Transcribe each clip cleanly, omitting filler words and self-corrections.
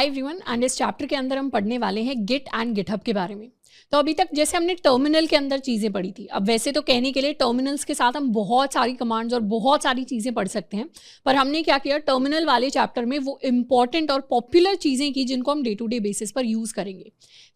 Hi everyone and इस chapter के अंदर हम पढ़ने वाले हैं गिट एंड गिटहब के बारे में। तो अभी तक जैसे हमने टर्मिनल के अंदर चीज़ें पढ़ी थी, अब वैसे तो कहने के लिए टर्मिनल्स के साथ हम बहुत सारी कमांड्स और बहुत सारी चीज़ें पढ़ सकते हैं, पर हमने क्या किया, टर्मिनल वाले चैप्टर में वो इंपॉर्टेंट और पॉपुलर चीज़ें की जिनको हम डे टू डे बेसिस पर यूज़ करेंगे।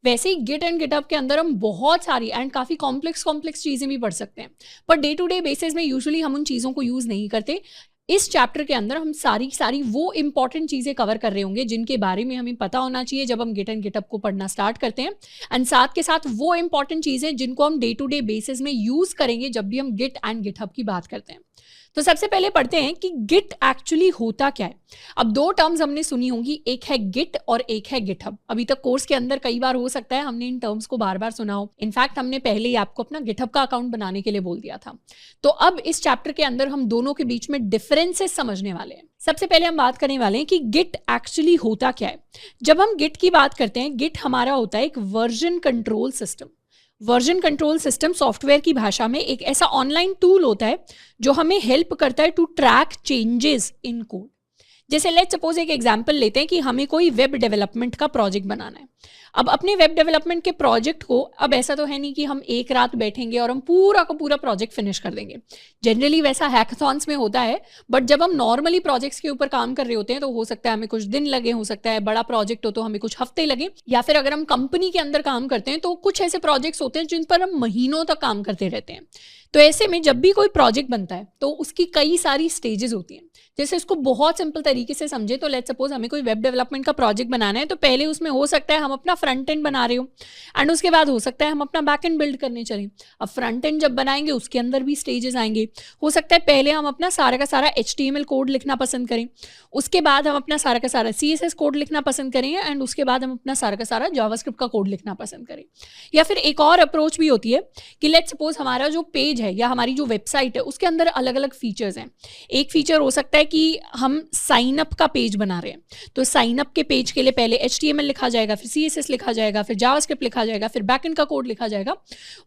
वैसे ही गिट एंड गिटहब के अंदर हम बहुत सारी एंड काफ़ी कॉम्प्लेक्स चीज़ें भी पढ़ सकते हैं, पर डे टू डे बेसिस में यूजुअली हम उन चीज़ों को यूज़ नहीं करते। इस चैप्टर के अंदर हम सारी वो इंपॉर्टेंट चीज़ें कवर कर रहे होंगे जिनके बारे में हमें पता होना चाहिए जब हम गिट एंड गिटहब को पढ़ना स्टार्ट करते हैं, एंड साथ के साथ वो इंपॉर्टेंट चीज़ें जिनको हम डे टू डे बेसिस में यूज़ करेंगे जब भी हम गिट एंड गिटहब की बात करते हैं। तो सबसे पहले पढ़ते हैं कि गिट एक्चुअली होता क्या है। अब दो टर्म्स हमने सुनी होंगी, एक है गिट और एक है गिटहब। अभी तक कोर्स के अंदर कई बार हो सकता है हमने इन टर्म्स को बार बार सुना हो, इनफैक्ट हमने पहले ही आपको अपना गिटहब का अकाउंट बनाने के लिए बोल दिया था। तो अब इस चैप्टर के अंदर हम दोनों के बीच में डिफरेंसेस समझने वाले हैं। सबसे पहले हम बात करने वाले हैं कि गिट एक्चुअली होता क्या है। जब हम गिट की बात करते हैं, गिट हमारा होता है एक version control system. Version control system software की भाषा में एक ऐसा ऑनलाइन टूल होता है जो हमें हेल्प करता है to track changes in code. जैसे लेट्स सपोज एक एग्जांपल लेते हैं कि हमें कोई वेब डेवलपमेंट का प्रोजेक्ट बनाना है। अब अपने वेब डेवलपमेंट के प्रोजेक्ट को, अब ऐसा तो है नहीं कि हम एक रात बैठेंगे और हम पूरा का पूरा प्रोजेक्ट फिनिश कर देंगे। जनरली वैसा हैकाथॉन्स में होता है, बट जब हम नॉर्मली प्रोजेक्ट्स के ऊपर काम कर रहे होते हैं तो हो सकता है हमें कुछ दिन लगे, हो सकता है बड़ा प्रोजेक्ट हो तो हमें कुछ हफ्ते लगे, या फिर अगर हम कंपनी के अंदर काम करते हैं तो कुछ ऐसे प्रोजेक्ट्स होते हैं जिन पर हम महीनों तक काम करते रहते हैं। तो ऐसे में जब भी कोई प्रोजेक्ट बनता है तो उसकी कई सारी स्टेजेस होती हैं। जैसे इसको बहुत सिंपल तरीके से समझे तो लेट्स सपोज हमें कोई वेब डेवलपमेंट का प्रोजेक्ट बनाना है, तो पहले उसमें हो सकता है हम अपना फ्रंट एंड बना रहे हो, एंड उसके बाद हो सकता है हम अपना बैक एंड बिल्ड करने चलें। अब फ्रंट एंड जब बनाएंगे उसके अंदर भी स्टेजेस आएंगे। हो सकता है पहले हम अपना सारा का सारा HTML कोड लिखना पसंद करें, उसके बाद हम अपना सारा का सारा CSS कोड लिखना पसंद करेंगे, एंड उसके बाद हम अपना सारा का सारा जावास्क्रिप्ट का कोड लिखना पसंद करें। या फिर एक और अप्रोच भी होती है कि लेट्स सपोज हमारा जो पेज है या हमारी जो वेबसाइट है उसके अंदर अलग अलग फीचर्स हैं। एक फीचर हो सकता है कि हम साइन अप का पेज बना रहे हैं, तो साइन अप के पेज के लिए पहले HTML लिखा जाएगा, फिर CSS लिखा जाएगा, फिर जावास्क्रिप्ट लिखा जाएगा, फिर बैकएंड का कोड लिखा जाएगा।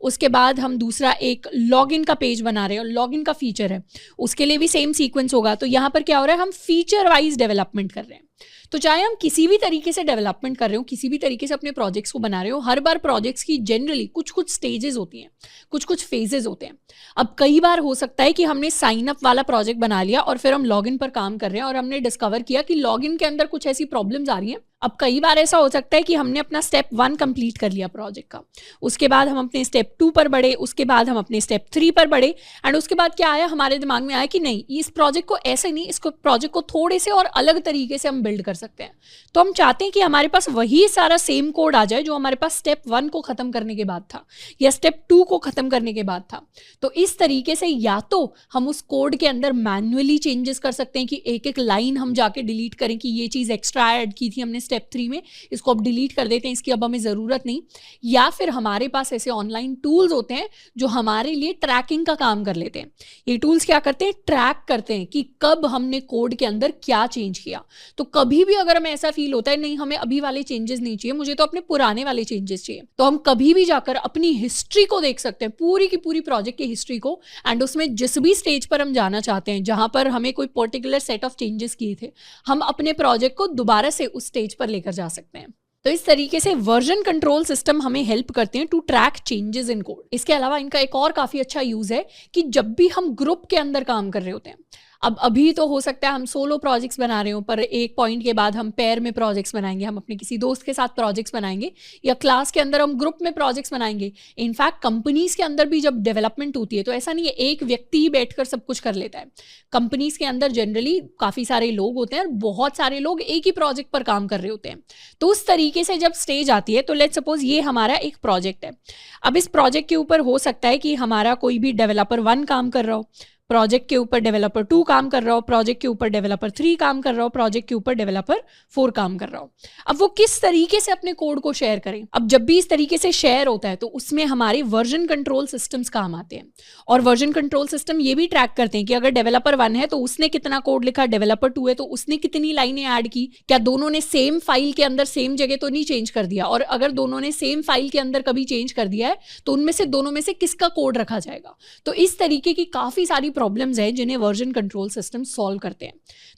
उसके बाद हम दूसरा एक लॉगिन का पेज बना रहे हैं और लॉगिन का फीचर है, उसके लिए भी सेम सीक्वेंस होगा। तो यहाँ पर क्या हो रहा है, हम फीचर वाइज डेवलपमेंट कर रहे हैं। तो चाहे हम किसी भी तरीके से डेवलपमेंट कर रहे हो, किसी भी तरीके से अपने प्रोजेक्ट्स को बना रहे हो, हर बार प्रोजेक्ट्स की जनरली कुछ स्टेजेस होती हैं, कुछ फेजेस होते हैं। अब कई बार हो सकता है कि हमने साइन अप वाला प्रोजेक्ट बना लिया और फिर हम लॉगिन पर काम कर रहे हैं और हमने डिस्कवर किया कि लॉगिन के अंदर कुछ ऐसी प्रॉब्लम्स आ रही हैं। अब कई बार ऐसा हो सकता है कि हमने अपना स्टेप 1 कंप्लीट कर लिया प्रोजेक्ट का, उसके बाद हम अपने स्टेप 2 पर बढ़े, उसके बाद हम अपने स्टेप 3 पर बढ़े, एंड उसके बाद क्या आया, हमारे दिमाग में आया कि नहीं, इस प्रोजेक्ट को ऐसे नहीं, इसको प्रोजेक्ट को थोड़े से और अलग तरीके से हम बिल्ड कर सकते हैं। तो हम चाहते हैं कि हमारे पास वही सारा सेम कोड आ जाए जो हमारे पास स्टेप 1 को खत्म करने के बाद था या स्टेप 2 को खत्म करने के बाद था। तो इस तरीके से या तो हम उस कोड के अंदर मैन्युअली चेंजेस कर सकते हैं कि एक एक लाइन हम जाके डिलीट करें कि ये चीज़ एक्स्ट्रा ऐड की थी हमने स्टेप 3 में, इसको अब डिलीट कर देते हैं, इसकी अब हमें ज़रूरत नहीं। या फिर हमारे पास ऐसे ऑनलाइन टूल्स होते हैं जो हमारे लिए ट्रैकिंग का काम कर लेते हैं। ये टूल्स क्या करते हैं, ट्रैक करते हैं कि कब हमने कोड के अंदर क्या चेंज किया। तो कभी भी अगर हमें ऐसा फील होता है नहीं हमें अभी वाले चेंजेस नहीं चाहिए, मुझे तो अपने पुराने वाले चेंजेस चाहिए, तो हम कभी भी जाकर अपनी हिस्ट्री को देख सकते हैं, पूरी की पूरी प्रोजेक्ट की हिस्ट्री को, एंड उसमें जिस भी स्टेज पर हम जाना चाहते हैं जहां पर हमें कोई पर्टिकुलर सेट ऑफ चेंजेस किए थे, हम अपने प्रोजेक्ट को दोबारा से उस स्टेज पर लेकर जा सकते हैं। तो इस तरीके से वर्जन कंट्रोल सिस्टम हमें हेल्प करते हैं to track changes in code. इसके अलावा इनका एक और काफी अच्छा यूज है कि जब भी हम ग्रुप के अंदर काम कर रहे होते हैं, अब अभी तो हो सकता है हम सोलो प्रोजेक्ट्स बना रहे हो, पर एक पॉइंट के बाद हम पेयर में प्रोजेक्ट्स बनाएंगे, हम अपने किसी दोस्त के साथ प्रोजेक्ट्स बनाएंगे, या क्लास के अंदर हम ग्रुप में प्रोजेक्ट्स बनाएंगे। इनफैक्ट कंपनीज के अंदर भी जब डेवलपमेंट होती है तो ऐसा नहीं है एक व्यक्ति ही बैठकर सब कुछ कर लेता है। कंपनीज के अंदर जनरली काफ़ी सारे लोग होते हैं और बहुत सारे लोग एक ही प्रोजेक्ट पर काम कर रहे होते हैं। तो उस तरीके से जब स्टेज आती है तो लेट्स सपोज ये हमारा एक प्रोजेक्ट है। अब इस प्रोजेक्ट के ऊपर हो सकता है कि हमारा कोई भी डेवलपर 1 काम कर रहा हो, प्रोजेक्ट के ऊपर डेवलपर 2 काम कर रहा हो, प्रोजेक्ट के ऊपर डेवलपर 3 काम कर रहा हो, प्रोजेक्ट के ऊपर डेवलपर 4 काम कर रहा हो। अब वो किस तरीके से अपने कोड को शेयर करें। अब जब भी इस तरीके से शेयर होता है तो उसमें हमारे वर्जन कंट्रोल सिस्टम्स काम आते हैं, और वर्जन कंट्रोल सिस्टम ये भी ट्रैक करते हैं कि अगर डेवलपर 1 है तो उसने कितना कोड लिखा, डेवलपर 2 है तो उसने कितनी लाइनें ऐड की, क्या दोनों ने सेम फाइल के अंदर सेम जगह तो नहीं चेंज कर दिया, और अगर दोनों ने सेम फाइल के अंदर कभी चेंज कर दिया है तो उनमें से दोनों में से किसका कोड रखा जाएगा। तो इस तरीके की काफ़ी सारी प्रॉब्लम्स हैं जिन्हें वर्जन कंट्रोल सिस्टम सॉल्व करते हैं।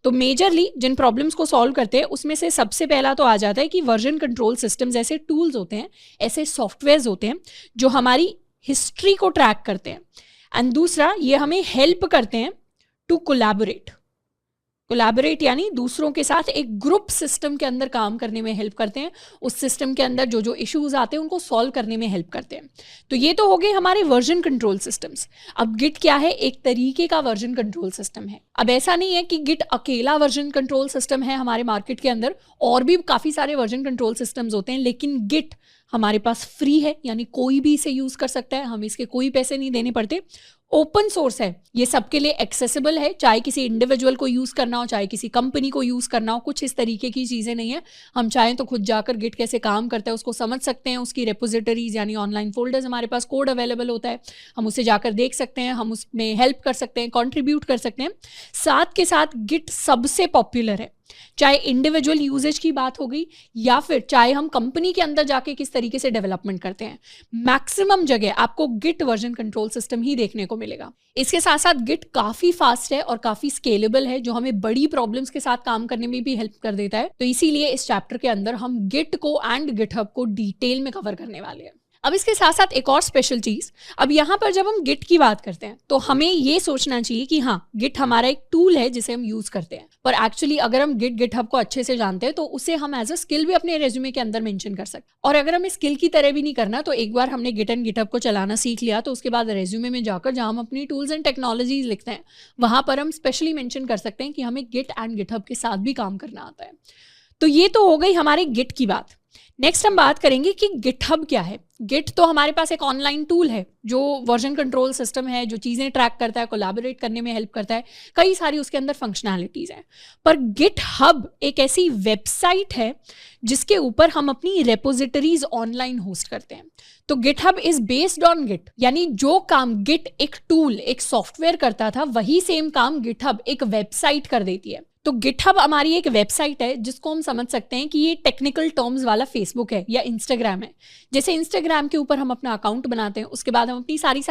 तो मेजरली जिन प्रॉब्लम्स को सॉल्व करते हैं उसमें से सबसे पहला तो आ जाता है कि वर्जन कंट्रोल सिस्टम्स ऐसे टूल्स होते हैं, ऐसे सॉफ्टवेयर्स होते हैं जो हमारी हिस्ट्री को ट्रैक करते हैं। एंड दूसरा, ये हमें हेल्प करते हैं टू कोलैबोरेट यानी दूसरों के साथ एक ग्रुप सिस्टम के अंदर काम करने में हेल्प करते हैं। उस सिस्टम के अंदर जो इश्यूज आते हैं उनको सॉल्व करने में हेल्प करते हैं। तो ये तो हो गए हमारे वर्जन कंट्रोल सिस्टम्स। अब गिट क्या है? एक तरीके का वर्जन कंट्रोल सिस्टम है। अब ऐसा नहीं है कि गिट अकेला वर्जन कंट्रोल सिस्टम है हमारे मार्केट के अंदर, और भी काफ़ी सारे वर्जन कंट्रोल सिस्टम्स होते हैं, लेकिन गिट हमारे पास फ्री है, यानी कोई भी इसे यूज़ कर सकता है, हमें इसके कोई पैसे नहीं देने पड़ते। ओपन सोर्स है, ये सबके लिए एक्सेसिबल है, चाहे किसी इंडिविजुअल को यूज़ करना हो, चाहे किसी कंपनी को यूज़ करना हो, कुछ इस तरीके की चीज़ें नहीं है। हम चाहें तो खुद जाकर गिट कैसे काम करता है उसको समझ सकते हैं। उसकी रेपोजिटरीज यानी ऑनलाइन फोल्डर्स हमारे पास कोड अवेलेबल होता है, हम उसे जाकर देख सकते हैं, हम उसमें हेल्प कर सकते हैं, कॉन्ट्रीब्यूट कर सकते हैं। साथ के साथ गिट सबसे पॉपुलर है, चाहे इंडिविजुअल यूजेज की बात हो गई या फिर चाहे हम कंपनी के अंदर जाके किस तरीके से डेवलपमेंट करते हैं, मैक्सिमम जगह आपको गिट वर्जन कंट्रोल सिस्टम ही देखने को मिलेगा। इसके साथ साथ गिट काफी फास्ट है और काफी स्केलेबल है, जो हमें बड़ी प्रॉब्लम्स के साथ काम करने में भी हेल्प कर देता है। तो इसीलिए इस चैप्टर के अंदर हम गिट को एंड गिटहब को डिटेल में कवर करने वाले हैं। अब इसके साथ साथ एक और स्पेशल चीज, अब यहाँ पर जब हम गिट की बात करते हैं तो हमें ये सोचना चाहिए कि हाँ, गिट हमारा एक टूल है जिसे हम यूज करते हैं, पर एक्चुअली अगर हम गिटहब को अच्छे से जानते हैं तो उसे हम एज अ स्किल भी अपने रेज्यूमे के अंदर मेंशन कर सकते हैं। और अगर हमें स्किल की तरह भी नहीं करना, तो एक बार हमने गिट एंड गिटहब को चलाना सीख लिया तो उसके बाद रेज्यूमे में जाकर जहाँ हम अपनी टूल्स एंड टेक्नोलॉजीज लिखते हैं वहां पर हम स्पेशली मेंशन कर सकते हैं कि हमें गिट एंड गिटहब के साथ भी काम करना आता है। तो ये तो हो गई हमारे गिट की बात। नेक्स्ट हम बात करेंगे कि गिटहब क्या है। गिट तो हमारे पास एक ऑनलाइन टूल है जो वर्जन कंट्रोल सिस्टम है, जो चीज़ें ट्रैक करता है, कोलैबोरेट करने में हेल्प करता है, कई सारी उसके अंदर फंक्शनैलिटीज़ हैं। पर गिटहब एक ऐसी वेबसाइट है जिसके ऊपर हम अपनी रेपोजिटरीज ऑनलाइन होस्ट करते हैं। तो GitHub is based on Git, यानी जो काम गिट एक टूल, एक सॉफ्टवेयर करता था, वही सेम काम गिटहब एक वेबसाइट कर देती है। तो गिटहब हमारी एक वेबसाइट है जिसको हम समझ सकते हैं कि ये टेक्निकल टर्म्स वाला फेसबुक है या इंस्टाग्राम है। जैसे इंस्टाग्राम के ऊपर हम अपना अकाउंट बनाते हैं, उसके बाद हम अपनी सारी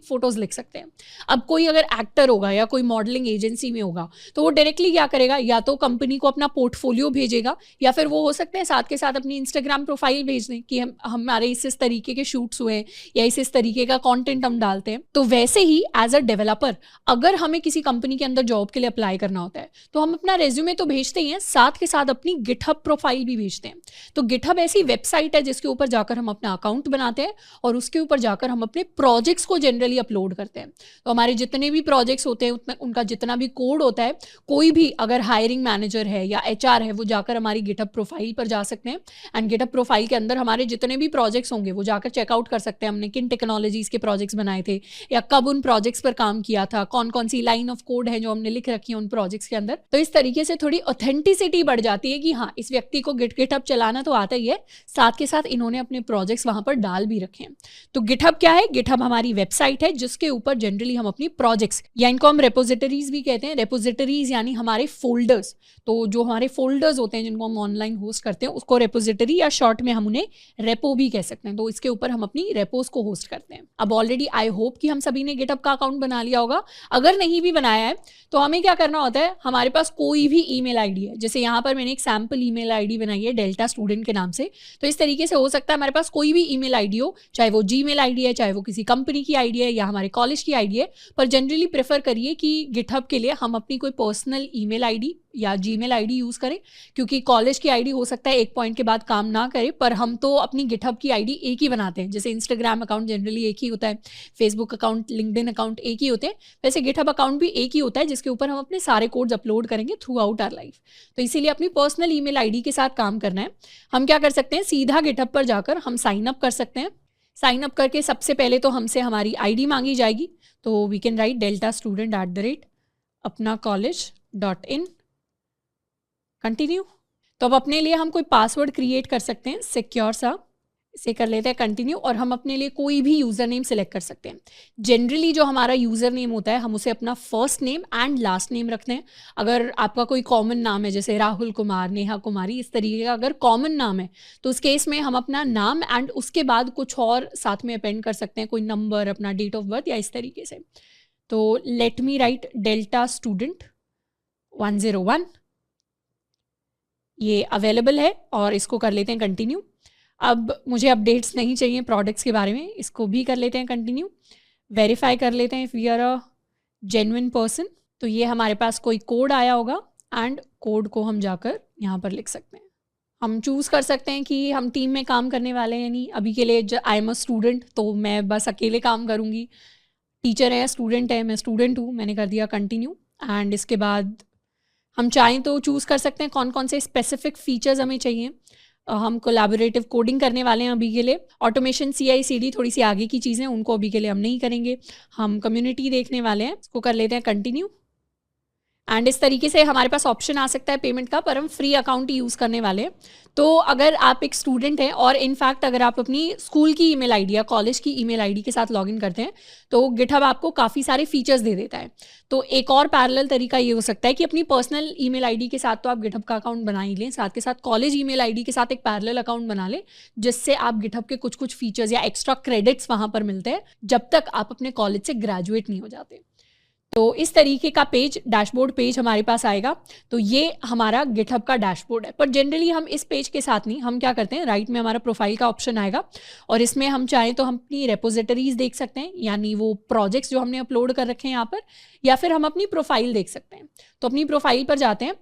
फोटोज लिख सकते हैं। अब कोई अगर एक्टर होगा या कोई मॉडलिंग एजेंसी में होगा तो वो डायरेक्टली क्या करेगा, या तो कंपनी को अपना पोर्टफोलियो भेजेगा, या फिर वो हो सकते हैं साथ के साथ अपनी इंस्टाग्राम प्रोफाइल भेज दें कि हमारे इस तरीके के शूट्स हुए हैं या इस तरीके का कॉन्टेंट हम डालते हैं। तो वैसे ही एज अ डेवलपर अगर हमें किसी कंपनी के अंदर जॉब के लिए अप्लाई करना होता है तो हम अपना रेज्यूमे तो भेजते ही हैं, साथ के साथ अपनी गिटहब प्रोफाइल भी भेजते हैं। तो गिटहब ऐसी वेबसाइट है जिसके ऊपर जाकर हम अपना अकाउंट बनाते हैं और उसके ऊपर जाकर हम अपने प्रोजेक्ट्स को जनरली अपलोड करते हैं। तो हमारे जितने भी प्रोजेक्ट्स होते हैं उनका जितना भी कोड होता है, कोई भी अगर हायरिंग मैनेजर है या HR है वो जाकर हमारी गिटहब प्रोफाइल पर जा सकते हैं एंड गिटहब प्रोफाइल के अंदर हमारे जितने भी प्रोजेक्ट्स होंगे वो जाकर चेकआउट कर सकते हैं हमने किन टेक्नोलॉजीज के प्रोजेक्ट्स बनाए थे या कब उन प्रोजेक्ट्स पर काम किया था, कौन कौन सी लाइन ऑफ कोड है जो हमने लिख रखी है उन प्रोजेक्ट्स के अंदर। तो इस तरीके से थोड़ी ऑथेंटिसिटी बढ़ जाती है कि हाँ, इस व्यक्ति को गिटहब चलाना तो आता ही है, साथ के साथ इन्होंने अपने प्रोजेक्ट्स वहां पर डाल भी रखे हैं। तो गिटहब क्या है? गिटहब हमारी वेबसाइट है जिसके ऊपर जनरली हम अपनी प्रोजेक्ट्स, या इनको हम रेपोजिटरीज भी कहते हैं। रेपोजिटरीज यानी हमारे फोल्डर्स, तो जो हमारे फोल्डर्स होते हैं जिनको हम ऑनलाइन होस्ट करते हैं उसको रेपोजिटरी या शॉर्ट में हम उन्हें रेपो भी कह सकते हैं। तो इसके ऊपर हम अपनी रेपोज को होस्ट करते हैं। अब ऑलरेडी आई होप कि हम सभी ने गिटहब का अकाउंट बना लिया होगा। अगर नहीं भी बनाया है तो हमें क्या करना होता है, हमारे पास कोई भी ईमेल आईडी है, जैसे यहाँ पर मैंने एक सैम्पल ईमेल आईडी बनाई है डेल्टा स्टूडेंट के नाम से, तो इस तरीके से हो सकता है हमारे पास कोई भी ईमेल आईडी हो, चाहे वो जीमेल आईडी है, चाहे वो किसी कंपनी की आईडी है या हमारे कॉलेज की आईडी है। पर जनरली प्रेफर करिए कि गिटहब के लिए हम अपनी कोई पर्सनल ईमेल आईडी या जीमेल आईडी यूज़ करें, क्योंकि कॉलेज की आईडी हो सकता है एक पॉइंट के बाद काम ना करे, पर हम तो अपनी गिटहब की आईडी एक ही बनाते हैं। जैसे इंस्टाग्राम अकाउंट जनरली एक ही होता है, फेसबुक अकाउंट, लिंक्डइन अकाउंट एक ही होते हैं, वैसे गिटहब अकाउंट भी एक ही होता है जिसके ऊपर हम अपने सारे कोड्स अपलोड करेंगे थ्रू आउट आवर लाइफ। तो इसीलिए अपनी पर्सनल ईमेल आईडी के साथ काम करना है। हम क्या कर सकते हैं, सीधा गिटहब पर जाकर हम साइन अप कर सकते हैं। साइन अप करके सबसे पहले तो हमसे हमारी आईडी मांगी जाएगी, तो we can write deltastudent@apnacollege.in, continue. तो अब अपने लिए हम कोई पासवर्ड क्रिएट कर सकते हैं सिक्योर सा, इसे कर लेते हैं कंटिन्यू, और हम अपने लिए कोई भी यूज़र नेम सेलेक्ट कर सकते हैं। जनरली जो हमारा यूज़र नेम होता है हम उसे अपना first name and last name रखते हैं। अगर आपका कोई कॉमन नाम है जैसे राहुल कुमार, नेहा कुमारी, इस तरीके का अगर कॉमन नाम है तो उस केस में हम अपना नाम एंड उसके बाद कुछ और साथ में अपेंड कर सकते हैं, कोई नंबर, अपना डेट ऑफ बर्थ या इस तरीके से। तो let me right delta student 101, ये अवेलेबल है और इसको कर लेते हैं कंटिन्यू। अब मुझे अपडेट्स नहीं चाहिए प्रोडक्ट्स के बारे में, इसको भी कर लेते हैं कंटिन्यू। वेरीफाई कर लेते हैं if we are a genuine person. तो ये हमारे पास कोई कोड आया होगा एंड कोड को हम जाकर यहाँ पर लिख सकते हैं। हम चूज़ कर सकते हैं कि हम टीम में काम करने वाले हैं नहीं। अभी के लिए आई एम अ स्टूडेंट, तो मैं बस अकेले काम करूँगी। टीचर है या स्टूडेंट है, मैं स्टूडेंट हूँ, मैंने कर दिया कंटिन्यू। एंड इसके बाद हम चाहें तो चूज़ कर सकते हैं कौन कौन से स्पेसिफिक फीचर्स हमें चाहिए। हम कोलैबोरेटिव कोडिंग करने वाले हैं अभी के लिए। ऑटोमेशन CI/CD थोड़ी सी आगे की चीज़ें, उनको अभी के लिए हम नहीं करेंगे। हम कम्युनिटी देखने वाले हैं, इसको कर लेते हैं कंटिन्यू। एंड इस तरीके से हमारे पास ऑप्शन आ सकता है पेमेंट का, पर हम फ्री अकाउंट ही यूज़ करने वाले हैं। तो अगर आप एक स्टूडेंट हैं और इनफैक्ट अगर आप अपनी स्कूल की ईमेल आईडी या कॉलेज की ईमेल आईडी के साथ लॉगिन करते हैं तो गिटहब आपको काफ़ी सारे फीचर्स दे देता है। तो एक और पैरेलल तरीका ये हो सकता है कि अपनी पर्सनल ईमेल आईडी के साथ तो आप गिटहब का अकाउंट बना ही लें, साथ के साथ कॉलेज ईमेल आईडी के साथ एक पैरेलल अकाउंट बना लें, जिससे आप गिटहब के कुछ कुछ फीचर्स या एक्स्ट्रा क्रेडिट्स वहाँ पर मिलते हैं जब तक आप अपने कॉलेज से ग्रेजुएट नहीं हो जाते। तो इस तरीके का पेज, डैशबोर्ड पेज हमारे पास आएगा। तो ये हमारा गिटहब का डैशबोर्ड है। पर जनरली हम इस पेज के साथ नहीं, हम क्या करते हैं, राइट में हमारा प्रोफाइल का ऑप्शन आएगा और इसमें हम चाहें तो हम अपनी रेपोजिटरीज देख सकते हैं, यानी वो प्रोजेक्ट्स जो हमने अपलोड कर रखे हैं यहाँ पर, या फिर हम अपनी प्रोफाइल देख सकते हैं। तो अपनी प्रोफाइल पर जाते हैं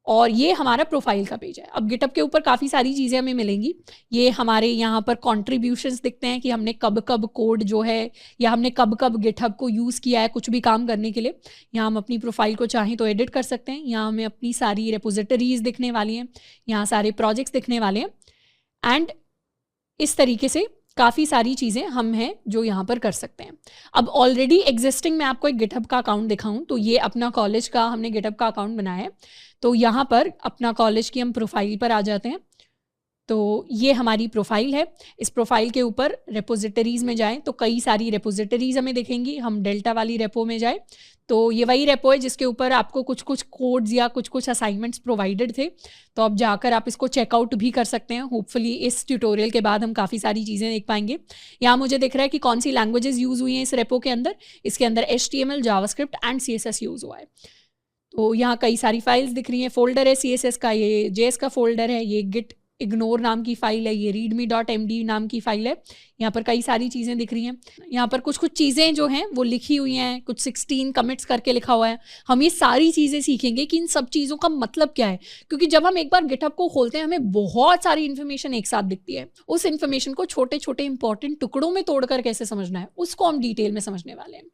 और ये हमारा प्रोफाइल का पेज है। अब गिटहब के ऊपर काफ़ी सारी चीज़ें हमें मिलेंगी। ये हमारे यहाँ पर कॉन्ट्रीब्यूशंस दिखते हैं कि हमने कब कब कोड जो है या हमने कब कब गिटहब को यूज़ किया है कुछ भी काम करने के लिए। यहाँ हम अपनी प्रोफाइल को चाहें तो एडिट कर सकते हैं। यहाँ हमें अपनी सारी रेपोजिटरीज दिखने वाली हैं, यहाँ सारे प्रोजेक्ट्स दिखने वाले हैं एंड इस तरीके से काफ़ी सारी चीज़ें हम हैं जो यहाँ पर कर सकते हैं। अब ऑलरेडी एग्जिस्टिंग मैं आपको एक गिटहब का अकाउंट दिखाऊं तो ये अपना कॉलेज का हमने गिटहब का अकाउंट बनाया है। तो यहाँ पर अपना कॉलेज की हम प्रोफाइल पर आ जाते हैं। तो ये हमारी प्रोफाइल है। इस प्रोफाइल के ऊपर रेपोजिटरीज़ में जाएं तो कई सारी रेपोजिटरीज़ हमें दिखेंगी। हम डेल्टा वाली रेपो में जाएं तो ये वही रेपो है जिसके ऊपर आपको कुछ कुछ कोड्स या कुछ कुछ असाइनमेंट्स प्रोवाइडेड थे। तो अब जाकर आप इसको चेकआउट भी कर सकते हैं। होपफुली इस ट्यूटोरियल के बाद हम काफ़ी सारी चीज़ें देख पाएंगे। यहाँ मुझे दिख रहा है कि कौन सी लैंग्वेजेस यूज़ हुई हैं इस रेपो के अंदर। इसके अंदर HTML, JavaScript and CSS use हुआ है। तो यहाँ कई सारी फाइल्स दिख रही हैं। फोल्डर है CSS का, ये JS का फोल्डर है, ये गिट इग्नोर नाम की फाइल है, ये readme.md नाम की फाइल है। यहाँ पर कई सारी चीज़ें दिख रही हैं। यहाँ पर कुछ कुछ चीज़ें जो हैं वो लिखी हुई हैं, कुछ 16 कमिट्स करके लिखा हुआ है। हम ये सारी चीज़ें सीखेंगे कि इन सब चीज़ों का मतलब क्या है, क्योंकि जब हम एक बार गिटहब को खोलते हैं हमें बहुत सारी इन्फॉर्मेशन एक साथ दिखती है। उस इन्फॉर्मेशन को छोटे छोटे इंपॉर्टेंट टुकड़ों में तोड़कर कैसे समझना है उसको हम डिटेल में समझने वाले हैं।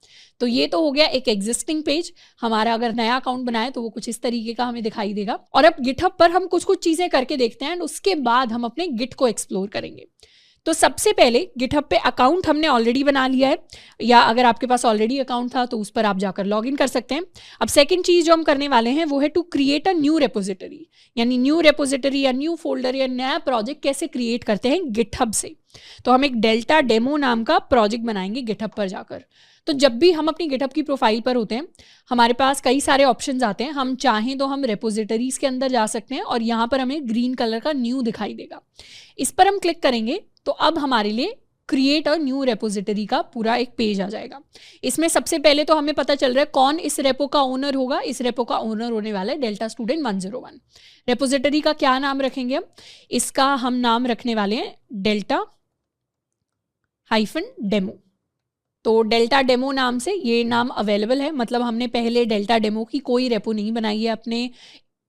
तो ये तो हो गया एक एग्जिस्टिंग पेज हमारा। अगर नया अकाउंट बनाए तो वो कुछ इस तरीके का हमें दिखाई देगा। और अब गिटहब पर हम कुछ कुछ चीज़ें करके देखते हैं एंड उसके बाद हम अपने गिट को एक्सप्लोर करेंगे। तो सबसे पहले गिटहब पे अकाउंट हमने ऑलरेडी बना लिया है, या अगर आपके पास ऑलरेडी अकाउंट था तो उस पर आप जाकर लॉग इन कर सकते हैं। अब सेकंड चीज़ जो हम करने वाले हैं वो है to create a new repository, यानी न्यू रेपोजिटरी या न्यू फोल्डर या नया प्रोजेक्ट कैसे क्रिएट करते हैं गिटहब से। तो हम एक डेल्टा डेमो नाम का प्रोजेक्ट बनाएंगे गिटहब पर जाकर। तो जब भी हम अपनी गिटहब की प्रोफाइल पर होते हैं हमारे पास कई सारे ऑप्शंस आते हैं। हम चाहें तो हम रेपोजिटरीज के अंदर जा सकते हैं और यहाँ पर हमें ग्रीन कलर का न्यू दिखाई देगा। इस पर हम क्लिक करेंगे तो अब हमारे लिए क्रिएट और न्यू रेपोजिटरी का पूरा एक पेज आ जाएगा। इसमें सबसे पहले तो हमें पता चल रहा है कौन इस रेपो का ओनर होगा। इस रेपो का ओनर होने वाला है डेल्टा स्टूडेंट 101। रेपोजिटरी का क्या नाम रखेंगे हम? इसका हम नाम रखने वाले हैं डेल्टा -डेमो। तो डेल्टा डेमो नाम से ये नाम अवेलेबल है, मतलब हमने पहले डेल्टा डेमो की कोई रेपो नहीं बनाई है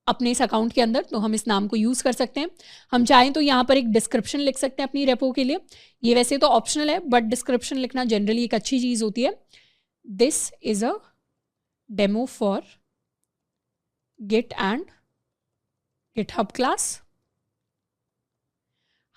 अपने इस अकाउंट के अंदर, तो हम इस नाम को यूज़ कर सकते हैं। हम चाहें तो यहाँ पर एक डिस्क्रिप्शन लिख सकते हैं अपनी रेपो के लिए। ये वैसे तो ऑप्शनल है बट डिस्क्रिप्शन लिखना जनरली एक अच्छी चीज़ होती है। This is a demo for Git and GitHub class.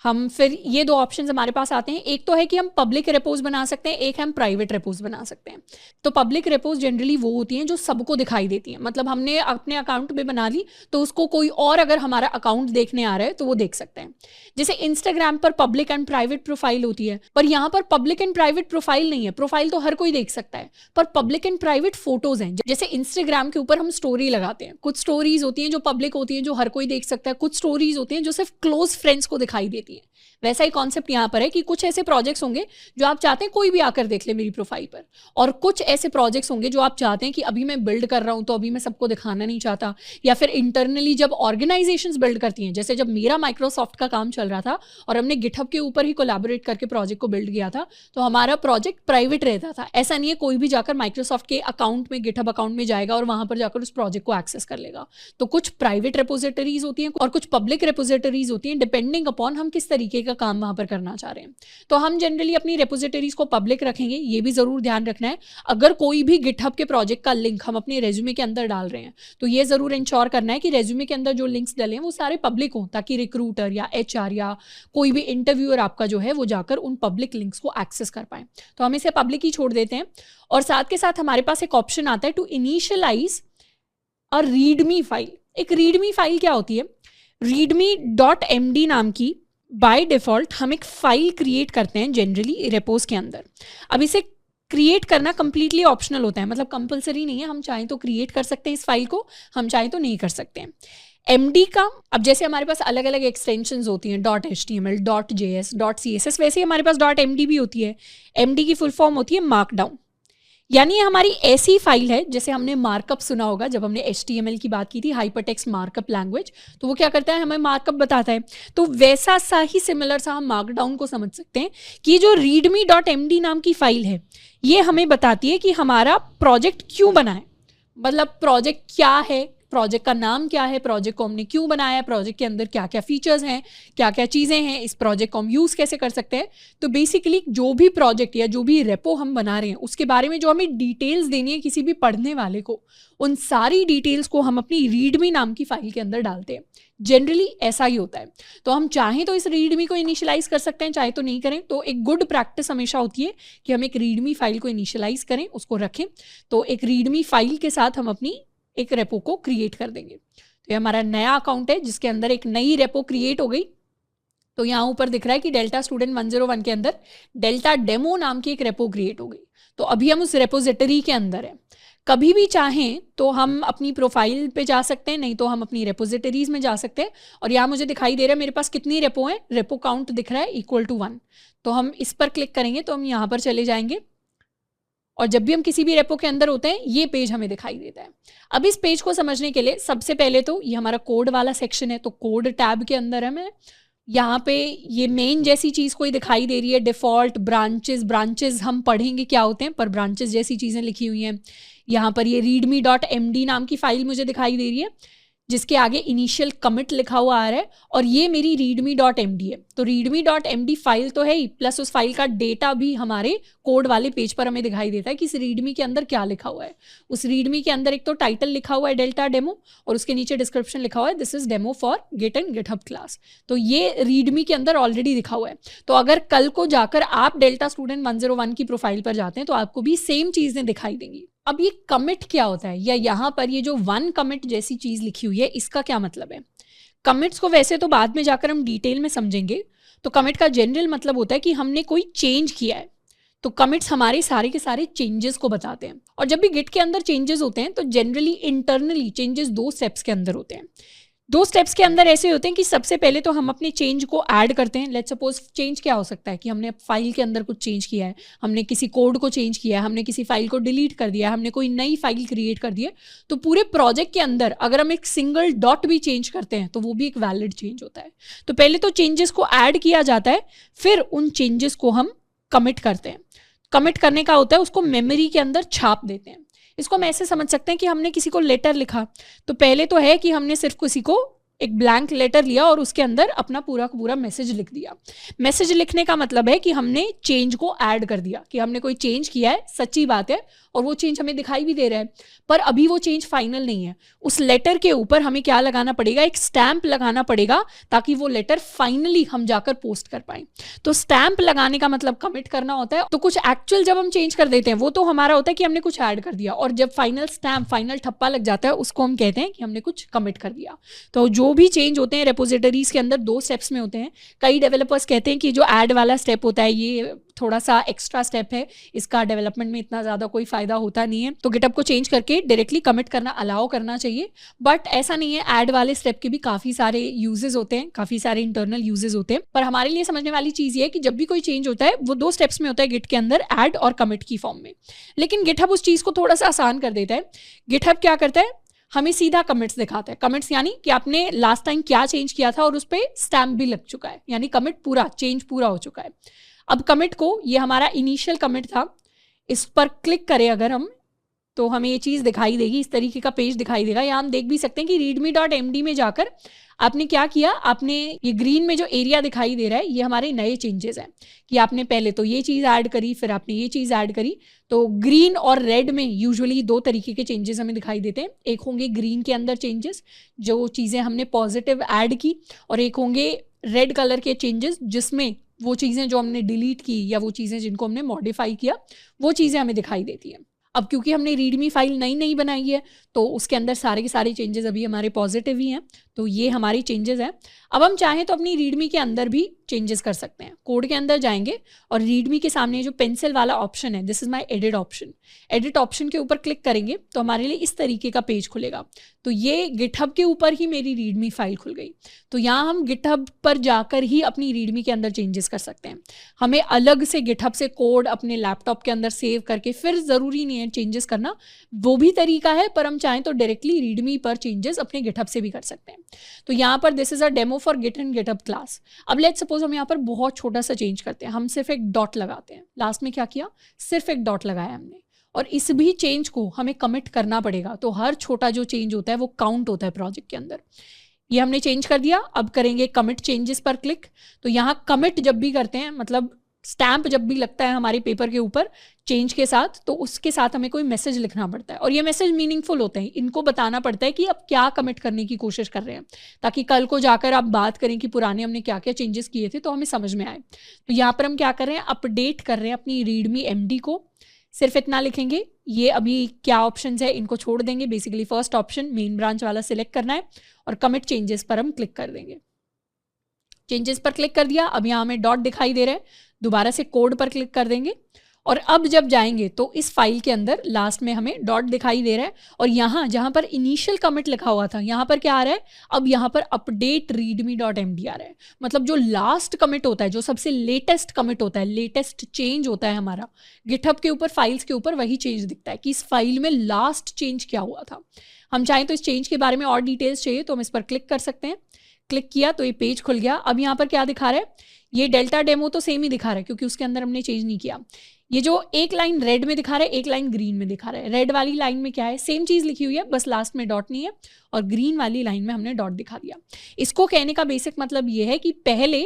हम फिर ये दो ऑप्शंस हमारे पास आते हैं। एक तो है कि हम पब्लिक रेपोज बना सकते हैं, एक हम प्राइवेट रेपोज बना सकते हैं। तो पब्लिक रेपोज जनरली वो होती हैं जो सबको दिखाई देती हैं, मतलब हमने अपने अकाउंट में बना ली तो उसको कोई और अगर हमारा अकाउंट देखने आ रहा है तो वो देख सकते हैं। जैसे इंस्टाग्राम पर पब्लिक एंड प्राइवेट प्रोफाइल होती है, पर यहाँ पर पब्लिक एंड प्राइवेट प्रोफाइल नहीं है। प्रोफाइल तो हर कोई देख सकता है, पर पब्लिक एंड प्राइवेट फोटोज हैं। जैसे इंस्टाग्राम के ऊपर हम स्टोरी लगाते हैं, कुछ स्टोरीज होती हैं जो पब्लिक होती हैं जो हर कोई देख सकता है, कुछ स्टोरीज होती हैं जो सिर्फ क्लोज फ्रेंड्स को दिखाई देती हैं। है। वैसा ही कॉन्सेप्ट यहाँ पर है कि कुछ ऐसे प्रोजेक्ट्स होंगे जो आप चाहते हैं कोई भी आकर देख ले मेरी प्रोफाइल पर, और कुछ ऐसे प्रोजेक्ट्स होंगे जो आप चाहते हैं कि अभी मैं बिल्ड कर रहा हूँ तो अभी मैं सबको दिखाना नहीं चाहता, या फिर इंटरनली जब ऑर्गेनाइजेशंस बिल्ड करती हैं, जैसे जब मेरा माइक्रोसॉफ्ट का काम चल रहा था और हमने गिटहब के ऊपर ही कोलैबोरेट करके प्रोजेक्ट को बिल्ड किया था, तो हमारा प्रोजेक्ट प्राइवेट रहता था। ऐसा नहीं है कोई भी जाकर माइक्रोसॉफ्ट के अकाउंट में, गिटहब अकाउंट में जाएगा और वहां पर जाकर उस प्रोजेक्ट को एक्सेस कर लेगा। तो कुछ प्राइवेट रेपोजिटरीज होती हैं और कुछ पब्लिक रेपोजिटरीज होती हैं, डिपेंडिंग अपॉन हम किस तरीके का काम वहां पर करना चाह रहे हैं। तो हम जनरली अपनी रेपोजिटरीज को पब्लिक रखेंगे, ये भी जरूर ध्यान रखना है। अगर कोई भी गिटहब के प्रोजेक्ट का लिंक हम अपने रेज्यूमे के अंदर डाल रहे हैं तो ये जरूर इंश्योर करना है कि रेज्यूमे के अंदर जो लिंक्स डले हैं वो सारे पब्लिक हों, ताकि रिक्रूटर या एचआर या कोई भी इंटरव्यूअर आपका जो है वो जाकर उन पब्लिक लिंक्स को एक्सेस कर पाए। तो हम इसे पब्लिक ही छोड़ देते हैं। और साथ के साथ हमारे पास एक ऑप्शन आता है to initialize a readme file. एक रीडमी फाइल क्या होती है? readme.md नाम की बाय डिफॉल्ट हम एक फाइल क्रिएट करते हैं जनरली रेपोज के अंदर। अब इसे क्रिएट करना कंप्लीटली ऑप्शनल होता है, मतलब कंपलसरी नहीं है। हम चाहें तो क्रिएट कर सकते हैं इस फाइल को, हम चाहें तो नहीं कर सकते हैं। MD का, अब जैसे हमारे पास अलग अलग एक्सटेंशंस होती हैं, .html, .js, .css, वैसे ही हमारे पास .md भी होती है। MD की फुल फॉर्म होती है मार्कडाउन, यानी ये हमारी ऐसी फाइल है, जैसे हमने मार्कअप सुना होगा जब हमने HTML की बात की थी, हाइपरटेक्स्ट मार्कअप लैंग्वेज, तो वो क्या करता है, हमें मार्कअप बताता है। तो वैसा सा ही सिमिलर सा हम मार्कडाउन को समझ सकते हैं कि जो readme.md नाम की फाइल है ये हमें बताती है कि हमारा प्रोजेक्ट क्यों बना है, मतलब प्रोजेक्ट क्या है, प्रोजेक्ट का नाम क्या है, प्रोजेक्ट को हमने क्यों बनाया, प्रोजेक्ट के अंदर क्या क्या फीचर्स हैं, क्या क्या चीज़ें हैं, इस प्रोजेक्ट को हम यूज़ कैसे कर सकते हैं। तो बेसिकली जो भी प्रोजेक्ट या जो भी रेपो हम बना रहे हैं उसके बारे में जो हमें डिटेल्स देनी है किसी भी पढ़ने वाले को, उन सारी डिटेल्स को हम अपनी रीडमी नाम की फाइल के अंदर डालते हैं। जनरली ऐसा ही होता है। तो हम चाहें तो इस रीडमी को इनिशियलाइज कर सकते हैं, चाहे तो नहीं करें। तो एक गुड प्रैक्टिस हमेशा होती है कि हम एक रीडमी फाइल को इनिशियलाइज करें, उसको रखें। तो एक रीडमी फाइल के साथ हम अपनी एक रेपो को क्रिएट कर देंगे। तो ये हमारा नया अकाउंट है जिसके अंदर एक नई रेपो क्रिएट हो गई। तो यहाँ ऊपर दिख रहा है कि डेल्टा स्टूडेंट 101 के अंदर डेल्टा डेमो नाम की एक रेपो क्रिएट हो गई। तो अभी हम उस रेपोजिटरी के अंदर हैं। कभी भी चाहें तो हम अपनी प्रोफाइल पे जा सकते हैं, नहीं तो हम अपनी रेपोजिटरीज में जा सकते हैं। और यहाँ मुझे दिखाई दे रहा है मेरे पास कितनी रेपो हैं, रेपो काउंट दिख रहा है =1। तो हम इस पर क्लिक करेंगे तो हम यहाँ पर चले जाएंगे और जब भी हम किसी भी रेपो के अंदर होते हैं ये पेज हमें दिखाई देता है। अब इस पेज को समझने के लिए सबसे पहले तो ये हमारा कोड वाला सेक्शन है, तो कोड टैब के अंदर है। मैं यहाँ पे ये मेन जैसी चीज़ कोई दिखाई दे रही है, डिफ़ॉल्ट ब्रांचेस हम पढ़ेंगे क्या होते हैं, पर ब्रांचेस जैसी चीज़ें लिखी हुई हैं। यहाँ पर ये readme.md नाम की फाइल मुझे दिखाई दे रही है जिसके आगे इनिशियल कमिट लिखा हुआ आ रहा है, और ये मेरी readme.md है। तो readme.md फाइल तो है ही, प्लस उस फाइल का डेटा भी हमारे कोड वाले पेज पर हमें दिखाई देता है कि इस readme के अंदर क्या लिखा हुआ है। उस readme के अंदर एक तो टाइटल लिखा हुआ है डेल्टा डेमो, और उसके नीचे डिस्क्रिप्शन लिखा हुआ है this is demo for Git and GitHub class. तो ये readme के अंदर ऑलरेडी लिखा हुआ है। तो अगर कल को जाकर आप डेल्टा स्टूडेंट 101 की प्रोफाइल पर जाते हैं तो आपको भी सेम चीज़ें दिखाई देंगी। अब ये कमिट क्या होता है, या यहाँ पर ये जो 1 कमिट जैसी चीज़ लिखी हुई है इसका क्या मतलब है? कमिट्स को वैसे तो बाद में जाकर हम डिटेल में समझेंगे। तो कमिट का जनरल मतलब होता है कि हमने कोई चेंज किया है। तो कमिट्स हमारे सारे के सारे चेंजेस को बताते हैं। और जब भी गिट के अंदर चेंजेस होते हैं तो जनरली इंटरनली चेंजेस 2 स्टेप्स के अंदर होते हैं। 2 स्टेप्स के अंदर ऐसे होते हैं कि सबसे पहले तो हम अपने चेंज को ऐड करते हैं। लेट्स सपोज चेंज क्या हो सकता है कि हमने फाइल के अंदर कुछ चेंज किया है, हमने किसी कोड को चेंज किया है, हमने किसी फाइल को डिलीट कर दिया है, हमने कोई नई फाइल क्रिएट कर दी है। तो पूरे प्रोजेक्ट के अंदर अगर हम एक सिंगल डॉट भी चेंज करते हैं तो वो भी एक वैलिड चेंज होता है। तो पहले तो चेंजेस को ऐड किया जाता है, फिर उन चेंजेस को हम कमिट करते हैं। कमिट करने का होता है उसको मेमोरी के अंदर छाप देते हैं। इसको हम ऐसे समझ सकते हैं कि हमने किसी को लेटर लिखा, तो पहले तो है कि हमने सिर्फ किसी को एक ब्लैंक लेटर लिया और उसके अंदर अपना पूरा का पूरा मैसेज लिख दिया। मैसेज लिखने का मतलब है कि हमने चेंज को ऐड कर दिया, कि हमने कोई चेंज किया है, सच्ची बात है, और वो चेंज हमें दिखाई भी दे रहा है, पर अभी वो चेंज फाइनल नहीं है। उस लेटर के ऊपर हमें क्या लगाना पड़ेगा, एक स्टैंप लगाना पड़ेगा, ताकि वो लेटर फाइनली हम जाकर पोस्ट कर पाए। तो स्टैंप लगाने का मतलब कमिट करना होता है। तो कुछ एक्चुअल जब हम चेंज कर देते हैं वो तो हमारा होता है कि हमने कुछ ऐड कर दिया, और जब फाइनल स्टैंप, फाइनल ठप्पा लग जाता है उसको हम कहते हैं कि हमने कुछ कमिट कर दिया। तो जो जो भी चेंज होते हैं रेपोजिटरीज के अंदर 2 स्टेप्स में होते हैं। कई डेवलपर्स कहते हैं कि जो ऐड वाला स्टेप होता है ये थोड़ा सा एक्स्ट्रा स्टेप है, इसका डेवलपमेंट में इतना ज़्यादा कोई फ़ायदा होता नहीं है, तो गिटहब को चेंज करके डायरेक्टली कमिट करना अलाउ करना चाहिए। बट ऐसा नहीं है, ऐड वाले स्टेप के भी काफ़ी सारे यूजेस होते हैं, काफ़ी सारे इंटरनल यूजेस होते हैं। पर हमारे लिए समझने वाली चीज़ ये है कि जब भी कोई चेंज होता है वो 2 स्टेप्स में होता है गिट के अंदर, ऐड और कमिट की फॉर्म में। लेकिन गिटहब उस चीज़ को थोड़ा सा आसान कर देता है। गिटहब क्या करता है, हमें सीधा कमिट्स दिखाता है। कमिट्स यानी कि आपने लास्ट टाइम क्या चेंज किया था और उस पर स्टैम्प भी लग चुका है, यानी कमिट पूरा, चेंज पूरा हो चुका है। अब कमिट को, ये हमारा इनिशियल कमिट था, इस पर क्लिक करें अगर हम, तो हमें ये चीज़ दिखाई देगी, इस तरीके का पेज दिखाई देगा। यहाँ हम देख भी सकते हैं कि readme.md में जाकर आपने क्या किया, आपने ये ग्रीन में जो एरिया दिखाई दे रहा है ये हमारे नए चेंजेस हैं कि आपने पहले तो ये चीज़ ऐड करी, फिर आपने ये चीज़ ऐड करी। तो ग्रीन और रेड में यूजुअली 2 तरीके के चेंजेस हमें दिखाई देते हैं। एक होंगे ग्रीन के अंदर चेंजेस, जो चीज़ें हमने पॉजिटिव ऐड की, और एक होंगे रेड कलर के चेंजेस जिसमें वो चीज़ें जो हमने डिलीट की या वो चीज़ें जिनको हमने मॉडिफाई किया वो चीज़ें हमें दिखाई देती हैं। अब क्योंकि हमने रीडमी फाइल नई बनाई है तो उसके अंदर सारे के सारे चेंजेस अभी हमारे पॉजिटिव ही हैं, तो ये हमारी चेंजेस हैं। अब हम चाहें तो अपनी रीडमी के अंदर भी चेंजेस कर सकते हैं। कोड के अंदर जाएंगे और रीडमी के सामने जो पेंसिल वाला ऑप्शन है, this is my edit option, edit option के ऊपर क्लिक करेंगे तो हमारे लिए इस तरीके का पेज खुलेगा। तो ये गिटहब के ऊपर ही मेरी रीडमी फाइल खुल गई। तो यहाँ हम गिटहब पर जाकर ही अपनी रीडमी के अंदर चेंजेस कर सकते हैं। हमें अलग से गिटहब से कोड अपने लैपटॉप के अंदर सेव करके फिर ज़रूरी नहीं है चेंजेस करना, वो भी तरीका है, पर हम चाहें तो डायरेक्टली रीडमी पर चेंजेस अपने गिटहब से भी कर सकते हैं। तो यहाँ पर this is a demo for Git and GitHub class. अब लेट्स सपोज हम यहाँ पर बहुत छोटा सा चेंज करते हैं, हम सिर्फ एक डॉट लगाते हैं। लास्ट में क्या किया, सिर्फ एक डॉट लगाया हमने, और इस भी चेंज को हमें कमिट करना पड़ेगा। तो हर छोटा जो चेंज होता है वो काउंट होता है प्रोजेक्ट के अंदर। ये हमने चेंज कर दिया, अब करेंगे कमिट चेंजेस पर क्लिक। तो यहाँ कमिट जब भी करते हैं, मतलब स्टैम्प जब भी लगता है हमारे पेपर के ऊपर चेंज के साथ, तो उसके साथ हमें कोई मैसेज लिखना पड़ता है, और ये मैसेज मीनिंगफुल होते हैं। इनको बताना पड़ता है कि अब क्या कमिट करने की कोशिश कर रहे हैं, ताकि कल को जाकर आप बात करें कि पुराने हमने क्या क्या चेंजेस किए थे तो हमें समझ में आए। तो यहाँ पर हम क्या कर रहे हैं, अपडेट कर रहे हैं अपनी रीडमी एमडी को। सिर्फ इतना लिखेंगे, ये अभी क्या ऑप्शंस है इनको छोड़ देंगे। Basically first option main branch वाला सिलेक्ट करना है और कमिट चेंजेस पर हम क्लिक कर देंगे। चेंजेस पर क्लिक कर दिया, अब यहाँ हमें डॉट दिखाई दे रहा है, दोबारा से कोड पर क्लिक कर देंगे, और अब जब जाएंगे तो इस फाइल के अंदर लास्ट में हमें डॉट दिखाई दे रहा है, और यहाँ जहाँ पर इनिशियल कमिट लिखा हुआ था यहाँ पर क्या आ रहा है, अब यहाँ पर अपडेट readme.md आ रहा है। मतलब जो लास्ट कमिट होता है, जो सबसे लेटेस्ट कमिट होता है, लेटेस्ट चेंज होता है हमारा गिटहब के ऊपर, फाइल्स के ऊपर, वही चेंज दिखता है कि इस फाइल में लास्ट चेंज क्या हुआ था। हम चाहें तो इस चेंज के बारे में और डिटेल्स चाहिए तो हम इस पर क्लिक कर सकते हैं। क्लिक किया तो ये पेज खुल गया। अब यहाँ पर क्या दिखा रहा है, ये डेल्टा डेमो तो सेम ही दिखा रहा है क्योंकि उसके अंदर हमने चेंज नहीं किया। ये जो एक लाइन रेड में दिखा रहा है, एक लाइन ग्रीन में दिखा रहा है। रेड वाली लाइन में क्या है, सेम चीज़ लिखी हुई है, बस लास्ट में डॉट नहीं है, और ग्रीन वाली लाइन में हमने डॉट दिखा दिया। इसको कहने का बेसिक मतलब ये है कि पहले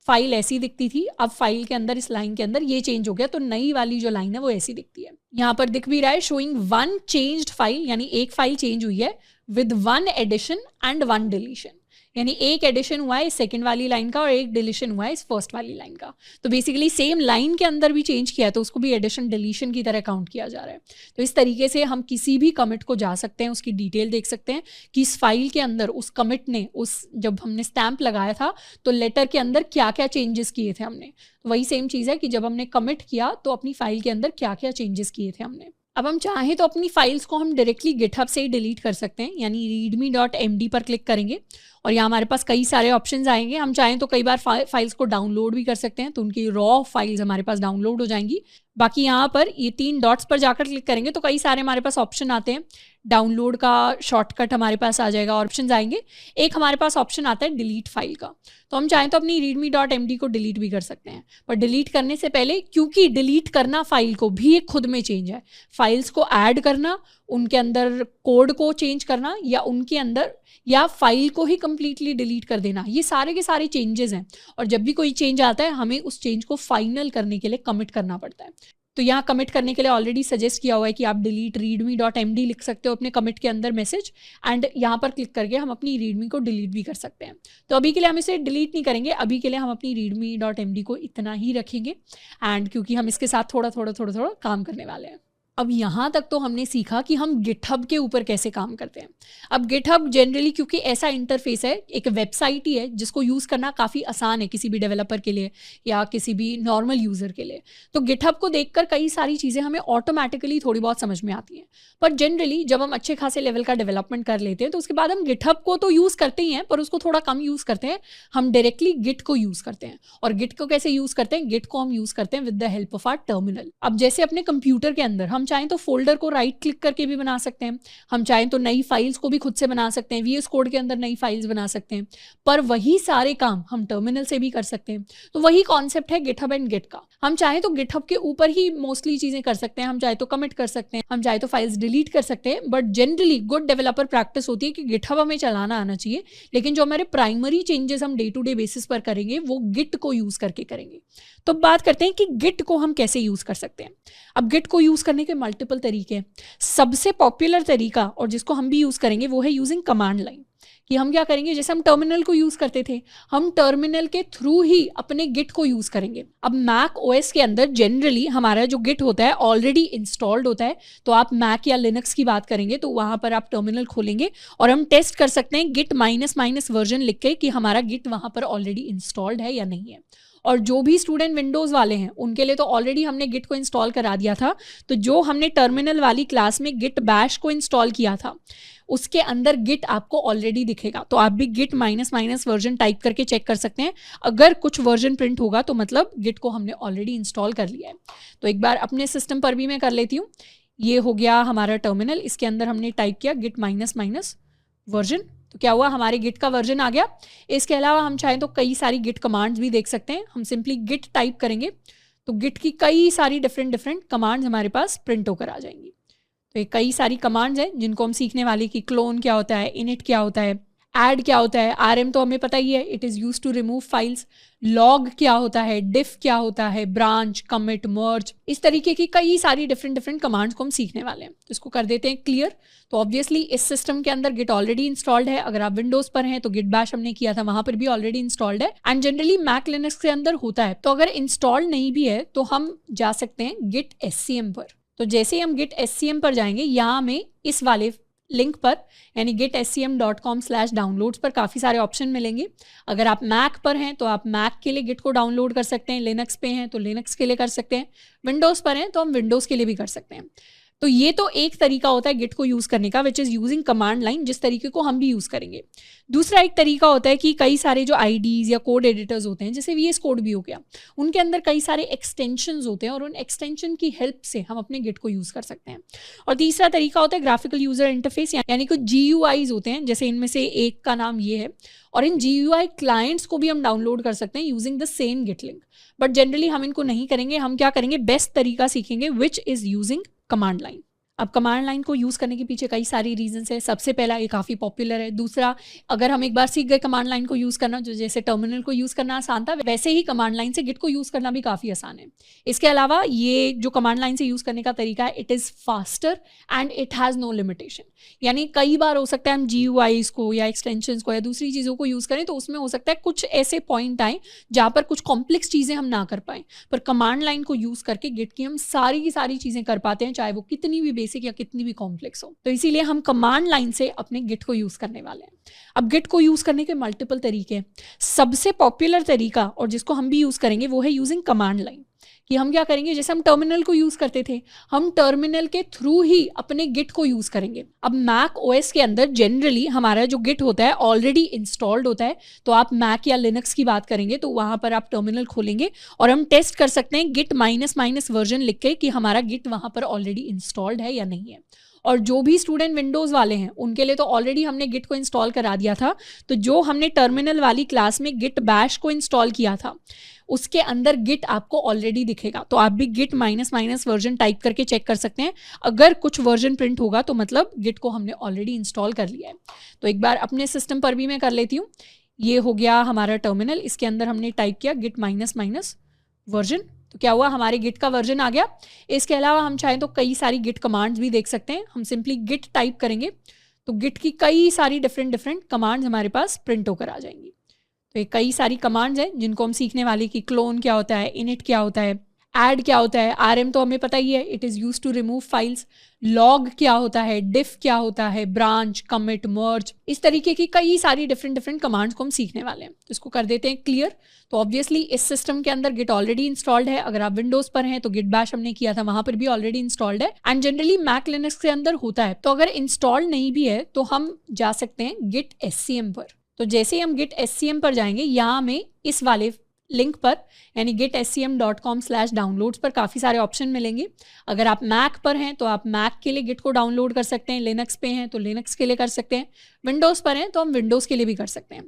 फाइल ऐसी दिखती थी, अब फाइल के अंदर इस लाइन के अंदर ये चेंज हो गया, तो नई वाली जो लाइन है वो ऐसी दिखती है। यहाँ पर दिख भी रहा है शोइंग 1 चेंज्ड फाइल, यानी एक फाइल चेंज हुई है विद 1 एडिशन एंड 1 डिलीशन, यानी एक एडिशन हुआ है इस सेकंड वाली लाइन का और एक डिलीशन हुआ है इस फर्स्ट वाली लाइन का। तो बेसिकली सेम लाइन के अंदर भी चेंज किया है तो उसको भी एडिशन डिलीशन की तरह काउंट किया जा रहा है। तो इस तरीके से हम किसी भी कमिट को जा सकते हैं, उसकी डिटेल देख सकते हैं कि इस फाइल के अंदर उस कमिट ने, उस जब हमने स्टैम्प लगाया था तो लेटर के अंदर क्या क्या चेंजेस किए थे हमने। तो वही सेम चीज़ है कि जब हमने कमिट किया तो अपनी फाइल के अंदर क्या क्या चेंजेस किए थे हमने। अब हम चाहें तो अपनी फाइल्स को हम डायरेक्टली गिटहब से ही डिलीट कर सकते हैं, यानी readme.md पर क्लिक करेंगे और यहाँ हमारे पास कई सारे ऑप्शंस आएंगे। हम चाहें तो कई बार फाइल्स को डाउनलोड भी कर सकते हैं, तो उनकी रॉ फाइल्स हमारे पास डाउनलोड हो जाएंगी। बाकी यहाँ पर ये 3 डॉट्स पर जाकर क्लिक करेंगे तो कई सारे हमारे पास ऑप्शन आते हैं। डाउनलोड का शॉर्टकट हमारे पास आ जाएगा, ऑप्शंस आएंगे। एक हमारे पास ऑप्शन आता है डिलीट फाइल का, तो हम चाहें तो अपनी readme.md को डिलीट भी कर सकते हैं। पर डिलीट करने से पहले, क्योंकि डिलीट करना फाइल को भी एक खुद में चेंज है, फाइल्स को ऐड करना, उनके अंदर कोड को चेंज करना, या उनके अंदर या फाइल को ही कंप्लीटली डिलीट कर देना, ये सारे के सारे चेंजेस हैं। और जब भी कोई चेंज आता है हमें उस चेंज को फाइनल करने के लिए कमिट करना पड़ता है। तो यहाँ कमिट करने के लिए ऑलरेडी सजेस्ट किया हुआ है कि आप डिलीट readme.md लिख सकते हो अपने कमिट के अंदर मैसेज, एंड यहाँ पर क्लिक करके हम अपनी रीडमी को डिलीट भी कर सकते हैं। तो अभी के लिए हम इसे डिलीट नहीं करेंगे, अभी के लिए हम अपनी readme.md को इतना ही रखेंगे, एंड क्योंकि हम इसके साथ थोड़ा काम करने वाले हैं। अब यहाँ तक तो हमने सीखा कि हम गिटहब के ऊपर कैसे काम करते हैं। अब गिटहब जनरली क्योंकि ऐसा इंटरफेस है, एक वेबसाइट ही है जिसको यूज़ करना काफ़ी आसान है किसी भी डेवलपर के लिए या किसी भी नॉर्मल यूज़र के लिए। तो गिटहब को देखकर कई सारी चीज़ें हमें ऑटोमेटिकली थोड़ी बहुत समझ में आती हैं। पर जनरली जब हम अच्छे खासे लेवल का डेवलपमेंट कर लेते हैं तो उसके बाद हम गिटहब को तो यूज़ करते ही हैं, पर उसको थोड़ा कम यूज़ करते हैं। हम डायरेक्टली गिट को यूज़ करते हैं। और गिट को कैसे यूज़ करते हैं? गिट को हम यूज़ करते हैं with the help of our terminal. अब जैसे अपने कंप्यूटर के अंदर हम चाहें तो फोल्डर को राइट क्लिक करके भी बना सकते हैं, हम चाहें तो नई फाइल्स को भी खुद से बना सकते हैं, VS कोड के अंदर नई फाइल्स बना सकते हैं, पर वही सारे काम हम टर्मिनल से भी कर सकते हैं। तो वही कॉन्सेप्ट है गिटहब एंड गिट का। हम चाहें तो गिटहब के ऊपर ही मोस्टली चीज़ें कर सकते हैं, हम चाहे तो कमिट कर सकते हैं, हम चाहे तो फाइल्स डिलीट कर सकते हैं, but generally good developer practice होती है कि गिटहब हमें चलाना आना चाहिए, लेकिन जो हमारे प्राइमरी चेंजेस हम डे टू डे बेसिस पर करेंगे वो गिट को यूज़ करके करेंगे। तो बात करते हैं कि गिट को हम कैसे यूज़ कर सकते हैं। अब गिट को यूज़ करने के मल्टीपल तरीके हैं। सबसे पॉपुलर तरीका और जिसको हम भी यूज़ करेंगे वो है यूजिंग कमांड लाइन। कि हम क्या करेंगे, जैसे हम टर्मिनल को यूज़ करते थे, हम टर्मिनल के थ्रू ही अपने गिट को यूज़ करेंगे। अब मैक ओएस के अंदर जनरली हमारा जो गिट होता है ऑलरेडी इंस्टॉल्ड होता है। तो आप मैक या लिनक्स की बात करेंगे तो वहाँ पर आप टर्मिनल खोलेंगे और हम टेस्ट कर सकते हैं गिट -- वर्जन लिख के कि हमारा गिट वहाँ पर ऑलरेडी इंस्टॉल्ड है या नहीं है। और जो भी स्टूडेंट विंडोज़ वाले हैं उनके लिए तो ऑलरेडी हमने गिट को इंस्टॉल करा दिया था। तो जो हमने टर्मिनल वाली क्लास में गिट बैश को इंस्टॉल किया था उसके अंदर गिट आपको ऑलरेडी दिखेगा। तो आप भी गिट -- वर्जन टाइप करके चेक कर सकते हैं। अगर कुछ वर्जन प्रिंट होगा तो मतलब गिट को हमने ऑलरेडी इंस्टॉल कर लिया है। तो एक बार अपने सिस्टम पर भी मैं कर लेती हूँ। ये हो गया हमारा टर्मिनल, इसके अंदर हमने टाइप किया गिट -- वर्जन। तो क्या हुआ, हमारे गिट का वर्जन आ गया। इसके अलावा हम चाहें तो कई सारी गिट कमांड्स भी देख सकते हैं। हम सिंपली गिट टाइप करेंगे तो गिट की कई सारी डिफरेंट कमांड्स हमारे पास प्रिंट होकर आ जाएंगी। तो ये कई सारी कमांड्स हैं जिनको हम सीखने वाले कि क्लोन क्या होता है, इनिट क्या होता है, ऐड क्या होता है, rm तो हमें पता ही है, it is use to remove files, log क्या होता है, डिफ क्या होता है, ब्रांच, कमिट, मर्ज, इस तरीके की कई सारी डिफरेंट कमांड्स को हम सीखने वाले हैं। तो इसको कर देते हैं क्लियर। तो ऑब्वियसली इस सिस्टम के अंदर गिट ऑलरेडी इंस्टॉल्ड है। अगर आप विंडोज पर हैं तो गिट बैश हमने किया था, वहां पर भी ऑलरेडी इंस्टॉल्ड है। एंड जनरली मैक लिनक्स के अंदर होता है। तो अगर इंस्टॉल्ड नहीं भी है तो हम जा सकते हैं गिट SCM पर। तो जैसे ही हम गिट SCM पर जाएंगे, यहाँ हमें इस वाले लिंक पर यानी gitscm.com/downloads पर काफ़ी सारे ऑप्शन मिलेंगे। अगर आप मैक पर हैं तो आप मैक के लिए गिट को डाउनलोड कर सकते हैं, लिनक्स पे हैं तो लिनक्स के लिए कर सकते हैं, विंडोज़ पर हैं तो हम विंडोज़ के लिए भी कर सकते हैं। तो ये तो एक तरीका होता है गिट को यूज़ करने का, which is using command line, जिस तरीके को हम भी यूज़ करेंगे। दूसरा एक तरीका होता है कि कई सारे जो IDs या कोड एडिटर्स होते हैं, जैसे VS कोड भी हो गया, उनके अंदर कई सारे एक्सटेंशंस होते हैं और उन एक्सटेंशन की हेल्प से हम अपने गिट को यूज़ कर सकते हैं। और तीसरा तरीका होता है ग्राफिकल यूज़र इंटरफेस, यानी कुछ GUIs होते हैं, जैसे इनमें से एक का नाम ये है। और इन GUI क्लाइंट्स को भी हम डाउनलोड कर सकते हैं using the same Git link. But generally हम इनको नहीं करेंगे। हम क्या करेंगे, बेस्ट तरीका सीखेंगे which is using command line. अब कमांड लाइन को यूज़ करने के पीछे कई सारी रीजंस है। सबसे पहला, ये काफ़ी पॉपुलर है। दूसरा, अगर हम एक बार सीख गए कमांड लाइन को यूज़ करना, जो जैसे टर्मिनल को यूज़ करना आसान था, वैसे ही कमांड लाइन से गिट को यूज़ करना भी काफ़ी आसान है। इसके अलावा ये जो कमांड लाइन से यूज़ करने का तरीका है, it is faster and it has no limitation. यानी कई बार हो सकता है हम GUIs को या एक्सटेंशंस को या दूसरी चीज़ों को यूज़ करें तो उसमें हो सकता है कुछ ऐसे पॉइंट आए जहाँ पर कुछ कॉम्प्लेक्स चीज़ें हम ना कर पाएँ, पर कमांड लाइन को यूज़ करके गिट की हम सारी की सारी चीज़ें कर पाते हैं, चाहे वो कितनी भी बेसिक या कितनी भी कॉम्प्लेक्स हो। तो इसीलिए हम कमांड लाइन से अपने गिट को यूज़ करने वाले हैं। अब गिट को यूज़ करने के मल्टीपल तरीके हैं। सबसे पॉपुलर तरीका और जिसको हम भी यूज़ करेंगे वो है यूजिंग कमांड लाइन। कि हम क्या करेंगे, जैसे हम टर्मिनल को यूज़ करते थे, हम टर्मिनल के थ्रू ही अपने गिट को यूज़ करेंगे। अब मैक OS के अंदर जनरली हमारा जो गिट होता है ऑलरेडी इंस्टॉल्ड होता है। तो आप मैक या लिनक्स की बात करेंगे तो वहाँ पर आप टर्मिनल खोलेंगे और हम टेस्ट कर सकते हैं गिट -- वर्जन लिख के कि हमारा गिट वहाँ पर ऑलरेडी इंस्टॉल्ड है या नहीं है। और जो भी स्टूडेंट विंडोज़ वाले हैं उनके लिए तो ऑलरेडी हमने गिट को इंस्टॉल करा दिया था। तो जो हमने टर्मिनल वाली क्लास में गिट बैश को इंस्टॉल किया था उसके अंदर गिट आपको ऑलरेडी दिखेगा। तो आप भी गिट -- वर्जन टाइप करके चेक कर सकते हैं। अगर कुछ वर्जन प्रिंट होगा तो मतलब गिट को हमने ऑलरेडी इंस्टॉल कर लिया है। तो एक बार अपने सिस्टम पर भी मैं कर लेती हूँ। ये हो गया हमारा टर्मिनल, इसके अंदर हमने टाइप किया गिट -- वर्जन। तो क्या हुआ, हमारे गिट का वर्जन आ गया। इसके अलावा हम चाहें तो कई सारी गिट कमांड्स भी देख सकते हैं। हम सिंपली गिट टाइप करेंगे तो गिट की कई सारी डिफरेंट कमांड्स हमारे पास प्रिंट होकर आ जाएंगी। तो ये कई सारी कमांड्स हैं जिनको हम सीखने वाले कि क्लोन क्या होता है, इनिट क्या होता है, ऐड क्या होता है, rm तो हमें पता ही है, it is use to remove files. Log क्या होता है, डिफ क्या होता है, ब्रांच, कमिट, मर्ज, इस तरीके की कई सारी डिफरेंट कमांड्स को हम सीखने वाले हैं। तो इसको कर देते हैं क्लियर। तो ऑब्वियसली इस सिस्टम के अंदर गिट ऑलरेडी इंस्टॉल्ड है। अगर आप विंडोज पर हैं तो गिट बैश हमने किया था, वहां पर भी ऑलरेडी इंस्टॉल्ड है, एंड जनरली मैक लिनक्स के अंदर होता है। तो अगर इंस्टॉल्ड नहीं भी है तो हम जा सकते हैं गिट SCM पर। तो जैसे ही हम गिट SCM पर जाएंगे, यहाँ हमें इस वाले लिंक पर यानी gitscm.com/downloads पर काफ़ी सारे ऑप्शन मिलेंगे। अगर आप मैक पर हैं तो आप मैक के लिए गिट को डाउनलोड कर सकते हैं, लिनक्स पे हैं तो लिनक्स के लिए कर सकते हैं, विंडोज़ पर हैं तो हम विंडोज़ के लिए भी कर सकते हैं।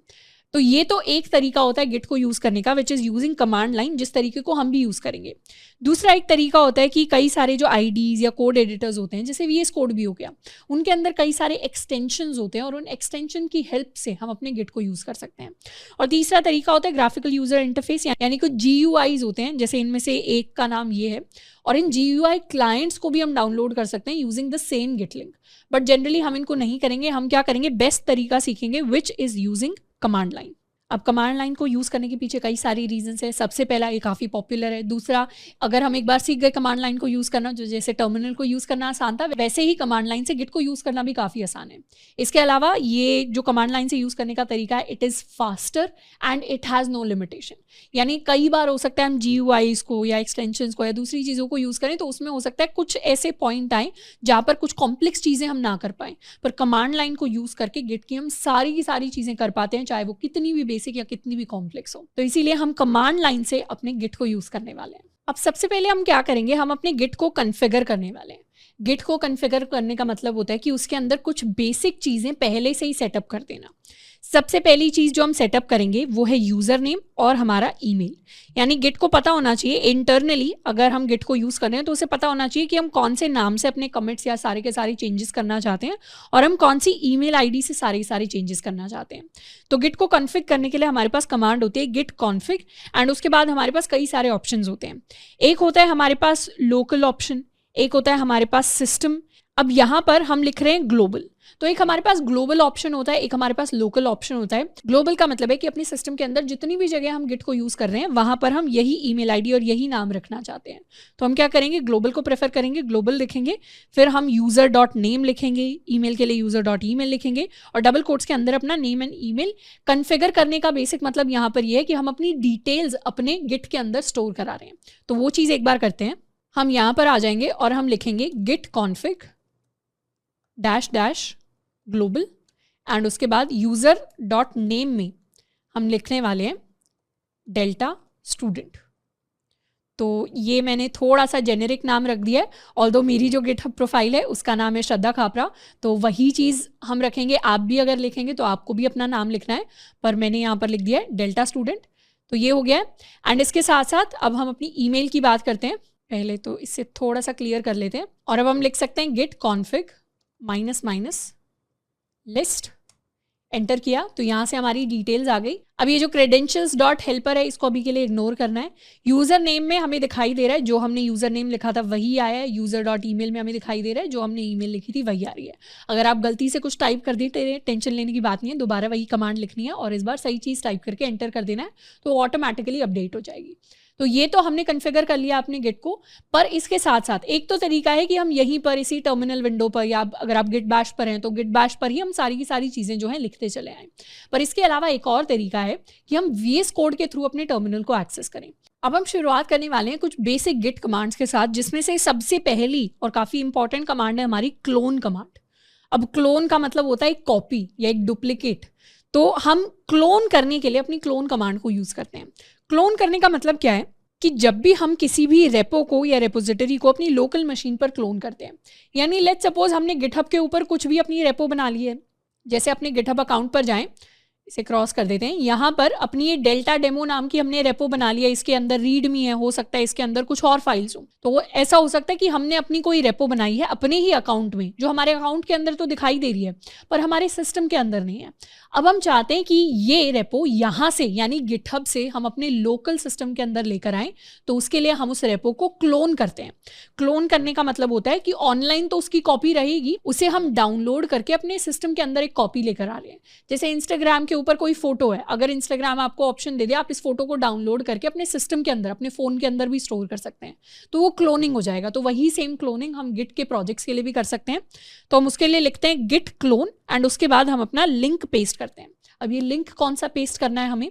तो ये तो एक तरीका होता है गिट को यूज़ करने का, which is using command line, जिस तरीके को हम भी यूज़ करेंगे। दूसरा एक तरीका होता है कि कई सारे जो IDs या कोड एडिटर्स होते हैं, जैसे VS कोड भी हो गया, उनके अंदर कई सारे एक्सटेंशंस होते हैं और उन एक्सटेंशन की हेल्प से हम अपने गिट को यूज़ कर सकते हैं। और तीसरा तरीका होता है ग्राफिकल यूज़र इंटरफेस, यानी कुछ GUIs होते हैं, जैसे इनमें से एक का नाम ये है, और इन GUI क्लाइंट्स को भी हम डाउनलोड कर सकते हैं using the same Git link. But generally हम इनको नहीं करेंगे, हम क्या करेंगे, बेस्ट तरीका सीखेंगे, which is using command line. अब कमांड लाइन को यूज़ करने के पीछे कई सारी रीजंस है। सबसे पहला, ये काफ़ी पॉपुलर है। दूसरा, अगर हम एक बार सीख गए कमांड लाइन को यूज़ करना, जो जैसे टर्मिनल को यूज़ करना आसान था, वैसे ही कमांड लाइन से गिट को यूज़ करना भी काफ़ी आसान है। इसके अलावा ये जो कमांड लाइन से यूज़ करने का तरीका है, it is faster and it has no limitation. यानी कई बार हो सकता है हम GUIs को या एक्सटेंशंस को या दूसरी चीज़ों को यूज़ करें तो उसमें हो सकता है कुछ ऐसे पॉइंट आए जहाँ पर कुछ कॉम्प्लेक्स चीज़ें हम ना कर पाएँ, पर कमांड लाइन को यूज़ करके गिट की हम सारी की सारी चीज़ें कर पाते हैं, चाहे वो कितनी भी बेसिक या कितनी भी कॉम्प्लेक्स हो। तो इसीलिए हम कमांड लाइन से अपने गिट को यूज़ करने वाले हैं। अब सबसे पहले हम क्या करेंगे, हम अपने गिट को कॉन्फ़िगर करने वाले हैं। गिट को कॉन्फ़िगर करने का मतलब होता है कि उसके अंदर कुछ बेसिक चीज़ें पहले से ही सेटअप कर देना। सबसे पहली चीज़ जो हम सेटअप करेंगे वो है यूज़र नेम और हमारा ईमेल। यानी गिट को पता होना चाहिए इंटरनली, अगर हम गिट को यूज़ कर रहे हैं तो उसे पता होना चाहिए कि हम कौन से नाम से अपने कमिट्स या सारे के सारे चेंजेस करना चाहते हैं और हम कौन सी ईमेल आईडी से सारे चेंजेस करना चाहते हैं। तो गिट को कॉन्फ़िग करने के लिए हमारे पास कमांड होती है गिट कॉन्फ़िग, एंड उसके बाद हमारे पास कई सारे ऑप्शन होते हैं। एक होता है हमारे पास लोकल ऑप्शन, एक होता है हमारे पास सिस्टम। अब यहाँ पर हम लिख रहे हैं ग्लोबल, तो एक हमारे पास ग्लोबल ऑप्शन होता है, एक हमारे पास लोकल ऑप्शन होता है। ग्लोबल का मतलब है कि अपने सिस्टम के अंदर जितनी भी जगह हम गिट को यूज़ कर रहे हैं वहाँ पर हम यही ईमेल आईडी और यही नाम रखना चाहते हैं। तो हम क्या करेंगे, ग्लोबल को प्रेफर करेंगे, ग्लोबल लिखेंगे, फिर हम user.name लिखेंगे, ईमेल के लिए user.email लिखेंगे और डबल कोट्स के अंदर अपना नेम एंड ईमेल। कॉन्फ़िगर करने का बेसिक मतलब यहाँ पर यह है कि हम अपनी डिटेल्स अपने गिट के अंदर स्टोर करा रहे हैं। तो वो चीज़ एक बार करते हैं, हम यहाँ पर आ जाएंगे और हम लिखेंगे गिट कॉन्फ़िग -- ग्लोबल, एंड उसके बाद user.name में हम लिखने वाले हैं डेल्टा स्टूडेंट। तो ये मैंने थोड़ा सा जेनेरिक नाम रख दिया है, ऑल्दो मेरी जो गिटहब प्रोफाइल है उसका नाम है श्रद्धा खापरा, तो वही चीज़ हम रखेंगे। आप भी अगर लिखेंगे तो आपको भी अपना नाम लिखना है, पर मैंने यहाँ पर लिख दिया है डेल्टा स्टूडेंट। तो ये हो गया है, एंड इसके साथ साथ अब हम अपनी ईमेल की बात करते हैं। पहले तो इससे थोड़ा सा क्लियर कर लेते हैं, और अब हम लिख सकते हैं गिट कॉन्फ़िग -- लिस्ट। एंटर किया तो यहाँ से हमारी डिटेल्स आ गई। अब ये जो credentials.helper है इसको अभी के लिए इग्नोर करना है। यूज़र नेम में हमें दिखाई दे रहा है जो हमने यूज़र नेम लिखा था वही आया है, user.email में हमें दिखाई दे रहा है जो हमने ईमेल लिखी थी वही आ रही है। अगर आप गलती से कुछ टाइप कर देते, टेंशन लेने की बात नहीं है, दोबारा वही कमांड लिखनी है और इस बार सही चीज़ टाइप करके एंटर कर देना है, तो ऑटोमेटिकली अपडेट हो जाएगी। तो ये तो हमने कॉन्फ़िगर कर लिया अपने गिट को, पर इसके साथ साथ एक तो तरीका है कि हम यहीं पर इसी टर्मिनल विंडो पर, या अगर आप गिट बैश पर हैं तो गिट बैश पर ही हम सारी की सारी चीज़ें जो हैं लिखते चले आएँ। पर इसके अलावा एक और तरीका है कि हम VS कोड के थ्रू अपने टर्मिनल को एक्सेस करें। अब हम शुरुआत करने वाले हैं कुछ बेसिक गिट कमांड्स के साथ, जिसमें से सबसे पहली और काफ़ी इंपॉर्टेंट कमांड है हमारी क्लोन कमांड। अब क्लोन का मतलब होता है एक कॉपी या एक डुप्लीकेट। तो हम क्लोन करने के लिए अपनी क्लोन कमांड को यूज़ करते हैं। क्लोन करने का मतलब क्या है कि जब भी हम किसी भी रेपो को या रेपोजिटरी को अपनी लोकल मशीन पर क्लोन करते हैं, यानी लेट्स सपोज हमने गिटहब के ऊपर कुछ भी अपनी रेपो बना ली है, जैसे अपने गिटहब अकाउंट पर जाएं, इसे क्रॉस कर देते हैं, यहाँ पर अपनी ये डेल्टा डेमो नाम की हमने रेपो बना लिया, इसके अंदर रीडमी है, हो सकता है इसके अंदर कुछ और फाइल्स हो। तो ऐसा हो सकता है कि हमने अपनी कोई रेपो बनाई है अपने ही अकाउंट में, जो हमारे अकाउंट के अंदर तो दिखाई दे रही है पर हमारे सिस्टम के अंदर नहीं है। अब हम चाहते हैं कि ये रेपो यहाँ से यानी गिटहब से हम अपने लोकल सिस्टम के अंदर लेकर आएँ, तो उसके लिए हम उस रेपो को क्लोन करते हैं। क्लोन करने का मतलब होता है कि ऑनलाइन तो उसकी कॉपी रहेगी, उसे हम डाउनलोड करके अपने सिस्टम के अंदर एक कॉपी लेकर आ रहे हैं। जैसे इंस्टाग्राम के ऊपर कोई फोटो है, अगर इंस्टाग्राम आपको ऑप्शन दे दे आप इस फोटो को डाउनलोड करके अपने सिस्टम के अंदर, अपने फ़ोन के अंदर भी स्टोर कर सकते हैं, तो वो क्लोनिंग हो जाएगा। तो वही सेम क्लोनिंग हम गिट के प्रोजेक्ट्स के लिए भी कर सकते हैं। तो हम उसके लिए लिखते हैं गिट क्लोन एंड उसके बाद हम अपना लिंक पेस्ट करते हैं। अब ये लिंक कौन सा पेस्ट करना है हमें,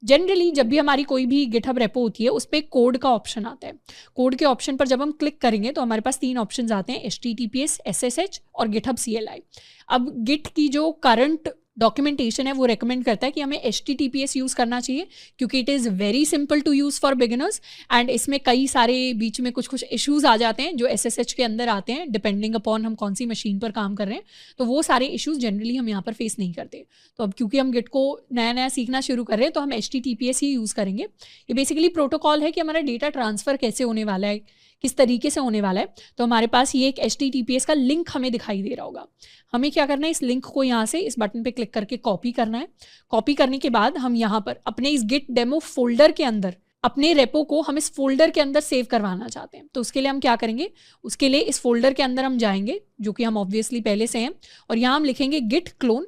जनरली जब भी हमारी कोई भी गिटहब रेपो होती है उस पर कोड का ऑप्शन आता है। कोड के ऑप्शन पर जब हम क्लिक करेंगे तो हमारे पास 3 ऑप्शंस आते हैं, HTTPS, SSH और गिटहब CLI। अब गिट की जो करंट डॉक्यूमेंटेशन है वो रेकमेंड करता है कि हमें HTTPS यूज़ करना चाहिए, क्योंकि it is very simple to use for beginners and इसमें कई सारे बीच में कुछ इश्यूज़ आ जाते हैं जो SSH के अंदर आते हैं, डिपेंडिंग अपॉन हम कौन सी मशीन पर काम कर रहे हैं। तो वो सारे इश्यूज़ जनरली हम यहाँ पर फेस नहीं करते। तो अब क्योंकि हम गिट को नया नया सीखना शुरू कर रहे हैं तो हम HTTPS ही यूज़ करेंगे। ये बेसिकली प्रोटोकॉल है कि हमारा डेटा ट्रांसफ़र कैसे होने वाला है, किस तरीके से होने वाला है। तो हमारे पास ये एक HTTPS का लिंक हमें दिखाई दे रहा होगा। हमें क्या करना है, इस लिंक को यहाँ से इस बटन पे क्लिक करके कॉपी करना है। कॉपी करने के बाद हम यहाँ पर अपने इस गिट डेमो फोल्डर के अंदर अपने रेपो को हम इस फोल्डर के अंदर सेव करवाना चाहते हैं। तो उसके लिए हम क्या करेंगे, उसके लिए इस फोल्डर के अंदर हम जाएंगे, जो कि हम ऑब्वियसली पहले से हैं, और यहाँ हम लिखेंगे गिट क्लोन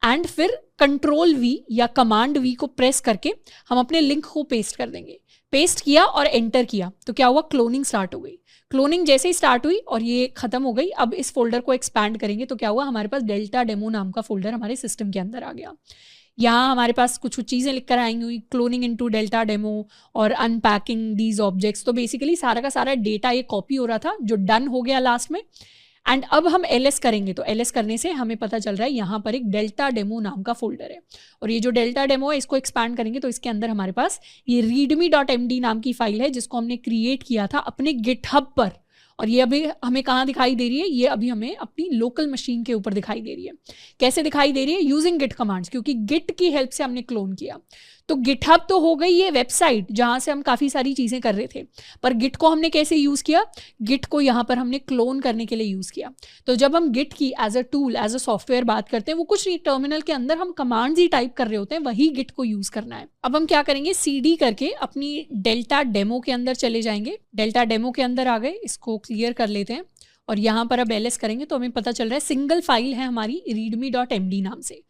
एंड फिर Ctrl+V या Command+V को प्रेस करके हम अपने लिंक को पेस्ट कर देंगे। पेस्ट किया और एंटर किया तो क्या हुआ, क्लोनिंग स्टार्ट हो गई। क्लोनिंग जैसे ही स्टार्ट हुई और ये खत्म हो गई, अब इस फोल्डर को एक्सपैंड करेंगे तो क्या हुआ, हमारे पास डेल्टा डेमो नाम का फोल्डर हमारे सिस्टम के अंदर आ गया। यहाँ हमारे पास कुछ चीज़ें लिख कर आएंगी हुई, क्लोनिंग इनटू डेल्टा डेमो और अनपैकिंग दीज ऑब्जेक्ट्स। तो बेसिकली सारा का सारा डेटा ये कॉपी हो रहा था जो डन हो गया लास्ट में। एंड अब हम LS करेंगे तो LS करने से हमें पता चल रहा है यहाँ पर एक डेल्टा डेमो नाम का फोल्डर है, और ये जो डेल्टा डेमो है इसको एक्सपैंड करेंगे तो इसके अंदर हमारे पास ये readme.md नाम की फाइल है जिसको हमने क्रिएट किया था अपने गिटहब पर, और ये अभी हमें कहाँ दिखाई दे रही है, ये अभी हमें अपनी लोकल मशीन के ऊपर दिखाई दे रही है। कैसे दिखाई दे रही है, यूजिंग गिट कमांड्स, क्योंकि गिट की हेल्प से हमने क्लोन किया। तो गिटहब तो हो गई ये वेबसाइट जहाँ से हम काफ़ी सारी चीज़ें कर रहे थे, पर गिट को हमने कैसे यूज़ किया, गिट को यहाँ पर हमने क्लोन करने के लिए यूज़ किया। तो जब हम गिट की as a tool, as a software बात करते हैं, वो कुछ नहीं, टर्मिनल के अंदर हम कमांड्स ही टाइप कर रहे होते हैं, वही गिट को यूज़ करना है। अब हम क्या करेंगे, CD करके अपनी डेल्टा डेमो के अंदर चले जाएंगे। डेल्टा डेमो के अंदर आ गए, इसको क्लियर कर लेते हैं और यहाँ पर अब LS करेंगे तो हमें पता चल रहा है सिंगल फाइल है हमारी readme.md नाम से।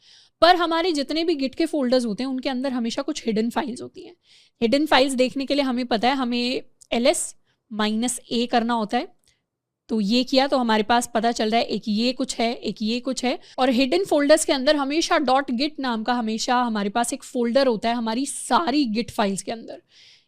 पर हमारे जितने भी गिट के फोल्डर्स होते हैं उनके अंदर हमेशा कुछ हिडन फाइल्स होती हैं। हिडन फाइल्स देखने के लिए हमें पता है हमें LS-A करना होता है। तो ये किया तो हमारे पास पता चल रहा है एक ये कुछ है, एक ये कुछ है, और हिडन फोल्डर्स के अंदर हमेशा .git नाम का हमेशा हमारे पास एक फोल्डर होता है हमारी सारी गिट फाइल्स के अंदर।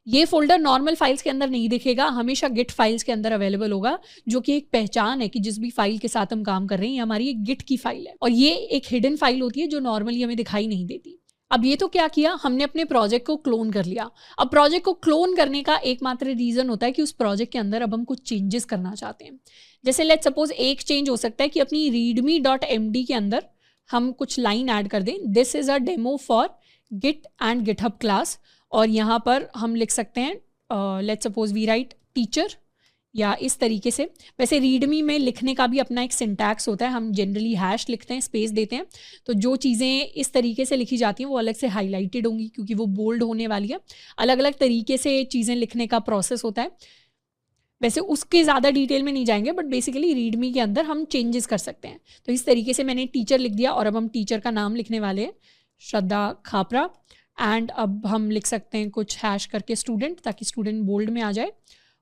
ये फोल्डर नॉर्मल फाइल्स के अंदर नहीं दिखेगा, हमेशा गिट फाइल्स के अंदर अवेलेबल होगा, जो कि एक पहचान है कि जिस भी फाइल के साथ हम काम कर रहे हैं ये हमारी एक गिट की फाइल है, और ये एक हिडन फाइल होती है जो नॉर्मली हमें दिखाई नहीं देती। अब ये तो क्या किया, हमने अपने प्रोजेक्ट को क्लोन कर लिया। अब प्रोजेक्ट को क्लोन करने का एकमात्र रीज़न होता है कि उस प्रोजेक्ट के अंदर अब हम कुछ चेंजेस करना चाहते हैं। जैसे लेट्स सपोज एक चेंज हो सकता है कि अपनी readme.md के अंदर हम कुछ लाइन ऐड कर दें, this is a demo for Git and GitHub class, और यहाँ पर हम लिख सकते हैं let's suppose we write teacher, या इस तरीके से। वैसे रीडमी में लिखने का भी अपना एक सिंटैक्स होता है, हम जनरली हैश लिखते हैं, स्पेस देते हैं, तो जो चीज़ें इस तरीके से लिखी जाती हैं वो अलग से हाईलाइटेड होंगी क्योंकि वो बोल्ड होने वाली है। अलग अलग तरीके से चीज़ें लिखने का प्रोसेस होता है। वैसे उसके ज़्यादा डिटेल में नहीं जाएंगे, बट बेसिकली रीडमी के अंदर हम चेंजेस कर सकते हैं। तो इस तरीके से मैंने टीचर लिख दिया, और अब हम टीचर का नाम लिखने वाले हैं, श्रद्धा खापरा, एंड अब हम लिख सकते हैं कुछ हैश करके स्टूडेंट, ताकि स्टूडेंट बोल्ड में आ जाए,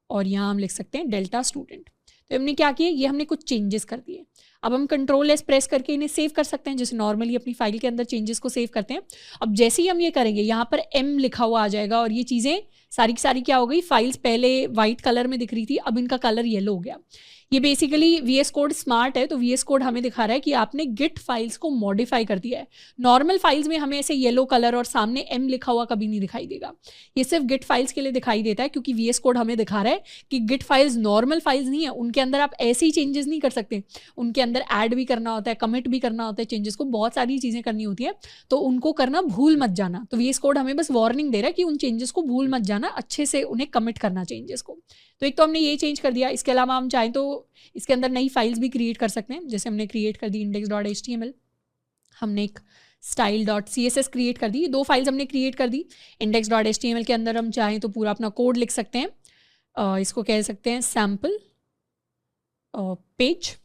और यहाँ हम लिख सकते हैं डेल्टा स्टूडेंट। तो हमने क्या किया, ये हमने कुछ चेंजेस कर दिए। अब हम Ctrl+S प्रेस करके इन्हें सेव कर सकते हैं, जैसे नॉर्मली अपनी फाइल के अंदर चेंजेस को सेव करते हैं। अब जैसे ही हम ये करेंगे यहाँ पर M लिखा हुआ आ जाएगा, और ये चीज़ें सारी की सारी क्या हो गई, फाइल्स पहले वाइट कलर में दिख रही थी, अब इनका कलर येलो हो गया। ये बेसिकली VS कोड स्मार्ट है, तो VS कोड हमें दिखा रहा है कि आपने गिट फाइल्स को मॉडिफाई कर दिया है। नॉर्मल फाइल्स में हमें ऐसे येलो कलर और सामने M लिखा हुआ कभी नहीं दिखाई देगा, ये सिर्फ गिट फाइल्स के लिए दिखाई देता है, क्योंकि VS कोड हमें दिखा रहा है कि गिट फाइल्स नॉर्मल फाइल्स नहीं है, उनके अंदर आप ऐसे ही चेंजेस नहीं कर सकते, उनके अंदर ऐड भी करना होता है, कमिट भी करना होता है, चेंजेस को बहुत सारी चीज़ें करनी होती है, तो उनको करना भूल मत जाना। तो VS कोड हमें बस वार्निंग दे रहा है कि उन चेंजेस को भूल मत जाना, अच्छे से उन्हें कमिट करना चेंजेस को। तो एक तो हमने ये चेंज कर दिया। इसके अलावा हम चाहें तो इसके अंदर नई फाइल्स भी क्रिएट कर सकते हैं, जैसे हमने क्रिएट कर दी index.html, हमने एक style.css क्रिएट कर दी, 2 फाइल्स हमने क्रिएट कर दी। index.html के अंदर हम चाहें तो पूरा अपना कोड लिख सकते हैं, इसको कह सकते हैं सैम्पल पेज,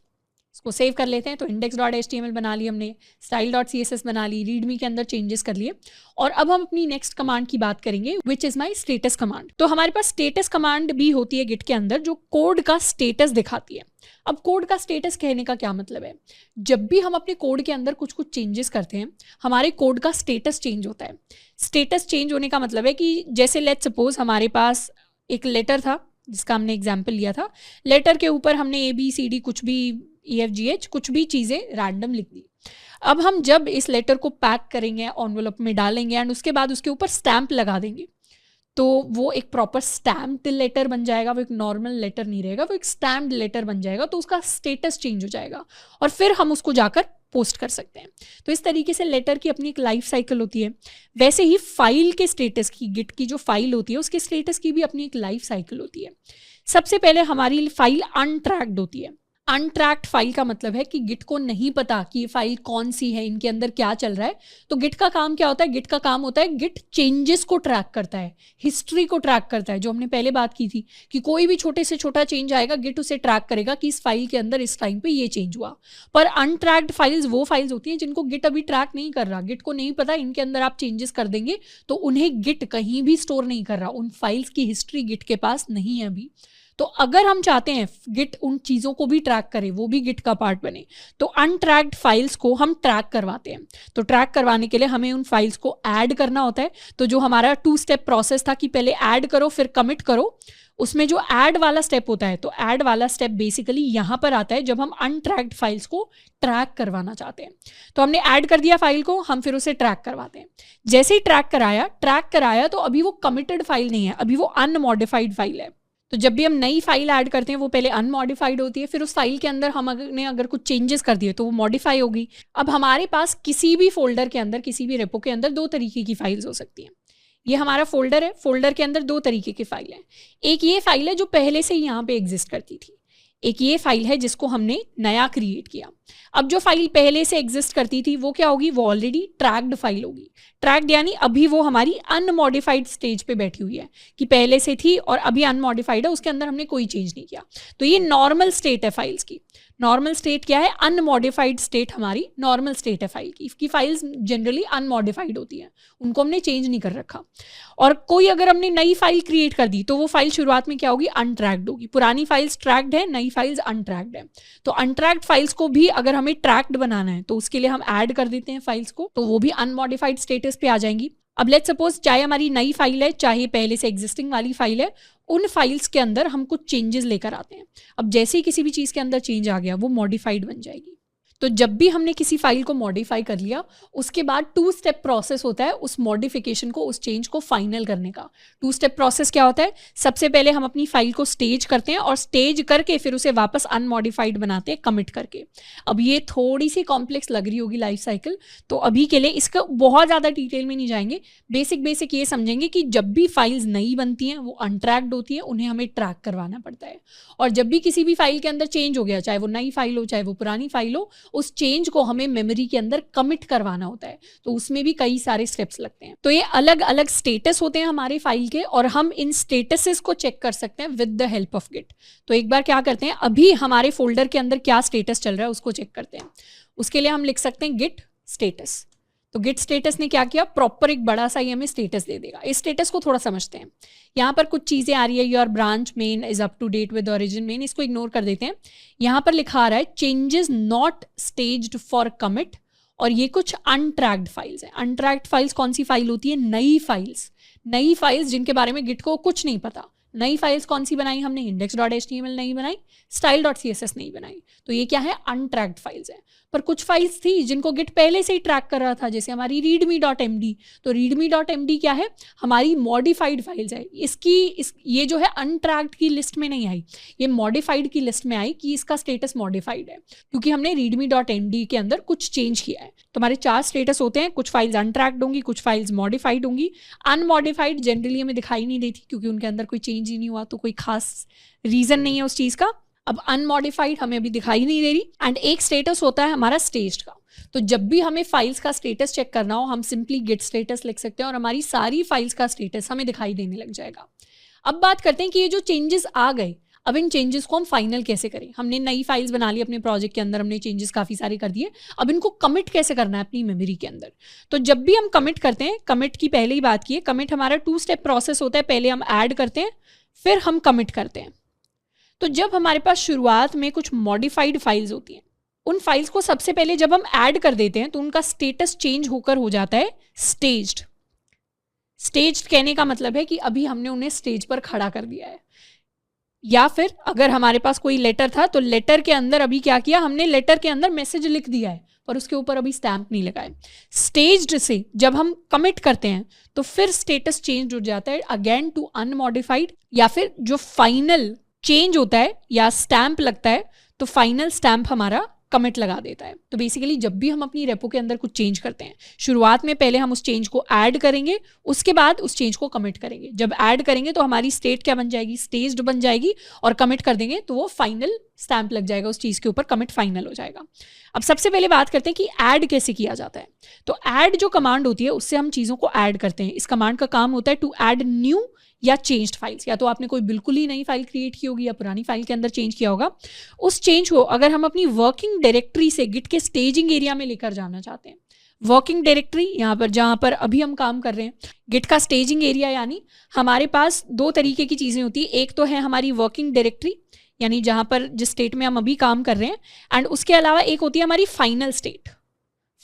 इसको सेव कर लेते हैं। तो index.html बना ली हमने, style.css बना ली, readme के अंदर चेंजेस कर लिए। और अब हम अपनी नेक्स्ट कमांड की बात करेंगे which is my status command. तो हमारे पास स्टेटस कमांड भी होती है गिट के अंदर जो कोड का स्टेटस दिखाती है। अब कोड का स्टेटस कहने का क्या मतलब है, जब भी हम अपने कोड के अंदर कुछ चेंजेस करते हैं हमारे कोड का स्टेटस चेंज होता है। स्टेटस चेंज होने का मतलब है कि जैसे लेट्स सपोज हमारे पास एक लेटर था जिसका हमने एग्जाम्पल लिया था, लेटर के ऊपर हमने ABCD कुछ भी EFGH कुछ भी चीज़ें रैंडम लिख दी। अब हम जब इस लेटर को पैक करेंगे, एनवेलप में डालेंगे एंड उसके बाद उसके ऊपर स्टैम्प लगा देंगे तो वो एक प्रॉपर स्टैम्प्ड लेटर बन जाएगा। वो एक नॉर्मल लेटर नहीं रहेगा, वो एक स्टैम्प्ड लेटर बन जाएगा। तो उसका स्टेटस चेंज हो जाएगा और फिर हम उसको जाकर पोस्ट कर सकते हैं। तो इस तरीके से लेटर की अपनी एक लाइफ साइकिल होती है। वैसे ही फाइल के स्टेटस की, गिट की जो फाइल होती है उसके स्टेटस की भी अपनी एक लाइफ साइकिल होती है। सबसे पहले हमारी फाइल अनट्रैक्ड होती है। अनट्रैक्ड फाइल का मतलब है कि गिट को नहीं पता कि ये फाइल कौन सी है, इनके अंदर क्या चल रहा है। तो गिट का काम क्या होता है, गिट का काम होता है गिट चेंजेस को ट्रैक करता है, हिस्ट्री को ट्रैक करता है, जो हमने पहले बात की थी कि कोई भी छोटे से छोटा चेंज आएगा गिट उसे ट्रैक करेगा कि इस फाइल के अंदर इस टाइम पे ये चेंज हुआ। पर अनट्रैक्ड फाइल्स वो फाइल्स होती हैं जिनको गिट अभी ट्रैक नहीं कर रहा, गिट को नहीं पता इनके अंदर आप चेंजेस कर देंगे तो उन्हें गिट कहीं भी स्टोर नहीं कर रहा, उन फाइल्स की हिस्ट्री गिट के पास नहीं है अभी। तो अगर हम चाहते हैं गिट उन चीज़ों को भी ट्रैक करे, वो भी गिट का पार्ट बने, तो अनट्रैक्ड फाइल्स को हम ट्रैक करवाते हैं। तो ट्रैक करवाने के लिए हमें उन फाइल्स को ऐड करना होता है। तो जो हमारा 2 स्टेप प्रोसेस था कि पहले ऐड करो फिर कमिट करो, उसमें जो ऐड वाला स्टेप होता है, तो ऐड वाला स्टेप बेसिकली यहाँ पर आता है जब हम अनट्रैक्ड फाइल्स को ट्रैक करवाना चाहते हैं। तो हमने ऐड कर दिया फाइल को, हम फिर उसे ट्रैक करवाते हैं। जैसे ही ट्रैक कराया तो अभी वो कमिटेड फाइल नहीं है, अभी वो अनमॉडिफाइड फाइल है। तो जब भी हम नई फाइल ऐड करते हैं वो पहले अनमॉडिफाइड होती है, फिर उस फाइल के अंदर हमने अगर कुछ चेंजेस कर दिए तो वो मॉडिफाई होगी। अब हमारे पास किसी भी फोल्डर के अंदर, किसी भी रेपो के अंदर 2 तरीके की फाइल्स हो सकती हैं। ये हमारा फोल्डर है, फोल्डर के अंदर 2 तरीके की फाइल है। एक ये फाइल है जो पहले से ही यहाँ पे एग्जिस्ट करती थी, एक ये फाइल है जिसको हमने नया क्रिएट किया। अब जो फाइल पहले से एग्जिस्ट करती थी वो क्या होगी, वो ऑलरेडी ट्रैक्ड फाइल होगी। ट्रैक्ड यानी अभी वो हमारी अनमॉडिफाइड स्टेज पे बैठी हुई है कि पहले से थी और अभी अनमॉडिफाइड है, उसके अंदर हमने कोई चेंज नहीं किया। तो ये नॉर्मल स्टेट है फाइल्स की। नॉर्मल स्टेट क्या है, अनमॉडिफाइड स्टेट हमारी नॉर्मल स्टेट है फाइल की फाइल्स जनरली अनमॉडिफाइड होती है, उनको हमने चेंज नहीं कर रखा। और कोई अगर हमने नई फाइल क्रिएट कर दी तो वो फाइल शुरुआत में क्या होगी, अनट्रैक्ड होगी। पुरानी फाइल्स ट्रैक्ड है, नई फाइल्स अनट्रैक्ड है। तो अनट्रैक्ड फाइल्स को भी अगर हमें ट्रैक्ड बनाना है तो उसके लिए हम ऐड कर देते हैं फाइल्स को, तो वो भी अनमॉडिफाइड स्टेटस पे आ जाएंगी। अब लेट्स सपोज चाहे हमारी नई फाइल है चाहे पहले से एग्जिस्टिंग वाली फाइल है, उन फाइल्स के अंदर हम कुछ चेंजेस लेकर आते हैं। अब जैसे ही किसी भी चीज़ के अंदर चेंज आ गया वो मॉडिफाइड बन जाएगी। तो जब भी हमने किसी फाइल को मॉडिफाई कर लिया उसके बाद 2 स्टेप प्रोसेस होता है उस मॉडिफिकेशन को, उस चेंज को फाइनल करने का। 2 स्टेप प्रोसेस क्या होता है, सबसे पहले हम अपनी फाइल को स्टेज करते हैं और स्टेज करके फिर उसे वापस अनमॉडिफाइड बनाते हैं कमिट करके। अब ये थोड़ी सी कॉम्प्लेक्स लग रही होगी लाइफ साइकिल, तो अभी के लिए इसका बहुत ज़्यादा डिटेल में नहीं जाएंगे। बेसिक ये समझेंगे कि जब भी फाइल्स नई बनती हैं वो अनट्रैक्ड होती है, उन्हें हमें ट्रैक करवाना पड़ता है। और जब भी किसी भी फाइल के अंदर चेंज हो गया, चाहे वो नई फाइल हो चाहे वो पुरानी फाइल हो, उस चेंज को हमें मेमोरी के अंदर कमिट करवाना होता है। तो उसमें भी कई सारे स्टेप्स लगते हैं। तो ये अलग अलग स्टेटस होते हैं हमारे फाइल के और हम इन स्टेटसेस को चेक कर सकते हैं with the help of Git. तो एक बार क्या करते हैं, अभी हमारे फोल्डर के अंदर क्या स्टेटस चल रहा है उसको चेक करते हैं। उसके लिए हम लिख सकते हैं गिट स्टेटस। तो गिट स्टेटस ने क्या किया, प्रॉपर एक बड़ा सा ही हमें स्टेटस दे देगा। इस स्टेटस को थोड़ा समझते हैं। यहाँ पर कुछ चीज़ें आ रही है, your branch main is up to date with origin main, इसको इग्नोर कर देते हैं। यहाँ पर लिखा आ रहा है changes not staged for commit, और ये कुछ अनट्रैक्ड फाइल्स हैं। अनट्रैक्ड फाइल्स कौन सी फाइल होती है, नई फाइल्स जिनके बारे में गिट को कुछ नहीं पता। नई फाइल्स कौन सी बनाई हमने, index.html नहीं बनाई, style.css नहीं बनाई। तो ये क्या है, अनट्रैक्ड फाइल्स है। पर कुछ फाइल्स थी जिनको गिट पहले से ही ट्रैक कर रहा था, जैसे हमारी readme.md। तो readme.md क्या है, हमारी मॉडिफाइड फाइल्स है। ये जो है अनट्रैक्ड की लिस्ट में नहीं आई, ये मॉडिफाइड की लिस्ट में आई कि इसका स्टेटस मॉडिफाइड है, क्योंकि हमने readme.md के अंदर कुछ चेंज किया है। तो हमारे 4 स्टेटस होते हैं, कुछ फाइल्स अनट्रैक्ड होंगी, कुछ फाइल्स मॉडिफाइड होंगी। अनमॉडिफाइड जनरली हमें दिखाई नहीं देती क्योंकि उनके अंदर कोई चेंज ही नहीं हुआ, तो कोई खास रीजन नहीं है उस चीज़ का। अब अनमॉडिफाइड हमें अभी दिखाई नहीं दे रही। एंड एक स्टेटस होता है हमारा स्टेज्ड का। तो जब भी हमें फाइल्स का स्टेटस चेक करना हो हम सिंपली गिट स्टेटस लिख सकते हैं और हमारी सारी फाइल्स का स्टेटस हमें दिखाई देने लग जाएगा। अब बात करते हैं कि ये जो चेंजेस आ गए, अब इन चेंजेस को हम फाइनल कैसे करें? हमने नई फाइल्स बना ली अपने प्रोजेक्ट के अंदर, हमने चेंजेस काफ़ी सारे कर दिए, अब इनको कमिट कैसे करना है अपनी मेमोरी के अंदर? तो जब भी हम कमिट करते हैं, कमिट की पहले ही बात की है, कमिट हमारा 2 स्टेप प्रोसेस होता है, पहले हम ऐड करते हैं फिर हम कमिट करते हैं। तो जब हमारे पास शुरुआत में कुछ मॉडिफाइड फाइल्स होती हैं, उन फाइल्स को सबसे पहले जब हम ऐड कर देते हैं तो उनका स्टेटस चेंज होकर हो जाता है स्टेज्ड। स्टेज्ड कहने का मतलब है कि अभी हमने उन्हें स्टेज पर खड़ा कर दिया है। या फिर अगर हमारे पास कोई लेटर था तो लेटर के अंदर अभी क्या किया, हमने लेटर के अंदर मैसेज लिख दिया है पर उसके ऊपर अभी स्टैम्प नहीं लगाए। स्टेज्ड से जब हम कमिट करते हैं तो फिर स्टेटस चेंज हो जाता है अगेन टू अनमॉडिफाइड, या फिर जो फाइनल चेंज होता है या स्टैम्प लगता है तो फाइनल स्टैम्प हमारा कमिट लगा देता है। तो बेसिकली जब भी हम अपनी रेपो के अंदर कुछ चेंज करते हैं, शुरुआत में पहले हम उस चेंज को ऐड करेंगे, उसके बाद उस चेंज को कमिट करेंगे। जब ऐड करेंगे तो हमारी स्टेट क्या बन जाएगी, स्टेज्ड बन जाएगी, और कमिट कर देंगे तो वो फाइनल स्टैम्प लग जाएगा उस चीज़ के ऊपर, कमिट फाइनल हो जाएगा। अब सबसे पहले बात करते हैं कि ऐड कैसे किया जाता है। तो ऐड जो कमांड होती है उससे हम चीज़ों को ऐड करते हैं। इस कमांड का काम होता है टू ऐड न्यू या चेंज्ड फाइल्स। या तो आपने कोई बिल्कुल ही नई फाइल क्रिएट की होगी या पुरानी फाइल के अंदर चेंज किया होगा, उस चेंज को अगर हम अपनी वर्किंग डायरेक्टरी से गिट के स्टेजिंग एरिया में लेकर जाना चाहते हैं, वर्किंग डायरेक्टरी यहाँ पर जहाँ पर अभी हम काम कर रहे हैं, गिट का स्टेजिंग एरिया, यानी हमारे पास 2 तरीके की चीज़ें होती है। एक तो है हमारी वर्किंग डायरेक्टरी, यानी जहाँ पर जिस स्टेट में हम अभी काम कर रहे हैं, एंड उसके अलावा एक होती है हमारी फाइनल स्टेट।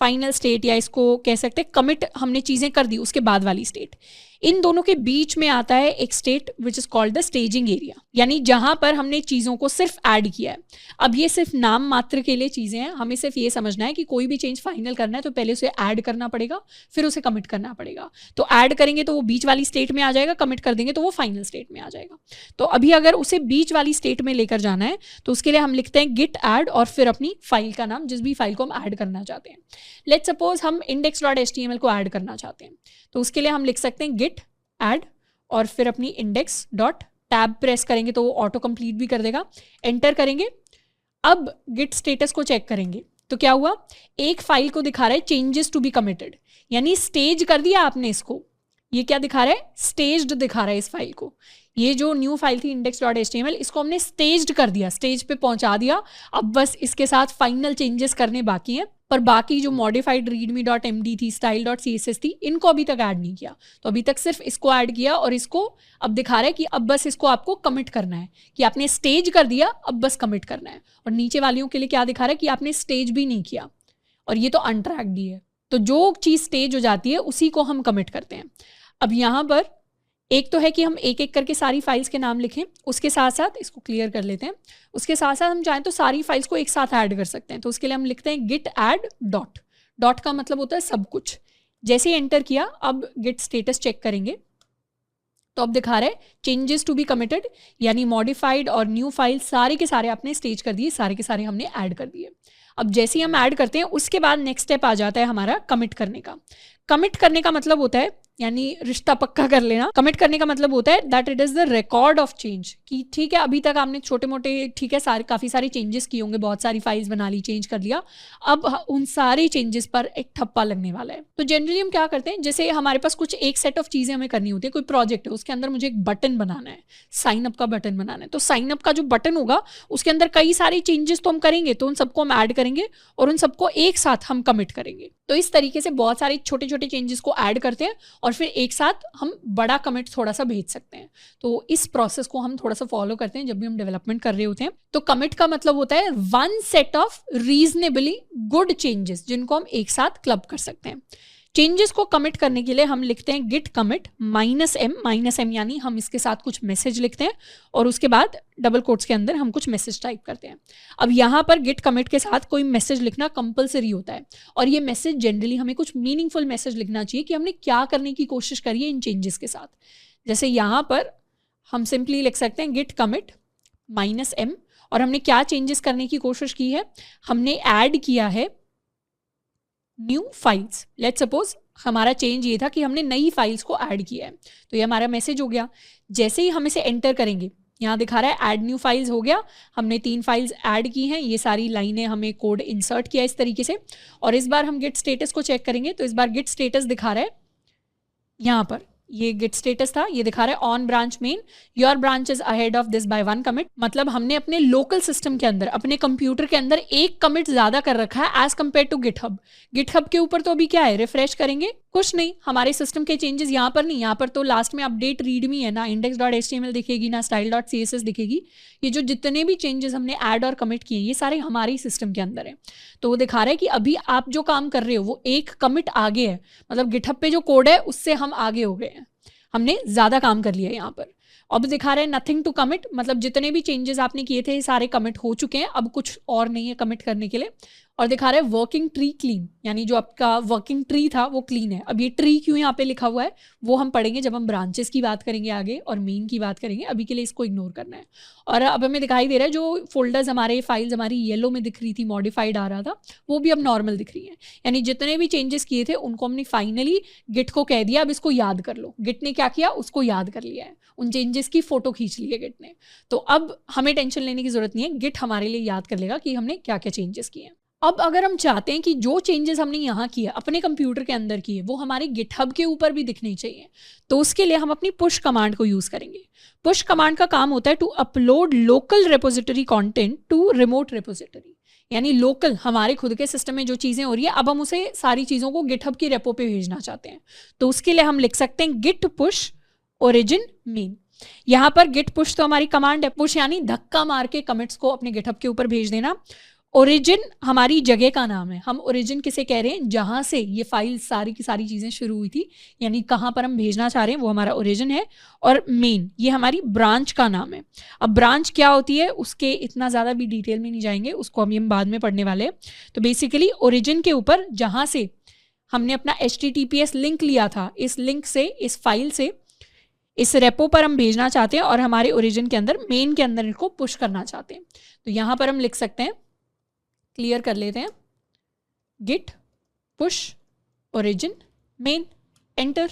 फाइनल स्टेट या इसको कह सकते हैं कमिट हमने चीज़ें कर दी उसके बाद वाली स्टेट। इन दोनों के बीच में आता है एक state which is called the staging area, यानी जहां पर हमने चीज़ों को सिर्फ ऐड किया है। अब ये सिर्फ नाम मात्र के लिए चीज़ें हैं, हमें सिर्फ ये समझना है कि कोई भी चेंज फाइनल करना है तो पहले उसे ऐड करना पड़ेगा, फिर उसे कमिट करना पड़ेगा। तो ऐड करेंगे तो वो बीच वाली स्टेट में आ जाएगा, कमिट कर देंगे तो वो फाइनल स्टेट में आ जाएगा। तो अभी अगर उसे बीच वाली स्टेट में लेकर जाना है तो उसके लिए हम लिखते हैं गिट ऐड और फिर अपनी फाइल का नाम, जिस भी फाइल को हम ऐड करना चाहते हैं। लेट्स सपोज हम index.html को ऐड करना चाहते हैं, तो उसके लिए हम लिख सकते हैं गिट ऐड और फिर अपनी इंडेक्स डॉट टैब प्रेस करेंगे तो वो ऑटो कंप्लीट भी कर देगा। एंटर करेंगे। अब गिट स्टेटस को चेक करेंगे तो क्या हुआ, एक फाइल को दिखा रहा है चेंजेस टू बी कमिटेड, यानी स्टेज कर दिया आपने इसको। ये क्या दिखा रहा है, स्टेज्ड दिखा रहा है इस फाइल को। ये जो न्यू फाइल थी index.html, इसको हमने स्टेज्ड कर दिया, स्टेज पे पहुंचा दिया। अब बस इसके साथ फाइनल चेंजेस करने बाकी हैं, पर बाकी जो मॉडिफाइड readme.md थी, style.css थी, इनको अभी तक ऐड नहीं किया। तो अभी तक सिर्फ इसको ऐड किया और इसको अब दिखा रहा है कि अब बस इसको आपको कमिट करना है, कि आपने स्टेज कर दिया अब बस कमिट करना है। और नीचे वालियों के लिए क्या दिखा रहा है कि आपने स्टेज भी नहीं किया और ये तो अनट्रैक्ड ही है। तो जो चीज़ स्टेज हो जाती है उसी को हम कमिट करते हैं। अब यहाँ पर एक तो है कि हम एक एक करके सारी फाइल्स के नाम लिखें, उसके साथ साथ इसको क्लियर कर लेते हैं। उसके साथ साथ हम चाहें तो सारी फाइल्स को एक साथ ऐड कर सकते हैं। तो उसके लिए हम लिखते हैं गिट ऐड डॉट। डॉट का मतलब होता है सब कुछ। जैसे ही एंटर किया, अब गिट स्टेटस चेक करेंगे तो अब दिखा रहा है चेंजेस टू बी कमिटेड, यानी मॉडिफाइड और न्यू फाइल सारे के सारे आपने स्टेज कर दिए, सारे के सारे हमने ऐड कर दिए। अब जैसे ही हम ऐड करते हैं उसके बाद नेक्स्ट स्टेप आ जाता है हमारा कमिट करने का। कमिट करने का मतलब होता है, यानी रिश्ता पक्का कर लेना। कमिट करने का मतलब होता है that it is the record of change, कि ठीक है अभी तक आपने छोटे मोटे ठीक है सारे काफ़ी सारे चेंजेस किए होंगे, बहुत सारी फाइल्स बना ली, चेंज कर लिया, अब उन सारे चेंजेस पर एक ठप्पा लगने वाला है। तो जनरली हम क्या करते हैं, जैसे हमारे पास कुछ एक सेट ऑफ चीज़ें हमें करनी होती है, कोई प्रोजेक्ट है उसके अंदर मुझे एक बटन बनाना है, साइन अप का बटन बनाना है। तो साइन अप का जो बटन होगा उसके अंदर कई सारे चेंजेस तो हम करेंगे, तो उन सबको हम ऐड करेंगे और उन सबको एक साथ हम कमिट करेंगे। तो इस तरीके से बहुत सारे छोटे छोटे चेंजेस को ऐड करते हैं और फिर एक साथ हम बड़ा कमिट थोड़ा सा भेज सकते हैं। तो इस प्रोसेस को हम थोड़ा सा फॉलो करते हैं जब भी हम डेवलपमेंट कर रहे होते हैं। तो कमिट का मतलब होता है one set of reasonably good changes जिनको हम एक साथ क्लब कर सकते हैं। चेंजेस को कमिट करने के लिए हम लिखते हैं गिट कमिट -m यानी हम इसके साथ कुछ मैसेज लिखते हैं और उसके बाद डबल कोट्स के अंदर हम कुछ मैसेज टाइप करते हैं। अब यहाँ पर गिट कमिट के साथ कोई मैसेज लिखना कंपलसरी होता है और ये मैसेज जनरली हमें कुछ मीनिंगफुल मैसेज लिखना चाहिए कि हमने क्या करने की कोशिश करी है इन चेंजेस के साथ। जैसे यहाँ पर हम सिंपली लिख सकते हैं गिट कमिट -m और हमने क्या चेंजेस करने की कोशिश की है, हमने ऐड किया है न्यू फाइल्स। लेट्स सपोज हमारा चेंज ये था कि हमने नई फाइल्स को ऐड किया है, तो ये हमारा मैसेज हो गया। जैसे ही हम इसे एंटर करेंगे, यहाँ दिखा रहा है ऐड न्यू फाइल्स हो गया, हमने 3 फाइल्स ऐड की हैं, ये सारी लाइनें हमें कोड इंसर्ट किया इस तरीके से। और इस बार हम गिट स्टेटस को चेक करेंगे तो इस बार गिट स्टेटस दिखा रहा है यहाँ पर ये गिट स्टेटस था, ये दिखा रहा है on branch main your branch is ahead of this by 1 commit. मतलब हमने अपने लोकल सिस्टम के अंदर, अपने कंप्यूटर के अंदर एक कमिट ज्यादा कर रखा है as compare to GitHub. GitHub के ऊपर तो अभी क्या है, रिफ्रेश करेंगे कुछ नहीं, हमारे सिस्टम के चेंजेस यहाँ पर नहीं, यहाँ पर तो लास्ट में अपडेट रीडमी है ना, index.html दिखेगी ना style.css दिखेगी। ये जो जितने भी चेंजेस हमने ऐड और कमिट किए ये सारे हमारे ही सिस्टम के अंदर है। तो वो दिखा रहा है कि अभी आप जो काम कर रहे हो वो एक कमिट आगे है, मतलब गिटहब पे जो कोड है उससे हम आगे हो गए हैं, हमने ज्यादा काम कर लिया है यहाँ पर। अब दिखा रहा है नथिंग टू कमिट, मतलब जितने भी चेंजेस आपने किए थे सारे कमिट हो चुके हैं, अब कुछ और नहीं है कमिट करने के लिए। और दिखा रहा है वर्किंग ट्री क्लीन, यानी जो आपका वर्किंग ट्री था वो क्लीन है। अब ये ट्री क्यों यहाँ पे लिखा हुआ है वो हम पढ़ेंगे जब हम ब्रांचेस की बात करेंगे आगे और मेन की बात करेंगे, अभी के लिए इसको इग्नोर करना है। और अब हमें दिखाई दे रहा है जो फोल्डर्स हमारे फाइल्स हमारी येलो में दिख रही थी, मॉडिफाइड आ रहा था, वो भी अब नॉर्मल दिख रही है। यानी जितने भी चेंजेस किए थे उनको हमने फाइनली गिट को कह दिया अब इसको याद कर लो। गिट ने क्या किया, उसको याद कर लिया है, उन चेंजेस की फोटो खींच ली है गिट ने। तो अब हमें टेंशन लेने की जरूरत नहीं है, गिट हमारे लिए याद कर लेगा कि हमने क्या क्या चेंजेस किए हैं। अब अगर हम चाहते हैं कि जो चेंजेस हमने यहाँ किए अपने कंप्यूटर के अंदर किए वो हमारे गिटहब के ऊपर भी दिखने चाहिए, तो उसके लिए हम अपनी पुश कमांड को यूज करेंगे। पुश कमांड का काम होता है to upload local repository content to remote repository, यानी लोकल हमारे खुद के सिस्टम में जो चीजें हो रही है अब हम उसे सारी चीजों को गिटहब की रेपो पे भेजना चाहते हैं। तो उसके लिए हम लिख सकते हैं गिट पुश ओरिजिन मेन। यहाँ पर गिट पुश तो हमारी कमांड है, पुश यानी धक्का मार के कमिट्स को अपने गिटहब के ऊपर भेज देना। ओरिजिन हमारी जगह का नाम है, हम ओरिजिन किसे कह रहे हैं, जहां से ये फाइल सारी की सारी चीजें शुरू हुई थी, यानी कहां पर हम भेजना चाह रहे हैं वो हमारा ओरिजिन है। और मेन ये हमारी ब्रांच का नाम है। अब ब्रांच क्या होती है उसके इतना ज्यादा भी डिटेल में नहीं जाएंगे, उसको हम बाद में पढ़ने वाले हैं। तो बेसिकली ओरिजिन के ऊपर जहां से हमने अपना HTTPS लिंक लिया था, इस लिंक से, इस फाइल से इस रेपो पर हम भेजना चाहते हैं और हमारे ओरिजिन के अंदर मेन के अंदर इनको पुश करना चाहते हैं। तो यहां पर हम लिख सकते हैं, क्लियर कर लेते हैं, git push origin main, enter.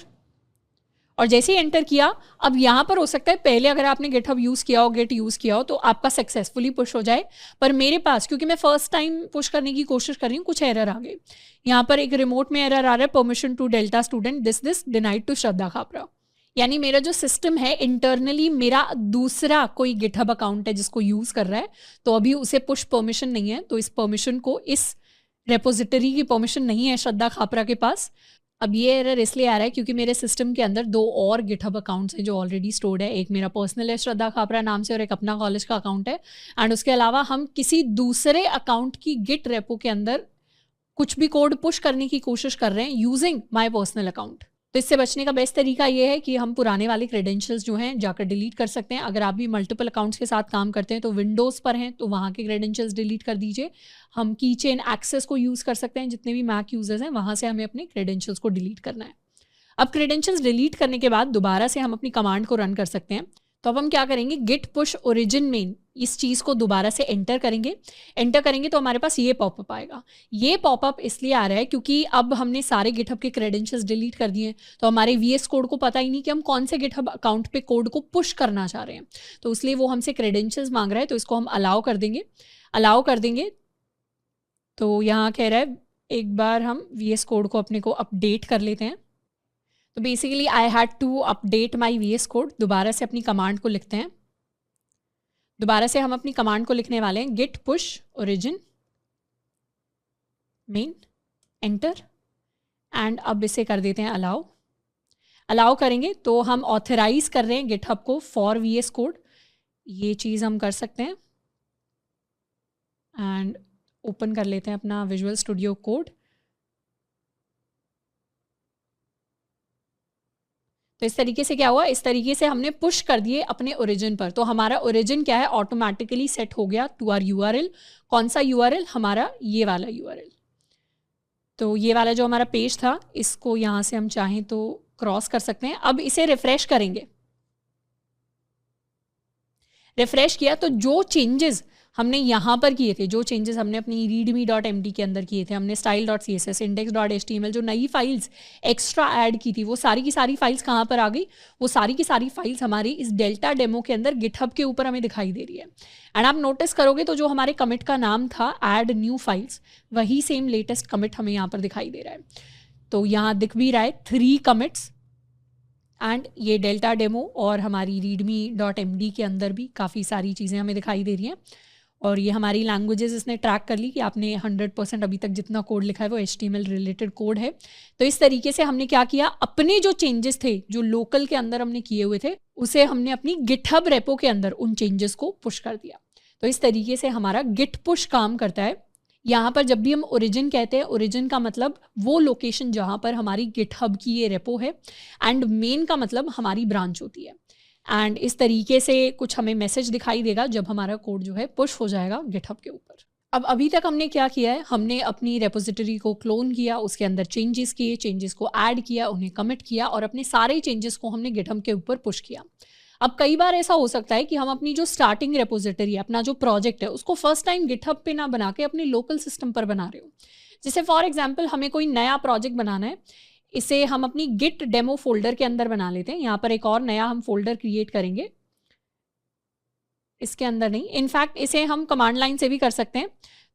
और जैसे ही एंटर किया, अब यहाँ पर हो सकता है पहले अगर आपने गिटहब यूज़ किया हो, गिट यूज़ किया हो तो आपका सक्सेसफुली पुश हो जाए, पर मेरे पास क्योंकि मैं फर्स्ट टाइम पुश करने की कोशिश कर रही हूँ कुछ एरर आ गए। यहाँ पर एक रिमोट में एरर आ रहा है, permission to delta student this denied to Shraddha Khapra, यानी मेरा जो सिस्टम है इंटरनली मेरा दूसरा कोई गिटहब अकाउंट है जिसको यूज़ कर रहा है, तो अभी उसे पुश परमिशन नहीं है, तो इस परमिशन को, इस रेपोजिटरी की परमिशन नहीं है श्रद्धा खापरा के पास। अब ये एरर इसलिए आ रहा है क्योंकि मेरे सिस्टम के अंदर 2 और गिटहब अकाउंट्स हैं जो ऑलरेडी स्टोर्ड है, एक मेरा पर्सनल है श्रद्धा खापरा नाम से और एक अपना कॉलेज का अकाउंट है। एंड उसके अलावा हम किसी दूसरे अकाउंट की गिट रेपो के अंदर कुछ भी कोड पुश करने की कोशिश कर रहे हैं यूजिंग माई पर्सनल अकाउंट। तो इससे बचने का बेस्ट तरीका ये है कि हम पुराने वाले क्रेडेंशियल्स जो हैं जाकर डिलीट कर सकते हैं। अगर आप भी मल्टीपल अकाउंट्स के साथ काम करते हैं तो विंडोज़ पर हैं तो वहाँ के क्रेडेंशियल्स डिलीट कर दीजिए। हम की चेन एक्सेस को यूज़ कर सकते हैं, जितने भी मैक यूजर्स हैं वहाँ से हमें अपने क्रेडेंशियल्स को डिलीट करना है। अब क्रेडेंशियल्स डिलीट करने के बाद दोबारा से हम अपनी कमांड को रन कर सकते हैं। तो अब हम क्या करेंगे, गिट पुश ओरिजिन मेन, इस चीज़ को दोबारा से एंटर करेंगे। एंटर करेंगे तो हमारे पास ये पॉपअप आएगा। ये पॉपअप इसलिए आ रहा है क्योंकि अब हमने सारे गिटहब के क्रेडेंशियल्स डिलीट कर दिए, तो हमारे VS कोड को पता ही नहीं कि हम कौन से गिटहब अकाउंट पे कोड को पुश करना चाह रहे हैं, तो इसलिए वो हमसे क्रेडेंशियल्स मांग रहा है। तो इसको हम अलाउ कर देंगे। अलाउ कर देंगे तो यहाँ कह रहा है एक बार हम VS कोड को अपने को अपडेट कर लेते हैं। तो basically I had to update my VS code. दोबारा से अपनी कमांड को लिखते हैं। दोबारा से हम अपनी कमांड को लिखने वाले हैं, git push origin main, enter. And अब इसे कर देते हैं अलाउ। अलाउ करेंगे तो हम ऑथराइज कर रहे हैं गिटहब को फॉर VS कोड, ये चीज़ हम कर सकते हैं। एंड ओपन कर लेते हैं अपना विजुअल स्टूडियो कोड। तो इस तरीके से क्या हुआ, इस तरीके से हमने पुश कर दिए अपने ओरिजिन पर। तो हमारा ओरिजिन क्या है, ऑटोमेटिकली सेट हो गया टू आर URL। कौन सा URL, हमारा ये वाला URL। तो ये वाला जो हमारा पेज था इसको यहाँ से हम चाहें तो क्रॉस कर सकते हैं। अब इसे रिफ्रेश करेंगे। रिफ्रेश किया तो जो चेंजेस हमने यहाँ पर किए थे, जो चेंजेस हमने अपनी readme.md के अंदर किए थे, हमने style.css, index.html जो नई फाइल्स एक्स्ट्रा ऐड की थी, वो सारी की सारी फाइल्स कहाँ पर आ गई, वो सारी की सारी फाइल्स हमारी इस डेल्टा डेमो के अंदर गिटहब के ऊपर हमें दिखाई दे रही है। एंड आप नोटिस करोगे तो जो हमारे कमिट का नाम था ऐड न्यू फाइल्स, वही सेम लेटेस्ट कमिट हमें यहाँ पर दिखाई दे रहा है। तो यहाँ दिख भी रहा है 3 कमिट्स एंड ये डेल्टा डेमो और हमारी readme.md के अंदर भी काफ़ी सारी चीज़ें हमें दिखाई दे रही हैं। और ये हमारी लैंग्वेजेस इसने ट्रैक कर ली कि आपने 100% अभी तक जितना कोड लिखा है वो HTML रिलेटेड कोड है। तो इस तरीके से हमने क्या किया, अपने जो चेंजेस थे जो लोकल के अंदर हमने किए हुए थे उसे हमने अपनी गिटहब रेपो के अंदर उन चेंजेस को पुश कर दिया। तो इस तरीके से हमारा गिट पुश काम करता है। यहाँ पर जब भी हम ओरिजिन कहते हैं, ओरिजिन का मतलब वो लोकेशन जहाँ पर हमारी गिटहब की ये रेपो है, एंड मेन का मतलब हमारी ब्रांच होती है। एंड इस तरीके से कुछ हमें मैसेज दिखाई देगा जब हमारा कोड जो है पुश हो जाएगा गिटहब के ऊपर। अब अभी तक हमने क्या किया है, हमने अपनी रेपोजिटरी को क्लोन किया, उसके अंदर चेंजेस किए, चेंजेस को ऐड किया, उन्हें कमिट किया और अपने सारे चेंजेस को हमने गिटहब के ऊपर पुश किया। अब कई बार ऐसा हो सकता है कि हम अपनी जो स्टार्टिंग रेपोजिटरी है, अपना जो प्रोजेक्ट है, उसको फर्स्ट टाइम गिटहब पे ना बना के अपने लोकल सिस्टम पर बना रहे हो। जैसे फॉर एग्जांपल हमें कोई नया प्रोजेक्ट बनाना है, इसे हम अपनी गिट डेमो फोल्डर के अंदर बना लेते हैं। यहाँ पर एक और नया हम फोल्डर क्रिएट करेंगे, इसके अंदर नहीं, इनफैक्ट इसे हम कमांड लाइन से भी कर सकते हैं।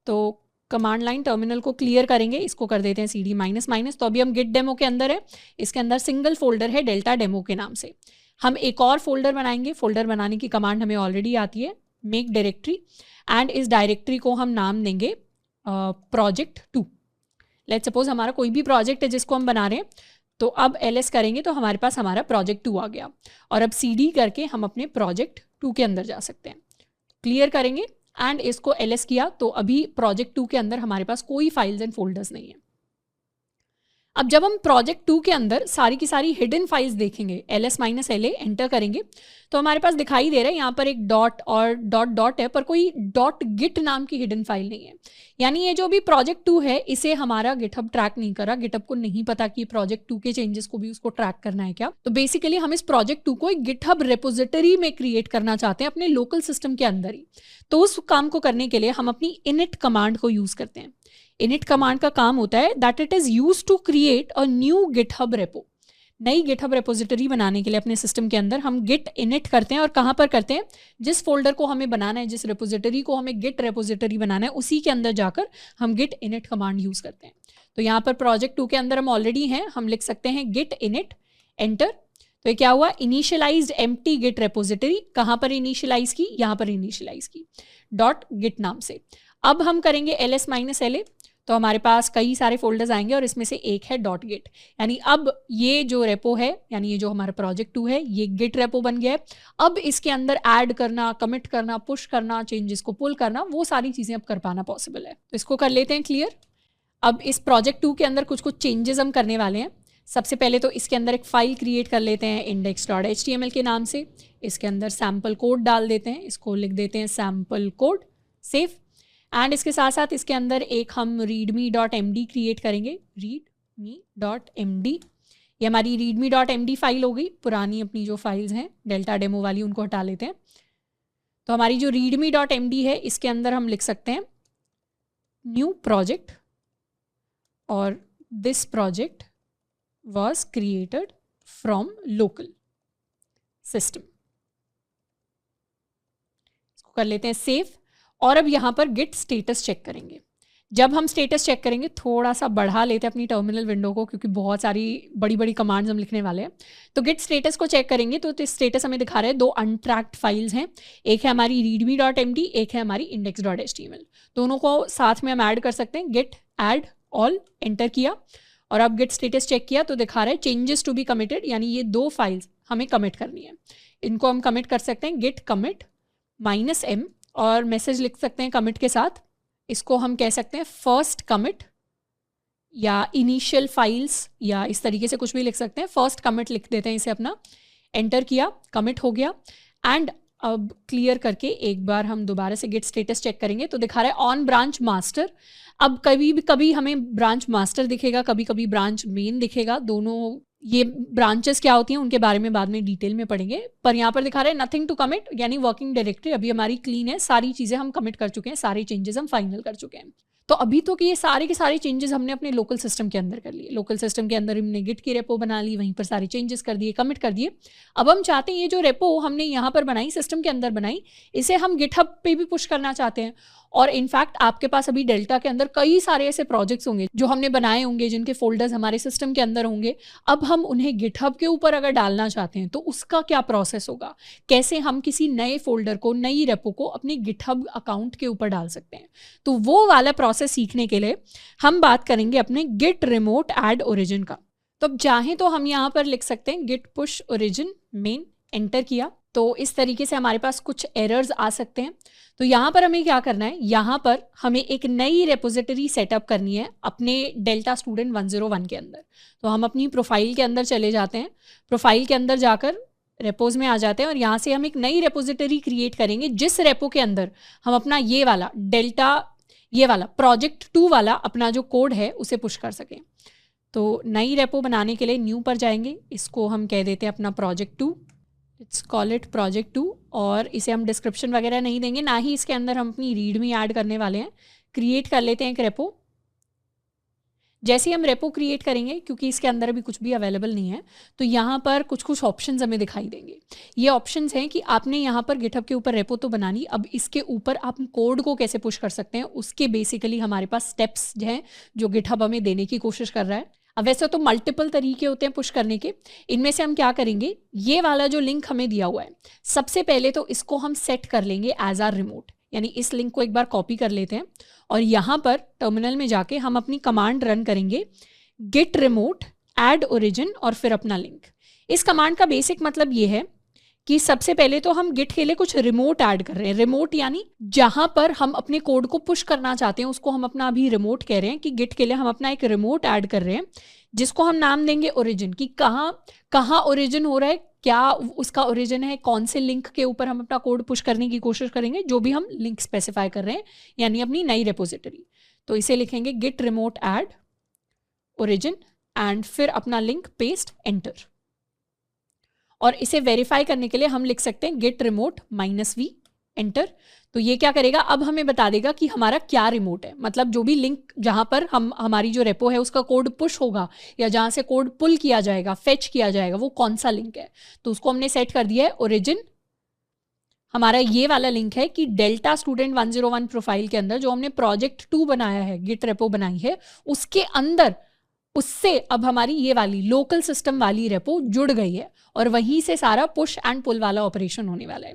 तो कमांड लाइन टर्मिनल को क्लियर करेंगे, इसको कर देते हैं CD-। तो अभी हम गिट डेमो के अंदर है, इसके अंदर सिंगल फोल्डर है डेल्टा डेमो के नाम से। हम एक और फोल्डर बनाएंगे, फोल्डर बनाने की कमांड हमें ऑलरेडी आती है, मेक डायरेक्टरी, एंड इस डायरेक्टरी को हम नाम देंगे project2। लेट्स सपोज हमारा कोई भी प्रोजेक्ट है जिसको हम बना रहे हैं, तो अब ls करेंगे तो हमारे पास हमारा project2 आ गया। और अब cd करके हम अपने project2 के अंदर जा सकते हैं, क्लियर करेंगे एंड इसको ls किया तो अभी project2 के अंदर हमारे पास कोई फाइल्स एंड फोल्डर्स नहीं है। अब जब हम project2 के अंदर सारी की सारी हिडन फाइल्स देखेंगे, ls-la एंटर करेंगे तो हमारे पास दिखाई दे रहा है यहाँ पर एक डॉट और डॉट है, पर कोई .git नाम की हिडन फाइल नहीं है। यानी ये जो भी project2 है इसे हमारा गिटहब ट्रैक नहीं कर रहा, गिटहब को नहीं पता कि project2 के चेंजेस को भी उसको ट्रैक करना है क्या। तो बेसिकली हम इस project2 को एक गिटहब रेपोजिटरी में क्रिएट करना चाहते हैं अपने लोकल सिस्टम के अंदर ही। तो उस काम को करने के लिए हम अपनी init कमांड को यूज करते हैं। init कमांड का काम होता है that it is used to create a new GitHub repo. नई गिटहब रेपोजिटरी बनाने के लिए अपने सिस्टम के अंदर हम गिट init करते हैं, और कहाँ पर करते हैं, जिस फोल्डर को हमें बनाना है, जिस रेपोजिटरी को हमें गिट रेपोजिटरी बनाना है उसी के अंदर जाकर हम गिट init कमांड यूज करते हैं। तो यहाँ पर project2 के अंदर हम ऑलरेडी हैं, हम लिख सकते हैं गिट init एंटर। तो ये क्या हुआ, इनिशियलाइज्ड एम्प्टी गिट रेपोजिटरी। कहाँ पर इनिशियलाइज की, यहाँ पर इनिशियलाइज की .git नाम से। अब हम करेंगे ls-la तो हमारे पास कई सारे फोल्डर्स आएंगे और इसमें से एक है .git। यानी अब ये जो रेपो है, यानी ये जो हमारा project2 है, ये गिट रेपो बन गया है। अब इसके अंदर ऐड करना, कमिट करना, पुश करना, चेंजेस को पुल करना, वो सारी चीज़ें अब कर पाना पॉसिबल है। तो इसको कर लेते हैं क्लियर। अब इस project2 के अंदर कुछ चेंजेस हम करने वाले हैं। सबसे पहले तो इसके अंदर एक फाइल क्रिएट कर लेते हैं index.html के नाम से। इसके अंदर सैम्पल कोड डाल देते हैं, इसको लिख देते हैं सैम्पल कोड, सेव। एंड इसके साथ साथ इसके अंदर एक हम readme.md क्रिएट करेंगे, readme.md। ये हमारी readme.md फाइल हो गई। पुरानी अपनी जो फाइल्स हैं डेल्टा डेमो वाली उनको हटा लेते हैं। तो हमारी जो readme.md है इसके अंदर हम लिख सकते हैं न्यू प्रोजेक्ट और this project was created from local system। इसको कर लेते हैं सेव। और अब यहाँ पर git status चेक करेंगे। जब हम स्टेटस चेक करेंगे, थोड़ा सा बढ़ा लेते हैं अपनी टर्मिनल विंडो को क्योंकि बहुत सारी बड़ी बड़ी कमांड्स हम लिखने वाले हैं। तो गिट स्टेटस को चेक करेंगे तो स्टेटस हमें दिखा रहा है 2 अनट्रैक्ड फाइल्स हैं, एक है हमारी readme.md, एक है हमारी index.html। दोनों को साथ में हम ऐड कर सकते हैं। गिट ऐड ऑल एंटर किया और अब गिट स्टेटस चेक किया तो दिखा रहा है चेंजेस टू बी कमिटेड, यानी ये 2 फाइल्स हमें कमिट करनी है। इनको हम कमिट कर सकते हैं गिट कमिट -m और मैसेज लिख सकते हैं कमिट के साथ। इसको हम कह सकते हैं फर्स्ट कमिट या इनिशियल फाइल्स या इस तरीके से कुछ भी लिख सकते हैं। फर्स्ट कमिट लिख देते हैं इसे अपना। एंटर किया, कमिट हो गया। एंड अब क्लियर करके एक बार हम दोबारा से गिट स्टेटस चेक करेंगे तो दिखा रहा है ऑन ब्रांच मास्टर। अब कभी हमें ब्रांच मास्टर दिखेगा, कभी कभी ब्रांच मेन दिखेगा। दोनों ये ब्रांचेस क्या होती हैं उनके बारे में बाद में डिटेल में पढ़ेंगे, पर यहाँ पर दिखा रहा है नथिंग टू कमिट, यानी वर्किंग डायरेक्टरी अभी हमारी क्लीन है। सारी चीज़ें हम कमिट कर चुके हैं, सारे चेंजेस हम फाइनल कर चुके हैं। तो अभी तो कि ये सारे के सारे चेंजेस हमने अपने लोकल सिस्टम के अंदर कर लिए। लोकल सिस्टम के अंदर हमने गिट की रेपो बना ली, वहीं पर सारे चेंजेस कर दिए, कमिट कर दिए। अब हम चाहते हैं ये जो रेपो हमने यहाँ पर बनाई, सिस्टम के अंदर बनाई, इसे हम गिटहब पे भी पुश करना चाहते हैं। और इनफैक्ट आपके पास अभी डेल्टा के अंदर कई सारे ऐसे प्रोजेक्ट्स होंगे जो हमने बनाए होंगे, जिनके फोल्डर्स हमारे सिस्टम के अंदर होंगे। अब हम उन्हें गिटहब के ऊपर अगर डालना चाहते हैं तो उसका क्या प्रोसेस होगा, कैसे हम किसी नए फोल्डर को, नई रेपो को अपने गिटहब अकाउंट के ऊपर डाल सकते हैं। तो वो वाला प्रोसेस सीखने के लिए हम बात करेंगे अपने गिट रिमोट ऐड ओरिजिन का। तो अब चाहें तो हम यहाँ पर लिख सकते हैं git push origin main, enter किया तो इस तरीके से हमारे पास कुछ एरर्स आ सकते हैं। तो यहाँ पर हमें क्या करना है, यहाँ पर हमें एक नई रेपोजिटरी सेटअप करनी है अपने डेल्टा स्टूडेंट 101 के अंदर। तो हम अपनी प्रोफाइल के अंदर चले जाते हैं, प्रोफाइल के अंदर जाकर रेपोज में आ जाते हैं और यहाँ से हम एक नई रेपोजिटरी क्रिएट करेंगे जिस रेपो के अंदर हम अपना ये वाला डेल्टा, ये वाला प्रोजेक्ट 2 वाला अपना जो कोड है उसे पुश कर सकें। तो नई रेपो बनाने के लिए न्यू पर जाएंगे, इसको हम कह देते हैं अपना project 2, it's call it project 2, और इसे हम डिस्क्रिप्शन वगैरह नहीं देंगे, ना ही इसके अंदर हम अपनी रीडमी ऐड करने वाले हैं। क्रिएट कर लेते हैं एक रेपो। जैसे ही हम रेपो क्रिएट करेंगे, क्योंकि इसके अंदर अभी कुछ भी अवेलेबल नहीं है, तो यहाँ पर कुछ कुछ ऑप्शंस हमें दिखाई देंगे। ये ऑप्शंस हैं कि आपने यहाँ पर गिटहब के ऊपर रेपो तो बनानी, अब इसके ऊपर आप कोड को कैसे पुश कर सकते हैं उसके बेसिकली हमारे पास स्टेप्स हैं जो गिटहब हमें देने की कोशिश कर रहा है। अब वैसे तो मल्टीपल तरीके होते हैं पुश करने के, इनमें से हम क्या करेंगे, ये वाला जो लिंक हमें दिया हुआ है, सबसे पहले तो इसको हम सेट कर लेंगे एज आर रिमोट, यानी इस लिंक को एक बार कॉपी कर लेते हैं और यहाँ पर टर्मिनल में जाके हम अपनी कमांड रन करेंगे गिट रिमोट ऐड ओरिजिन और फिर अपना लिंक। इस कमांड का बेसिक मतलब ये है कि सबसे पहले तो हम गिट के लिए कुछ रिमोट ऐड कर रहे हैं। रिमोट यानी जहां पर हम अपने कोड को पुश करना चाहते हैं उसको हम अपना अभी रिमोट कह रहे हैं, कि गिट के लिए हम अपना एक रिमोट ऐड कर रहे हैं जिसको हम नाम देंगे ओरिजिन, कि कहाँ ओरिजिन हो रहा है, क्या उसका ओरिजिन है, कौन से लिंक के ऊपर हम अपना कोड पुश करने की कोशिश करेंगे, जो भी हम लिंक स्पेसिफाई कर रहे हैं, यानी अपनी नई रेपोजिटरी। तो इसे लिखेंगे git remote add origin and फिर अपना लिंक पेस्ट, एंटर। और इसे वेरीफाई करने के लिए हम लिख सकते हैं गिट रिमोट -v, एंटर। तो ये क्या करेगा, अब हमें बता देगा कि हमारा क्या रिमोट है, मतलब जो भी लिंक जहां पर हमारी जो रेपो है उसका कोड पुश होगा या जहां से कोड पुल किया जाएगा, फेच किया जाएगा, वो कौन सा लिंक है। तो उसको हमने सेट कर दिया है ओरिजिन। हमारा ये वाला लिंक है कि डेल्टा स्टूडेंट 101 प्रोफाइल के अंदर जो हमने प्रोजेक्ट 2 बनाया है, गिट रेपो बनाई है, उसके अंदर उससे अब हमारी ये वाली लोकल सिस्टम वाली रेपो जुड़ गई है और वहीं से सारा पुश एंड पुल वाला ऑपरेशन होने वाला है।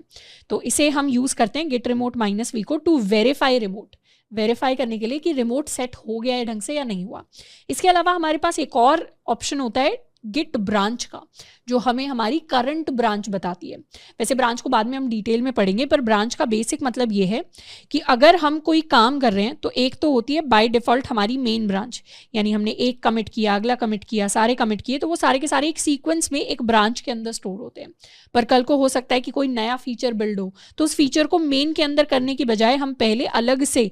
तो इसे हम यूज करते हैं गिट रिमोट -v को टू वेरीफाई रिमोट, वेरीफाई करने के लिए कि रिमोट सेट हो गया है ढंग से या नहीं हुआ। इसके अलावा हमारे पास एक और ऑप्शन होता है गिट ब्रांच का, जो हमें हमारी करंट ब्रांच बताती है। वैसे ब्रांच को बाद में हम डिटेल में पढ़ेंगे, पर ब्रांच का बेसिक मतलब ये है कि अगर हम कोई काम कर रहे हैं तो एक तो होती है बाय डिफॉल्ट हमारी मेन ब्रांच, यानी हमने एक कमिट किया, अगला कमिट किया, सारे कमिट किए, तो वो सारे के सारे एक सीक्वेंस में एक ब्रांच के अंदर स्टोर होते हैं। पर कल को हो सकता है कि कोई नया फीचर बिल्ड हो, तो उस फीचर को मेन के अंदर करने की बजाय हम पहले अलग से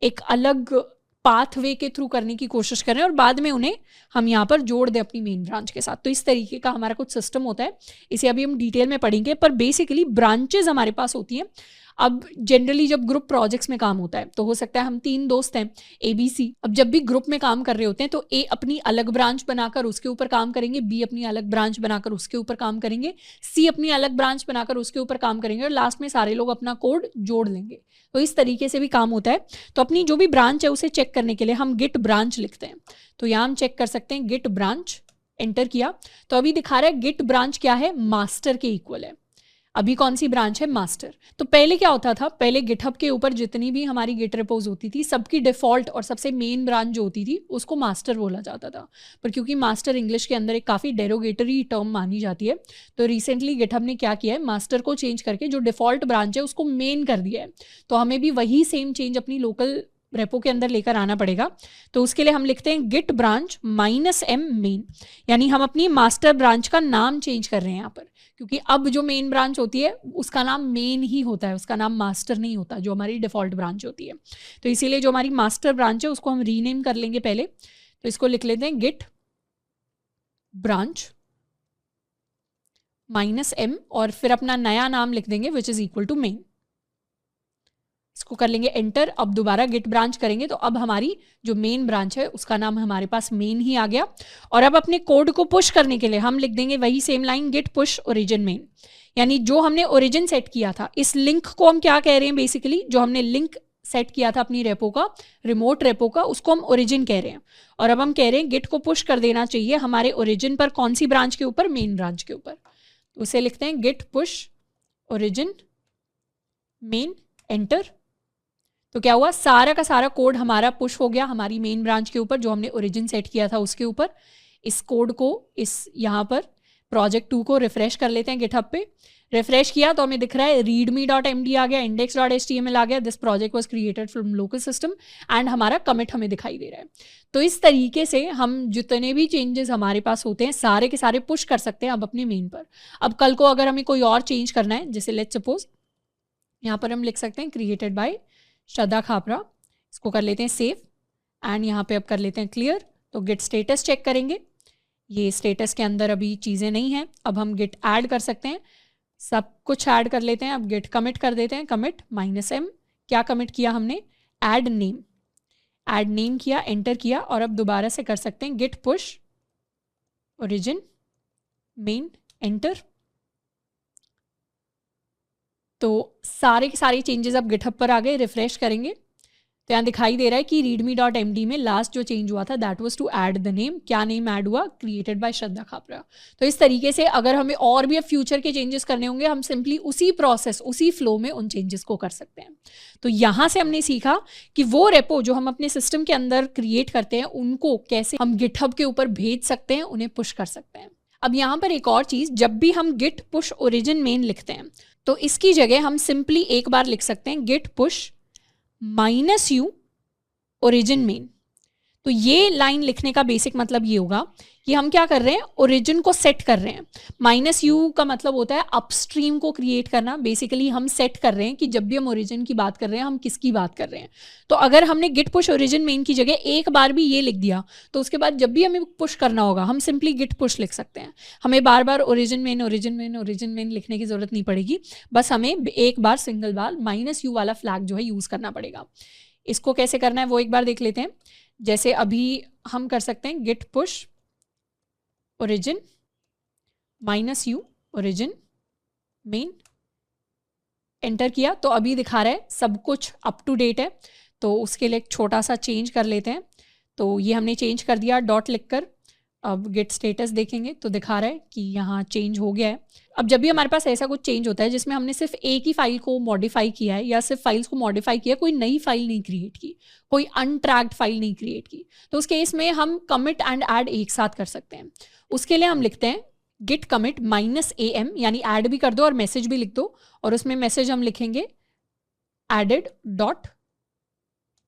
एक अलग पाथवे के थ्रू करने की कोशिश करें और बाद में उन्हें हम यहाँ पर जोड़ दें अपनी मेन ब्रांच के साथ। तो इस तरीके का हमारा कुछ सिस्टम होता है, इसे अभी हम डिटेल में पढ़ेंगे, पर बेसिकली ब्रांचेज हमारे पास होती हैं। अब जनरली जब ग्रुप प्रोजेक्ट्स में काम होता है तो हो सकता है हम 3 दोस्त हैं ABC, अब जब भी ग्रुप में काम कर रहे होते हैं तो A अपनी अलग ब्रांच बनाकर उसके ऊपर काम करेंगे, B अपनी अलग ब्रांच बनाकर उसके ऊपर काम करेंगे, C अपनी अलग ब्रांच बनाकर उसके ऊपर काम करेंगे और लास्ट में सारे लोग अपना कोड जोड़ लेंगे। तो इस तरीके से भी काम होता है। तो अपनी जो भी ब्रांच है उसे चेक करने के लिए हम गिट ब्रांच लिखते हैं। तो यहाँ हम चेक कर सकते हैं गिट ब्रांच, एंटर किया तो अभी दिखा रहा है गिट ब्रांच क्या है, मास्टर के इक्वल है। अभी कौन सी ब्रांच है, मास्टर। तो पहले क्या होता था, पहले गिटहब के ऊपर जितनी भी हमारी गिट रिपोज होती थी सबकी डिफॉल्ट और सबसे मेन ब्रांच जो होती थी उसको मास्टर बोला जाता था। पर क्योंकि मास्टर इंग्लिश के अंदर एक काफ़ी डेरोगेटरी टर्म मानी जाती है, तो रिसेंटली गिटहब ने क्या किया है, मास्टर को चेंज करके जो डिफॉल्ट ब्रांच है उसको मेन कर दिया है। तो हमें भी वही सेम चेंज अपनी लोकल रेपो के अंदर लेकर आना पड़ेगा। तो उसके लिए हम लिखते हैं गिट ब्रांच -m मेन, यानी हम अपनी मास्टर ब्रांच का नाम चेंज कर रहे हैं यहाँ पर, क्योंकि अब जो मेन ब्रांच होती है उसका नाम मेन ही होता है, उसका नाम मास्टर नहीं होता, जो हमारी डिफॉल्ट ब्रांच होती है। तो इसीलिए जो हमारी मास्टर ब्रांच है उसको हम रीनेम कर लेंगे पहले। तो इसको लिख लेते हैं गिट ब्रांच -m और फिर अपना नया नाम लिख देंगे which is equal to main. इसको कर लेंगे एंटर। अब दोबारा गिट ब्रांच करेंगे तो अब हमारी जो मेन ब्रांच है उसका नाम हमारे पास मेन ही आ गया। और अब अपने कोड को पुश करने के लिए हम लिख देंगे वही same line git push origin main, यानी जो हमने ओरिजिन सेट किया था, इस लिंक को हम क्या कह रहे हैं, बेसिकली जो हमने लिंक सेट किया था अपनी रेपो का, रिमोट रेपो का, उसको हम ओरिजिन कह रहे हैं। और अब हम कह रहे हैं गिट को पुश कर देना चाहिए हमारे ओरिजिन पर, कौन सी ब्रांच के ऊपर, मेन ब्रांच के ऊपर। तो उसे लिखते हैं git push origin main, enter. तो क्या हुआ, सारा का सारा कोड हमारा पुश हो गया हमारी मेन ब्रांच के ऊपर, जो हमने ओरिजिन सेट किया था उसके ऊपर। इस कोड को इस यहाँ पर प्रोजेक्ट 2 को रिफ्रेश कर लेते हैं गिटहब पे। रिफ्रेश किया तो हमें दिख रहा है readme.md आ गया, index.html आ गया, this project was created from local system, and हमारा कमिट हमें दिखाई दे रहा है। तो इस तरीके से हम जितने भी चेंजेस हमारे पास होते हैं सारे के सारे पुश कर सकते हैं अब अपने मेन पर। अब कल को अगर हमें कोई और चेंज करना है, जैसे लेट्स सपोज यहाँ पर हम लिख सकते हैं क्रिएटेड बाय श्रद्धा खापरा, इसको कर लेते हैं सेव, एंड यहाँ पे अब कर लेते हैं क्लियर। तो गिट स्टेटस चेक करेंगे, ये स्टेटस के अंदर अभी चीज़ें नहीं हैं। अब हम गिट ऐड कर सकते हैं, सब कुछ ऐड कर लेते हैं। अब गिट कमिट कर देते हैं, कमिट -m, क्या कमिट किया हमने, ऐड नेम किया, एंटर किया, और अब दोबारा से कर सकते हैं git push origin main, enter. तो सारे के सारे चेंजेस अब गिटहब पर आ गए। रिफ्रेश करेंगे तो यहाँ दिखाई दे रहा है कि readme.md में लास्ट जो चेंज हुआ था that was to add the name. क्या नेम ऐड हुआ, क्रिएटेड बाय श्रद्धा खापरा। तो इस तरीके से अगर हमें और भी अब फ्यूचर के चेंजेस करने होंगे, हम सिंपली उसी प्रोसेस, उसी फ्लो में उन चेंजेस को कर सकते हैं। तो यहाँ से हमने सीखा कि वो रेपो जो हम अपने सिस्टम के अंदर क्रिएट करते हैं उनको कैसे हम गिटहब के ऊपर भेज सकते हैं, उन्हें पुश कर सकते हैं। अब यहाँ पर एक और चीज़, जब भी हम गिट पुश ओरिजिन मेन लिखते हैं तो इसकी जगह हम सिंपली एक बार लिख सकते हैं git push -u origin main. तो ये लाइन लिखने का बेसिक मतलब ये होगा कि हम क्या कर रहे हैं, ओरिजिन को सेट कर रहे हैं। -u का मतलब होता है अपस्ट्रीम को क्रिएट करना। बेसिकली हम सेट कर रहे हैं कि जब भी हम ओरिजिन की बात कर रहे हैं हम किसकी बात कर रहे हैं। तो अगर हमने गिट पुश ओरिजिन मेन की जगह एक बार भी ये लिख दिया तो उसके बाद जब भी हमें पुश करना होगा हम सिंपली गिट पुश लिख सकते हैं। हमें बार बार ओरिजिन मेन लिखने की जरूरत नहीं पड़ेगी, बस हमें एक बार सिंगल बार -u वाला फ्लैग जो है यूज करना पड़ेगा। इसको कैसे करना है वो एक बार देख लेते हैं। जैसे अभी हम कर सकते हैं git push origin -u origin main, enter किया तो अभी दिखा रहा है सब कुछ अप टू डेट है। तो उसके लिए एक छोटा सा चेंज कर लेते हैं। तो ये हमने चेंज कर दिया डॉट लिखकर। अब गिट स्टेटस देखेंगे तो दिखा रहा है कि यहाँ चेंज हो गया है। अब जब भी हमारे पास ऐसा कुछ चेंज होता है जिसमें हमने सिर्फ एक ही फाइल को मॉडिफाई किया है या सिर्फ फाइल्स को मॉडिफाई किया, कोई नई फाइल नहीं क्रिएट की, कोई अनट्रैक्ड फाइल नहीं क्रिएट की, तो उस केस में हम कमिट एंड ऐड एक साथ कर सकते हैं। उसके लिए हम लिखते हैं गिट कमिट -am, यानी ऐड भी कर दो और मैसेज भी लिख दो, और उसमें मैसेज हम लिखेंगे एडेड डॉट,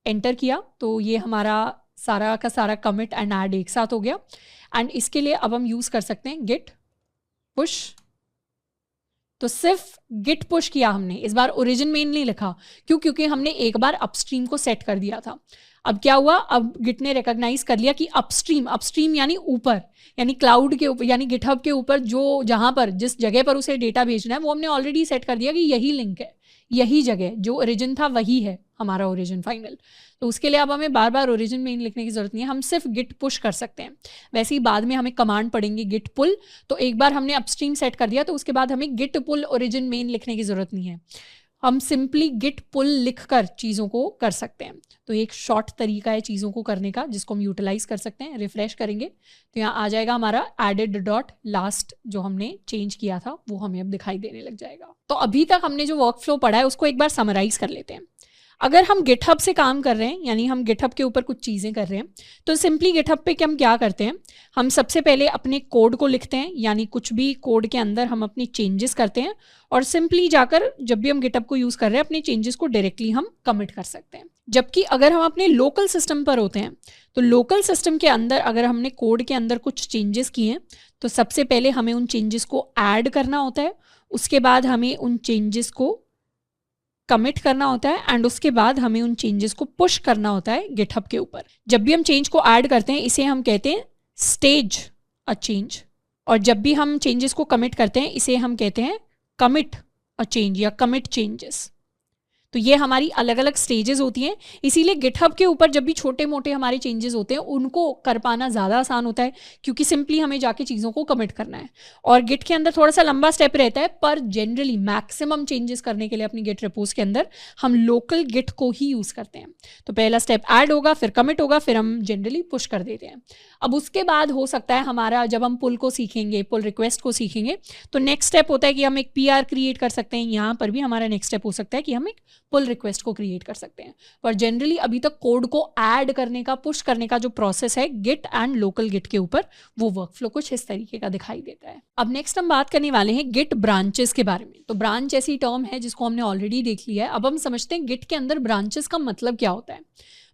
एंटर किया तो ये हमारा सारा का सारा कमिट एंड ऐड एक साथ हो गया। एंड इसके लिए अब हम यूज कर सकते हैं गिट पुश। तो सिर्फ गिट पुश किया हमने, इस बार ओरिजिन मेन नहीं लिखा। क्यों? क्योंकि हमने एक बार अपस्ट्रीम को सेट कर दिया था। अब क्या हुआ, अब गिट ने रिकॉग्नाइज कर लिया कि अपस्ट्रीम यानी ऊपर, यानी क्लाउड के ऊपर, यानी गिटहब के ऊपर जो जहां पर जिस जगह पर उसे डेटा भेजना है वो हमने ऑलरेडी सेट कर दिया कि यही लिंक है, यही जगह जो ओरिजिन था वही है हमारा ओरिजिन फाइनल। तो उसके लिए अब हमें बार बार ओरिजिन मेन लिखने की जरूरत नहीं है, हम सिर्फ गिट पुश कर सकते हैं। वैसे ही बाद में हमें कमांड पड़ेंगे गिट पुल। तो एक बार हमने अपस्ट्रीम सेट कर दिया तो उसके बाद हमें गिट पुल ओरिजिन मेन लिखने की जरूरत नहीं है, हम सिंपली गिट पुल लिखकर चीज़ों को कर सकते हैं। तो एक शॉर्ट तरीका है चीज़ों को करने का जिसको हम यूटिलाइज कर सकते हैं। रिफ्रेश करेंगे तो यहाँ आ जाएगा हमारा एडेड डॉट लास्ट, जो हमने चेंज किया था वो हमें अब दिखाई देने लग जाएगा। तो अभी तक हमने जो वर्क फ्लो पढ़ा है उसको एक बार समराइज कर लेते हैं। अगर हम गिटहब से काम कर रहे हैं, यानी हम गिटहब के ऊपर कुछ चीज़ें कर रहे हैं, तो सिंपली गिटहब पे हम क्या करते हैं, हम सबसे पहले अपने कोड को लिखते हैं, यानी कुछ भी कोड के अंदर हम अपनी चेंजेस करते हैं, और सिंपली जाकर जब भी हम गिटहब को यूज़ कर रहे हैं अपने चेंजेस को डायरेक्टली हम कमिट कर सकते हैं। जबकि अगर हम अपने लोकल सिस्टम पर होते हैं तो लोकल सिस्टम के अंदर अगर हमने कोड के अंदर कुछ चेंजेस किए हैं तो सबसे पहले हमें उन चेंजेस को ऐड करना होता है, उसके बाद हमें उन चेंजेस को कमिट करना होता है, एंड उसके बाद हमें उन चेंजेस को पुश करना होता है गिटहब के ऊपर। जब भी हम चेंज को ऐड करते हैं इसे हम कहते हैं स्टेज अ चेंज, और जब भी हम चेंजेस को कमिट करते हैं इसे हम कहते हैं कमिट अ चेंज या कमिट चेंजेस। तो ये हमारी अलग अलग स्टेजेस होती हैं। इसीलिए गिटहब के ऊपर जब भी छोटे मोटे हमारे चेंजेस होते हैं उनको कर पाना ज़्यादा आसान होता है, क्योंकि सिंपली हमें जाके चीज़ों को कमिट करना है। और गिट के अंदर थोड़ा सा लंबा स्टेप रहता है, पर जनरली मैक्सिमम चेंजेस करने के लिए अपनी गिट रिपोज के अंदर हम लोकल गिट को ही यूज़ करते हैं। तो पहला स्टेप ऐड होगा, फिर कमिट होगा, फिर हम जनरली पुश कर देते हैं। अब उसके बाद हो सकता है हमारा, जब हम पुल को सीखेंगे, पुल रिक्वेस्ट को सीखेंगे, तो नेक्स्ट स्टेप होता है कि हम एक पीआर क्रिएट कर सकते हैं। यहाँ पर भी हमारा नेक्स्ट स्टेप हो सकता है कि हम एक पुल रिक्वेस्ट को क्रिएट कर सकते हैं। पर जनरली अभी तक कोड को ऐड करने का, पुश करने का जो प्रोसेस है गिट एंड लोकल गिट के ऊपर, वो वर्कफ्लो कुछ इस तरीके का दिखाई देता है। अब नेक्स्ट हम बात करने वाले हैं गिट ब्रांचेस के बारे में। तो ब्रांच ऐसी टर्म है जिसको हमने ऑलरेडी देख लिया है। अब हम समझते हैं गिट के अंदर ब्रांचेस का मतलब क्या होता है।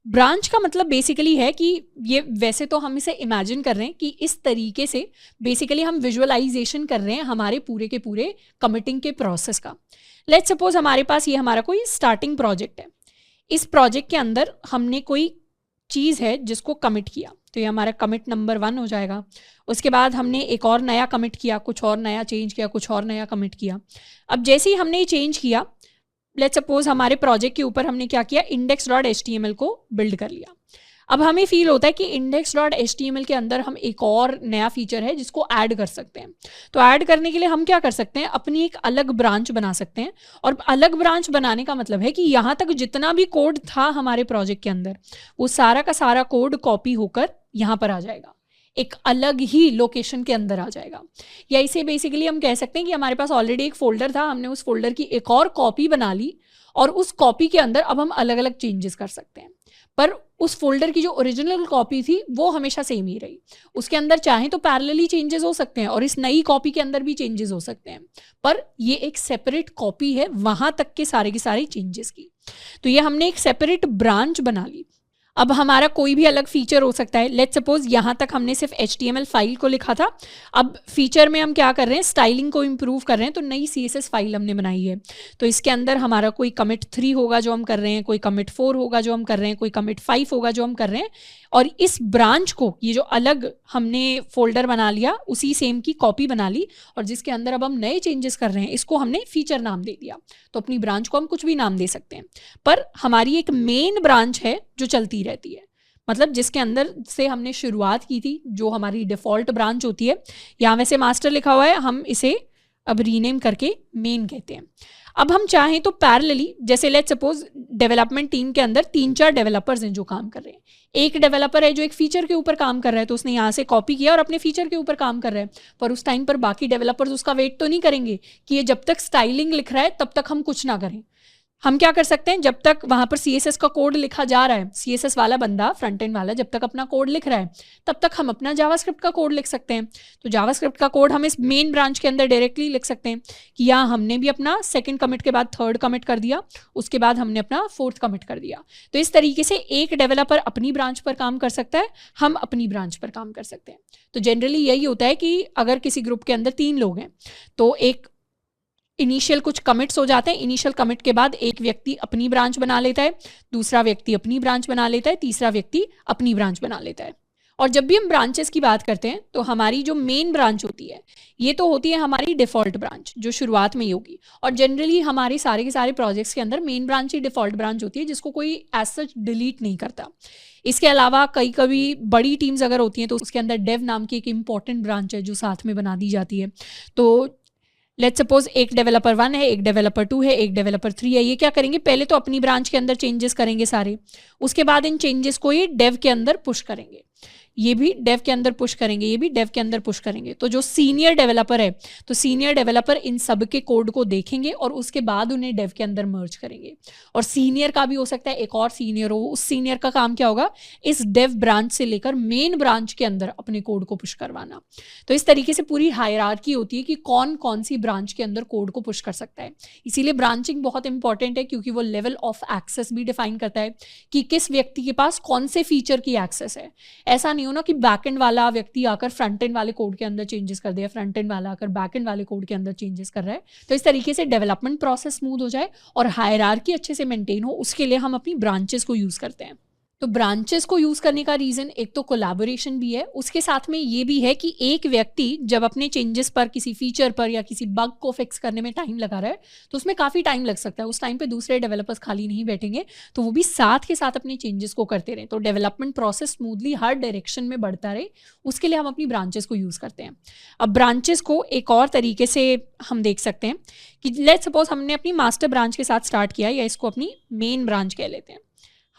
ब्रांच का मतलब बेसिकली है कि ये, वैसे तो हम इसे इमेजिन कर रहे हैं कि इस तरीके से बेसिकली हम विजुअलाइजेशन कर रहे हैं हमारे पूरे के पूरे कमिटिंग के प्रोसेस का। लेट्स सपोज हमारे पास ये हमारा कोई स्टार्टिंग प्रोजेक्ट है। इस प्रोजेक्ट के अंदर हमने कोई चीज़ है जिसको कमिट किया, तो ये हमारा कमिट नंबर 1 हो जाएगा। उसके बाद हमने एक और नया कमिट किया, कुछ और नया चेंज किया, कुछ और नया कमिट किया। अब जैसे ही हमने ये चेंज किया, लेट्स सपोज हमारे प्रोजेक्ट के ऊपर हमने क्या किया, index.html को बिल्ड कर लिया। अब हमें फील होता है कि index.html के अंदर हम एक और नया फीचर है जिसको ऐड कर सकते हैं। तो ऐड करने के लिए हम क्या कर सकते हैं, अपनी एक अलग ब्रांच बना सकते हैं। और अलग ब्रांच बनाने का मतलब है कि यहाँ तक जितना भी कोड था हमारे प्रोजेक्ट के अंदर, वो सारा का सारा कोड कॉपी होकर यहाँ पर आ जाएगा, एक अलग ही लोकेशन के अंदर आ जाएगा। या इसे बेसिकली हम कह सकते हैं कि हमारे पास ऑलरेडी एक फोल्डर था, हमने उस फोल्डर की एक और कॉपी बना ली, और उस कॉपी के अंदर अब हम अलग अलग चेंजेस कर सकते हैं। पर उस फोल्डर की जो ओरिजिनल कॉपी थी वो हमेशा सेम ही रही। उसके अंदर चाहे तो पैरेलली चेंजेस हो सकते हैं और इस नई कॉपी के अंदर भी चेंजेस हो सकते हैं, पर ये एक सेपरेट कॉपी है वहां तक के सारे चेंजेस की। तो ये हमने एक सेपरेट ब्रांच बना ली। अब हमारा कोई भी अलग फीचर हो सकता है। लेट्स सपोज यहाँ तक हमने सिर्फ HTML फाइल को लिखा था, अब फीचर में हम क्या कर रहे हैं, स्टाइलिंग को इम्प्रूव कर रहे हैं, तो नई CSS फाइल हमने बनाई है। तो इसके अंदर हमारा कोई कमिट 3 होगा जो हम कर रहे हैं, कोई कमिट 4 होगा जो हम कर रहे हैं, कोई कमिट 5 होगा जो हम कर रहे हैं। और इस ब्रांच को, ये जो अलग हमने फोल्डर बना लिया, उसी सेम की कॉपी बना ली, और जिसके अंदर अब हम नए चेंजेस कर रहे हैं, इसको हमने फीचर नाम दे दिया। तो अपनी ब्रांच को हम कुछ भी नाम दे सकते हैं, पर हमारी एक मेन ब्रांच है जो चलती रहती है। मतलब जिसके अंदर से हमने शुरुआत की थी, जो हमारी डिफ़ॉल्ट ब्रांच होती है। यहाँ वैसे मास्टर लिखा हुआ है, हम इसे अब रीनेम करके मेन कहते हैं। अब हम चाहें तो पैरेलली, जैसे लेट्स सपोज डेवलपमेंट टीम के अंदर 3-4 डेवलपर्स हैं जो काम कर रहे हैं। एक डेवलपर है जो एक फीचर के ऊपर काम कर रहा है, तो उसने यहाँ से कॉपी किया और अपने फीचर के ऊपर काम कर रहा है। पर उस टाइम पर बाकी डेवलपर्स उसका वेट तो नहीं करेंगे कि ये जब तक स्टाइलिंग लिख रहा है तब तक हम कुछ ना करें। हम क्या कर सकते हैं, जब तक वहां पर CSS का कोड लिखा जा रहा है, CSS वाला बंदा, फ्रंट एंड वाला जब तक अपना कोड लिख रहा है, तब तक हम अपना जावास्क्रिप्ट का कोड लिख सकते हैं। तो जावास्क्रिप्ट का कोड हम इस मेन ब्रांच के अंदर डायरेक्टली लिख सकते हैं कि यहाँ हमने भी अपना 2nd कमिट के बाद 3rd कमिट कर दिया, उसके बाद हमने अपना 4th कमिट कर दिया। तो इस तरीके से एक डेवलपर अपनी ब्रांच पर काम कर सकता है, हम अपनी ब्रांच पर काम कर सकते हैं। तो जनरली यही होता है कि अगर किसी ग्रुप के अंदर 3 लोग हैं, तो एक इनिशियल कुछ कमिट्स हो जाते हैं। इनिशियल कमिट के बाद एक व्यक्ति अपनी ब्रांच बना लेता है, दूसरा व्यक्ति अपनी ब्रांच बना लेता है, तीसरा व्यक्ति अपनी ब्रांच बना लेता है। और जब भी हम ब्रांचेस की बात करते हैं, तो हमारी जो मेन ब्रांच होती है, ये तो होती है हमारी डिफ़ॉल्ट ब्रांच जो शुरुआत में ही होगी। और जनरली हमारे सारे के सारे प्रोजेक्ट्स के अंदर मेन ब्रांच ही डिफ़ॉल्ट ब्रांच होती है, जिसको कोई एज सच डिलीट नहीं करता। इसके अलावा कभी बड़ी टीम्स अगर होती हैं, तो उसके अंदर डेव नाम की एक इंपॉर्टेंट ब्रांच है जो साथ में बना दी जाती है। तो लेट्स सपोज एक डेवलपर 1 है, एक डेवलपर 2 है, एक डेवलपर 3 है। ये क्या करेंगे, पहले तो अपनी ब्रांच के अंदर चेंजेस करेंगे सारे, उसके बाद इन चेंजेस को ये डेव के अंदर पुश करेंगे, ये भी डेव के अंदर पुश करेंगे, ये भी डेव के अंदर पुश करेंगे। तो जो सीनियर डेवलपर है, तो सीनियर डेवलपर इन सब के कोड को देखेंगे और उसके बाद उन्हें डेव के अंदर मर्ज करेंगे। और सीनियर का भी हो सकता है एक और सीनियर हो, उस सीनियर का काम क्या होगा, इस डेव ब्रांच से लेकर मेन ब्रांच के अंदर अपने कोड को पुश करवाना। तो इस तरीके से पूरी हायरार्की होती है कि कौन कौन सी ब्रांच के अंदर कोड को पुश कर सकता है। इसीलिए ब्रांचिंग बहुत इंपॉर्टेंट है, क्योंकि वो लेवल ऑफ एक्सेस भी डिफाइन करता है कि किस व्यक्ति के पास कौन से फीचर की एक्सेस है। ऐसा नहीं हो ना कि बैकएंड वाला व्यक्ति आकर फ्रंट एंड वाले कोड के अंदर चेंजेस कर दे, फ्रंट एंड वाला आकर बैकएंड वाले कोड के अंदर चेंजेस कर रहा है। तो इस तरीके से डेवलपमेंट प्रोसेस स्मूथ हो जाए और हायरार्की अच्छे से मेंटेन हो, उसके लिए हम अपनी ब्रांचेस को यूज करते हैं। तो ब्रांचेस को यूज करने का रीजन एक तो कोलैबोरेशन भी है, उसके साथ में ये भी है कि एक व्यक्ति जब अपने चेंजेस पर, किसी फीचर पर या किसी बग को फिक्स करने में टाइम लगा रहा है तो उसमें काफ़ी टाइम लग सकता है। उस टाइम पे दूसरे डेवलपर्स खाली नहीं बैठेंगे, तो वो भी साथ के साथ अपने चेंजेस को करते रहें, तो डेवलपमेंट प्रोसेस स्मूथली हर डायरेक्शन में बढ़ता रहे, उसके लिए हम अपनी ब्रांचेस को यूज़ करते हैं। अब ब्रांचेस को एक और तरीके से हम देख सकते हैं कि लेट्स सपोज हमने अपनी मास्टर ब्रांच के साथ स्टार्ट किया, या इसको अपनी मेन ब्रांच कह लेते हैं।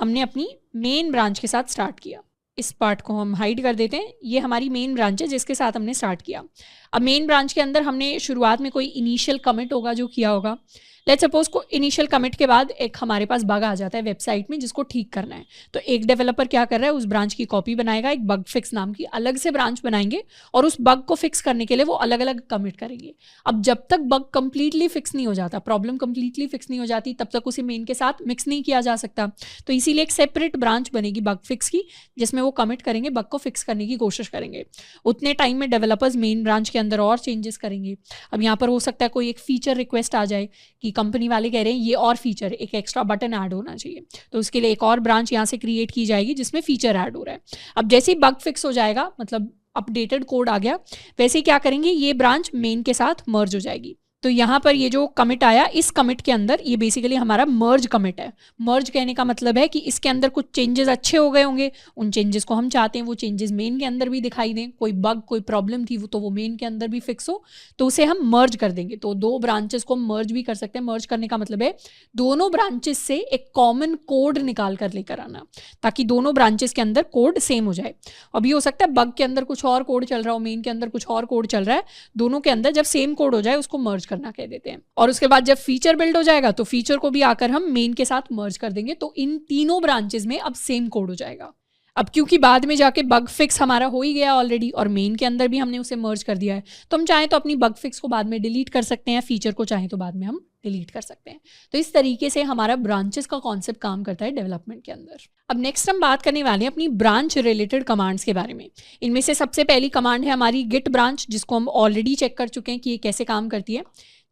हमने अपनी मेन ब्रांच के साथ स्टार्ट किया, इस पार्ट को हम हाइड कर देते हैं, ये हमारी मेन ब्रांच है जिसके साथ हमने स्टार्ट किया। अब मेन ब्रांच के अंदर हमने शुरुआत में कोई इनिशियल कमिट होगा जो किया होगा। लेट्स सपोज को इनिशियल कमिट के बाद एक हमारे पास बग आ जाता है वेबसाइट में जिसको ठीक करना है, तो एक डेवलपर क्या कर रहा है, उस ब्रांच की कॉपी बनाएगा, एक बग फिक्स नाम की अलग से ब्रांच बनाएंगे और उस बग को फिक्स करने के लिए वो अलग अलग कमिट करेंगे। अब जब तक बग कंप्लीटली फिक्स नहीं हो जाता, प्रॉब्लम कंप्लीटली फिक्स नहीं हो जाती, तब तक उसे मेन के साथ मिक्स नहीं किया जा सकता। तो इसीलिए एक सेपरेट ब्रांच बनेगी बग फिक्स की, जिसमें वो कमिट करेंगे, बग को फिक्स करने की कोशिश करेंगे। उतने टाइम में डेवलपर्स मेन ब्रांच के अंदर और चेंजेस करेंगे। अब यहाँ पर हो सकता है कोई एक फीचर रिक्वेस्ट आ जाए कि कंपनी वाले कह रहे हैं ये और फीचर, एक एक्स्ट्रा बटन ऐड होना चाहिए, तो उसके लिए एक और ब्रांच यहाँ से क्रिएट की जाएगी जिसमें फीचर ऐड हो रहा है। अब जैसे ही बग फिक्स हो जाएगा, मतलब अपडेटेड कोड आ गया, वैसे ही क्या करेंगे, ये ब्रांच मेन के साथ मर्ज हो जाएगी। तो यहाँ पर ये जो कमिट आया, इस कमिट के अंदर ये बेसिकली हमारा मर्ज कमिट है। मर्ज कहने का मतलब है कि इसके अंदर कुछ चेंजेस अच्छे हो गए होंगे, उन चेंजेस को हम चाहते हैं वो चेंजेस मेन के अंदर भी दिखाई दें। कोई बग, कोई प्रॉब्लम थी वो, तो वो मेन के अंदर भी फिक्स हो, तो उसे हम मर्ज कर देंगे। तो दो ब्रांचेस को हम मर्ज भी कर सकते हैं। मर्ज करने का मतलब है दोनों ब्रांचेस से एक कॉमन कोड निकाल कर लेकर आना, ताकि दोनों ब्रांचेस के अंदर कोड सेम हो जाए। अभी हो सकता है बग के अंदर कुछ और कोड चल रहा हो, मेन के अंदर कुछ और कोड चल रहा है, दोनों के अंदर जब सेम कोड हो जाए उसको मर्ज करना कह देते हैं। और उसके बाद जब फीचर बिल्ड हो जाएगा तो फीचर को भी आकर हम मेन के साथ मर्ज कर देंगे, तो इन तीनों ब्रांचेस में अब सेम कोड हो जाएगा। अब क्योंकि बाद में जाके बग फिक्स हमारा हो ही गया ऑलरेडी और मेन के अंदर भी हमने उसे मर्ज कर दिया है, तो हम चाहें तो अपनी बग फिक्स को बाद में डिलीट कर सकते हैं, फीचर को चाहें तो बाद में हम डिलीट कर सकते हैं। तो इस तरीके से हमारा ब्रांचेस का कॉन्सेप्ट काम करता है डेवलपमेंट के अंदर। अब नेक्स्ट हम बात करने वाले हैं अपनी ब्रांच रिलेटेड कमांड्स के बारे में। इनमें से सबसे पहली कमांड है हमारी गिट ब्रांच, जिसको हम ऑलरेडी चेक कर चुके हैं कि ये कैसे काम करती है।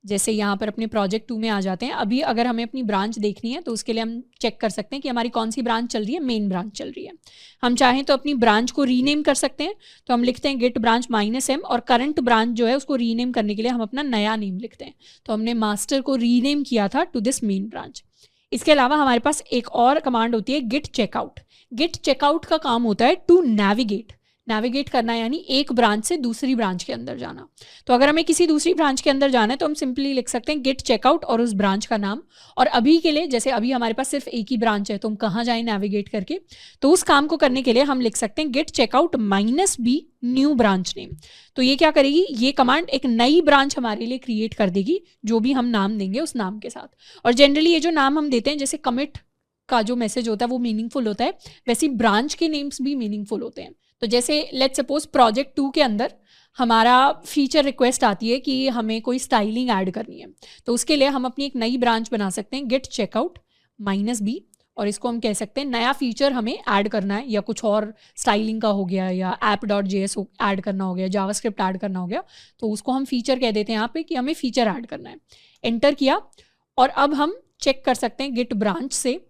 जैसे यहाँ पर अपने प्रोजेक्ट 2 में आ जाते हैं। अभी अगर हमें अपनी ब्रांच देखनी है तो उसके लिए हम चेक कर सकते हैं कि हमारी कौन सी ब्रांच चल रही है, मेन ब्रांच चल रही है। हम चाहें तो अपनी ब्रांच को रीनेम कर सकते हैं, तो हम लिखते हैं गिट ब्रांच -m और करंट ब्रांच जो है उसको रीनेम करने के लिए हम अपना नया नेम लिखते हैं। तो हमने मास्टर को रीनेम किया था टू दिस मेन ब्रांच। इसके अलावा हमारे पास एक और कमांड होती है गिट चेकआउट। गिट चेकआउट का काम होता है टू नेविगेट करना, यानी एक ब्रांच से दूसरी ब्रांच के अंदर जाना। तो अगर हमें किसी दूसरी ब्रांच के अंदर जाना है तो हम सिंपली लिख सकते हैं गिट चेकआउट और उस ब्रांच का नाम। और अभी के लिए, जैसे अभी हमारे पास सिर्फ एक ही ब्रांच है तो हम कहाँ जाएं नेविगेट करके, तो उस काम को करने के लिए हम लिख सकते हैं git checkout -b new branch name. तो ये क्या करेगी, ये कमांड एक नई ब्रांच हमारे लिए क्रिएट कर देगी, जो भी हम नाम देंगे उस नाम के साथ। और जनरली ये जो नाम हम देते हैं, जैसे कमिट का जो मैसेज होता है वो मीनिंगफुल होता है, वैसे ब्रांच के नेम्स भी मीनिंगफुल होते हैं। तो जैसे लेट्स सपोज प्रोजेक्ट 2 के अंदर हमारा फीचर रिक्वेस्ट आती है कि हमें कोई स्टाइलिंग ऐड करनी है, तो उसके लिए हम अपनी एक नई ब्रांच बना सकते हैं गिट चेकआउट -b, और इसको हम कह सकते हैं नया फीचर हमें ऐड करना है, या कुछ और स्टाइलिंग का हो गया, या app.js ऐड करना हो गया, जावास्क्रिप्ट ऐड करना हो गया, तो उसको हम फीचर कह देते हैं यहाँ पे कि हमें फीचर ऐड करना है। एंटर किया और अब हम चेक कर सकते हैं गिट ब्रांच से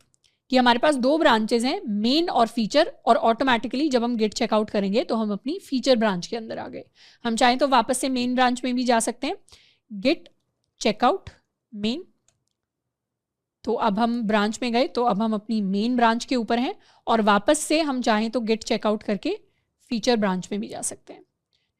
कि हमारे पास 2 ब्रांचेज हैं, मेन और फीचर, और ऑटोमेटिकली जब हम गिट चेकआउट करेंगे तो हम अपनी फीचर ब्रांच के अंदर आ गए। हम चाहें तो वापस से मेन ब्रांच में भी जा सकते हैं, गिट चेकआउट मेन। तो अब हम ब्रांच में गए, तो अब हम अपनी मेन ब्रांच के ऊपर हैं, और वापस से हम चाहें तो गिट चेकआउट करके फीचर ब्रांच में भी जा सकते हैं।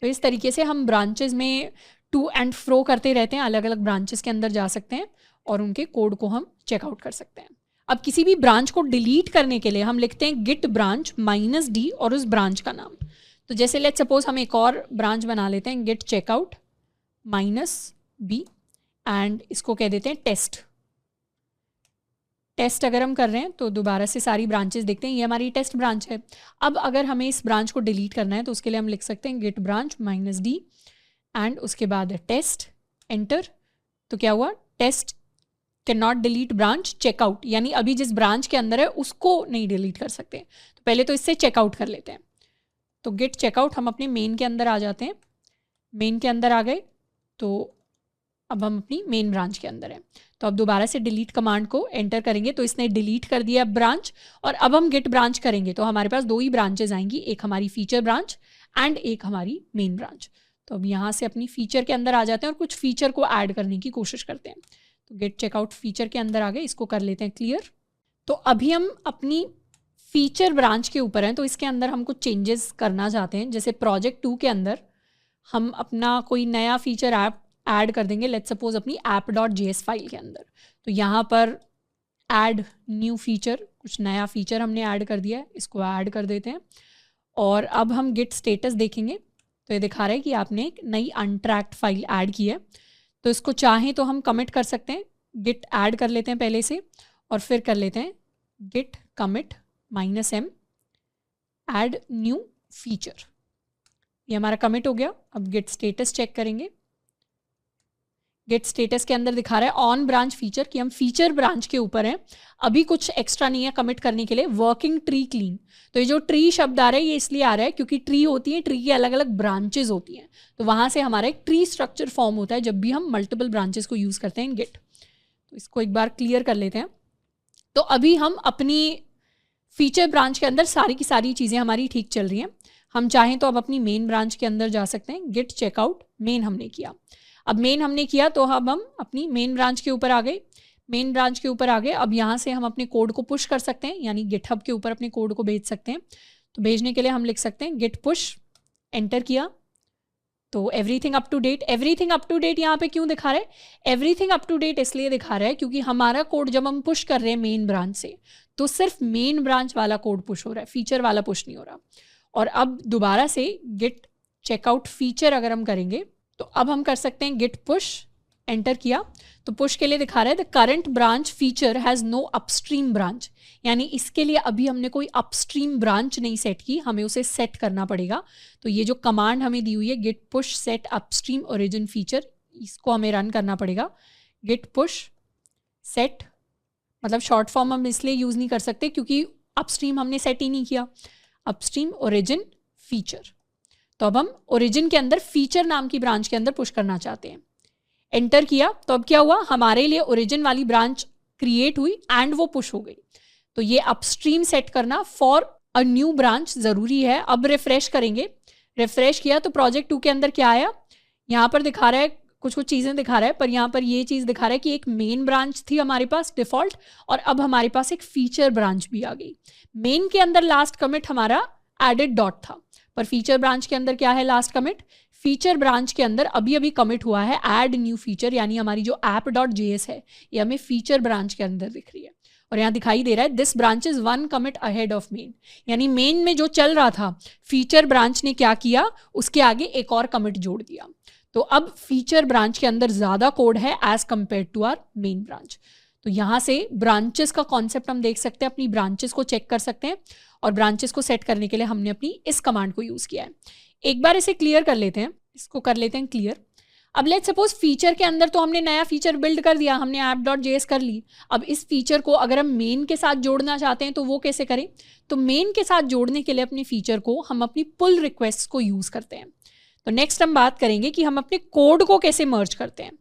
तो इस तरीके से हम ब्रांचेज में टू एंड फ्रो करते रहते हैं, अलग अलग ब्रांचेस के अंदर जा सकते हैं और उनके कोड को हम चेकआउट कर सकते हैं। अब किसी भी ब्रांच को डिलीट करने के लिए हम लिखते हैं गिट ब्रांच -d और उस ब्रांच का नाम। तो जैसे लेट्स सपोज हम एक और ब्रांच बना लेते हैं गिट चेकआउट -b एंड इसको कह देते हैं टेस्ट। अगर हम कर रहे हैं तो दोबारा से सारी ब्रांचेस देखते हैं, ये हमारी टेस्ट ब्रांच है। अब अगर हमें इस ब्रांच को डिलीट करना है तो उसके लिए हम लिख सकते हैं गिट ब्रांच -d एंड उसके बाद टेस्ट, एंटर। तो क्या हुआ, test can not delete branch checkout, यानी अभी जिस ब्रांच के अंदर है उसको नहीं डिलीट कर सकते। तो पहले तो इससे चेकआउट कर लेते हैं। तो गिट चेकआउट, हम अपने मेन के अंदर आ जाते हैं, मेन के अंदर आ गए तो अब हम अपनी मेन ब्रांच के अंदर हैं। तो अब दोबारा से डिलीट कमांड को एंटर करेंगे तो इसने डिलीट कर दिया ब्रांच, और अब हम गेट ब्रांच करेंगे तो हमारे पास 2 ही ब्रांचेज आएंगी, एक हमारी फीचर ब्रांच एंड एक हमारी मेन ब्रांच। तो अब यहाँ से अपनी फीचर के अंदर आ जाते हैं और कुछ फीचर को ऐड करने की कोशिश करते हैं। तो गेट चेकआउट फीचर के अंदर आ गए, इसको कर लेते हैं क्लियर। तो अभी हम अपनी फीचर ब्रांच के ऊपर हैं, तो इसके अंदर हम कुछ चेंजेस करना चाहते हैं। जैसे प्रोजेक्ट 2 के अंदर हम अपना कोई नया फीचर ऐप ऐड कर देंगे, लेट्स सपोज अपनी app.js फाइल के अंदर। तो यहाँ पर ऐड न्यू फीचर, कुछ नया फीचर हमने ऐड कर दिया है, इसको ऐड कर देते हैं। और अब हम गिट स्टेटस देखेंगे तो ये दिखा रहा है कि आपने एक नई अनट्रैक्ड फाइल ऐड की है। तो इसको चाहें तो हम कमिट कर सकते हैं, गिट ऐड कर लेते हैं पहले से, और फिर कर लेते हैं git commit -m add new feature. ये हमारा कमिट हो गया। अब गिट स्टेटस चेक करेंगे। गेट स्टेटस के अंदर दिखा रहा है ऑन ब्रांच फीचर, कि हम फीचर ब्रांच के ऊपर हैं, अभी कुछ एक्स्ट्रा नहीं है कमिट करने के लिए। वर्किंग ट्री क्लीन, तो ये जो ट्री शब्द आ रहा है ये इसलिए आ रहा है क्योंकि ट्री होती है, ट्री की अलग अलग ब्रांचेज होती हैं, तो वहाँ से हमारा एक ट्री स्ट्रक्चर फॉर्म होता है जब भी हम मल्टीपल ब्रांचेस को यूज़ करते हैं इन गिट। तो इसको एक बार क्लियर कर लेते हैं। तो अभी हम अपनी फीचर ब्रांच के अंदर सारी की सारी चीज़ें हमारी ठीक चल रही हैं। हम चाहें तो अब अपनी मेन ब्रांच के अंदर जा सकते हैं। गिट चेकआउट मेन हमने किया, अब मेन हमने किया तो अब हम अपनी मेन ब्रांच के ऊपर आ गए। मेन ब्रांच के ऊपर आ गए, अब यहाँ से हम अपने कोड को पुश कर सकते हैं, यानी गिटहब के ऊपर अपने कोड को भेज सकते हैं। तो भेजने के लिए हम लिख सकते हैं गिट पुश, एंटर किया तो everything up to date. Everything up to date यहाँ पे क्यों दिखा रहा है? एवरीथिंग अप टू डेट इसलिए दिखा रहा है क्योंकि हमारा कोड जब हम पुश कर रहे हैं मेन ब्रांच से तो सिर्फ मेन ब्रांच वाला कोड पुश हो रहा है, फीचर वाला पुश नहीं हो रहा। और अब दोबारा से गिट चेकआउट फीचर अगर हम करेंगे तो अब हम कर सकते हैं गिट पुश, एंटर किया तो पुश के लिए दिखा रहा है the current branch feature has no upstream branch, यानी इसके लिए अभी हमने कोई अपस्ट्रीम ब्रांच नहीं सेट की, हमें उसे सेट करना पड़ेगा। तो ये जो कमांड हमें दी हुई है git push set upstream origin feature, इसको हमें रन करना पड़ेगा। गिट पुश सेट, मतलब शॉर्ट फॉर्म हम इसलिए यूज़ नहीं कर सकते क्योंकि अपस्ट्रीम हमने सेट ही नहीं किया, अपस्ट्रीम ओरिजिन फीचर। तो अब हम ओरिजिन के अंदर फीचर नाम की ब्रांच के अंदर पुश करना चाहते हैं। एंटर किया तो अब क्या हुआ, हमारे लिए ओरिजिन वाली ब्रांच क्रिएट हुई एंड वो पुश हो गई। तो ये अपस्ट्रीम सेट करना फॉर अ न्यू ब्रांच ज़रूरी है। अब रिफ्रेश करेंगे, रिफ्रेश किया तो प्रोजेक्ट 2 के अंदर क्या आया, यहाँ पर दिखा रहा है कुछ चीज़ें दिखा रहा है, पर यहाँ पर ये चीज़ दिखा रहा है कि एक मेन ब्रांच थी हमारे पास डिफ़ॉल्ट, और अब हमारे पास एक फीचर ब्रांच भी आ गई। मेन के अंदर लास्ट कमिट हमारा एडेड डॉट था, पर फीचर ब्रांच के अंदर क्या है लास्ट कमिट? फीचर ब्रांच के अंदर अभी अभी कमिट हुआ है ऐड न्यू फीचर, यानी हमारी जो app.js है ये हमें फीचर ब्रांच के अंदर दिख रही है। और यहाँ दिखाई दे रहा है this branch is 1 commit ahead of main, यानी मेन में जो चल रहा था फीचर ब्रांच ने क्या किया, उसके आगे एक और कमिट जोड़ दिया। तो अब फीचर ब्रांच के अंदर ज़्यादा कोड है as compare to our main branch. तो यहाँ से ब्रांचेस का कॉन्सेप्ट हम देख सकते हैं, अपनी ब्रांचेस को चेक कर सकते हैं, और ब्रांचेस को सेट करने के लिए हमने अपनी इस कमांड को यूज़ किया है। एक बार इसे क्लियर कर लेते हैं, इसको कर लेते हैं क्लियर। अब लेट्स सपोज फीचर के अंदर तो हमने नया फीचर बिल्ड कर दिया, हमने app.js कर ली। अब इस फीचर को अगर हम मेन के साथ जोड़ना चाहते हैं तो वो कैसे करें? तो मेन के साथ जोड़ने के लिए अपने फीचर को हम अपनी पुल रिक्वेस्ट को यूज़ करते हैं। तो नेक्स्ट हम बात करेंगे कि हम अपने कोड को कैसे मर्ज करते हैं,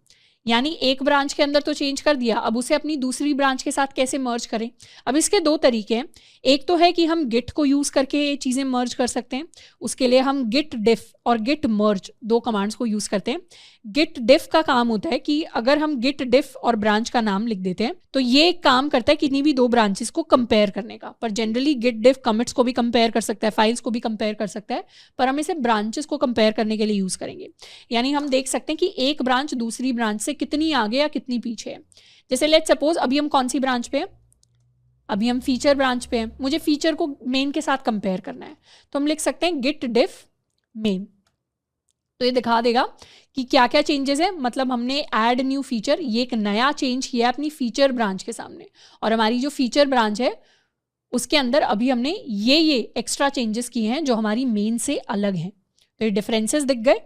यानी एक ब्रांच के अंदर तो चेंज कर दिया, अब उसे अपनी दूसरी ब्रांच के साथ कैसे मर्ज करें। अब इसके 2 तरीके हैं, एक तो है कि हम गिट को यूज़ करके चीज़ें मर्ज कर सकते हैं, उसके लिए हम गिट डिफ और गिट मर्ज 2 कमांड्स को यूज़ करते हैं। गिट डिफ का काम होता है कि अगर हम गिट डिफ और ब्रांच का नाम लिख देते हैं तो ये काम करता है किन्हीं भी 2 ब्रांचेस को कंपेयर करने का, पर जनरली गिट डिफ कमिट्स को भी कंपेयर कर सकता है, फाइल्स को भी कंपेयर कर सकता है, पर हम इसे ब्रांचेस को कंपेयर करने के लिए यूज़ करेंगे। यानी हम देख सकते हैं कि एक ब्रांच दूसरी ब्रांच से कितनी आगे या कितनी पीछे है। जैसे लेट्स सपोज अभी हम कौन सी ब्रांच पे हैं, अभी हम फीचर ब्रांच पे हैं, मुझे फीचर को मेन के साथ कंपेयर करना है, तो हम लिख सकते हैं गिट डिफ मेन। तो ये दिखा देगा कि क्या क्या चेंजेस है, मतलब हमने ऐड न्यू फीचर, ये एक नया चेंज किया है अपनी फीचर ब्रांच के सामने, और हमारी जो फीचर ब्रांच है उसके अंदर अभी हमने ये एक्स्ट्रा चेंजेस किए हैं जो हमारी मेन से अलग हैं। तो ये डिफरेंसेस दिख गए।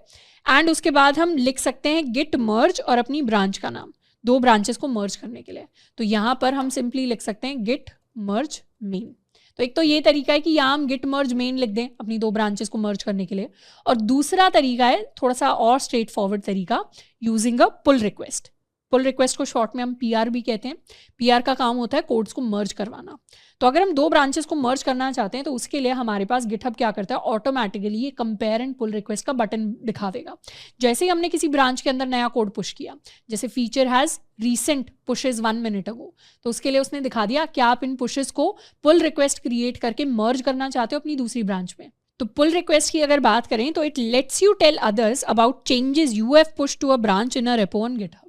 एंड उसके बाद हम लिख सकते हैं गिट मर्ज और अपनी ब्रांच का नाम, 2 ब्रांचेस को मर्ज करने के लिए। तो यहाँ पर हम सिंपली लिख सकते हैं गिट मर्ज मेन। तो एक तो ये तरीका है कि यहाँ हम गिट मर्ज मेन लिख दें अपनी दो ब्रांचेस को मर्ज करने के लिए, और दूसरा तरीका है थोड़ा सा और स्ट्रेट फॉरवर्ड तरीका, using a pull request. Pull request को शॉर्ट में हम पीआर भी कहते हैं। पीआर का काम होता है कोड्स को मर्ज करवाना। तो अगर हम दो ब्रांचेस को मर्ज करना चाहते हैं तो उसके लिए हमारे पास गिटहब क्या करता है, ऑटोमेटिकली ये कंपेयर एंड पुल रिक्वेस्ट का बटन दिखा देगा। जैसे ही हमने किसी ब्रांच के अंदर नया कोड पुश किया, जैसे feature has recent pushes 1 minute ago, तो उसके लिए उसने दिखा दिया क्या आप इन पुशेज को पुल रिक्वेस्ट क्रिएट करके मर्ज करना चाहते हो अपनी दूसरी ब्रांच में। तो पुल रिक्वेस्ट की अगर बात करें तो it lets you tell others about changes you have push to a branch in a repo on GitHub.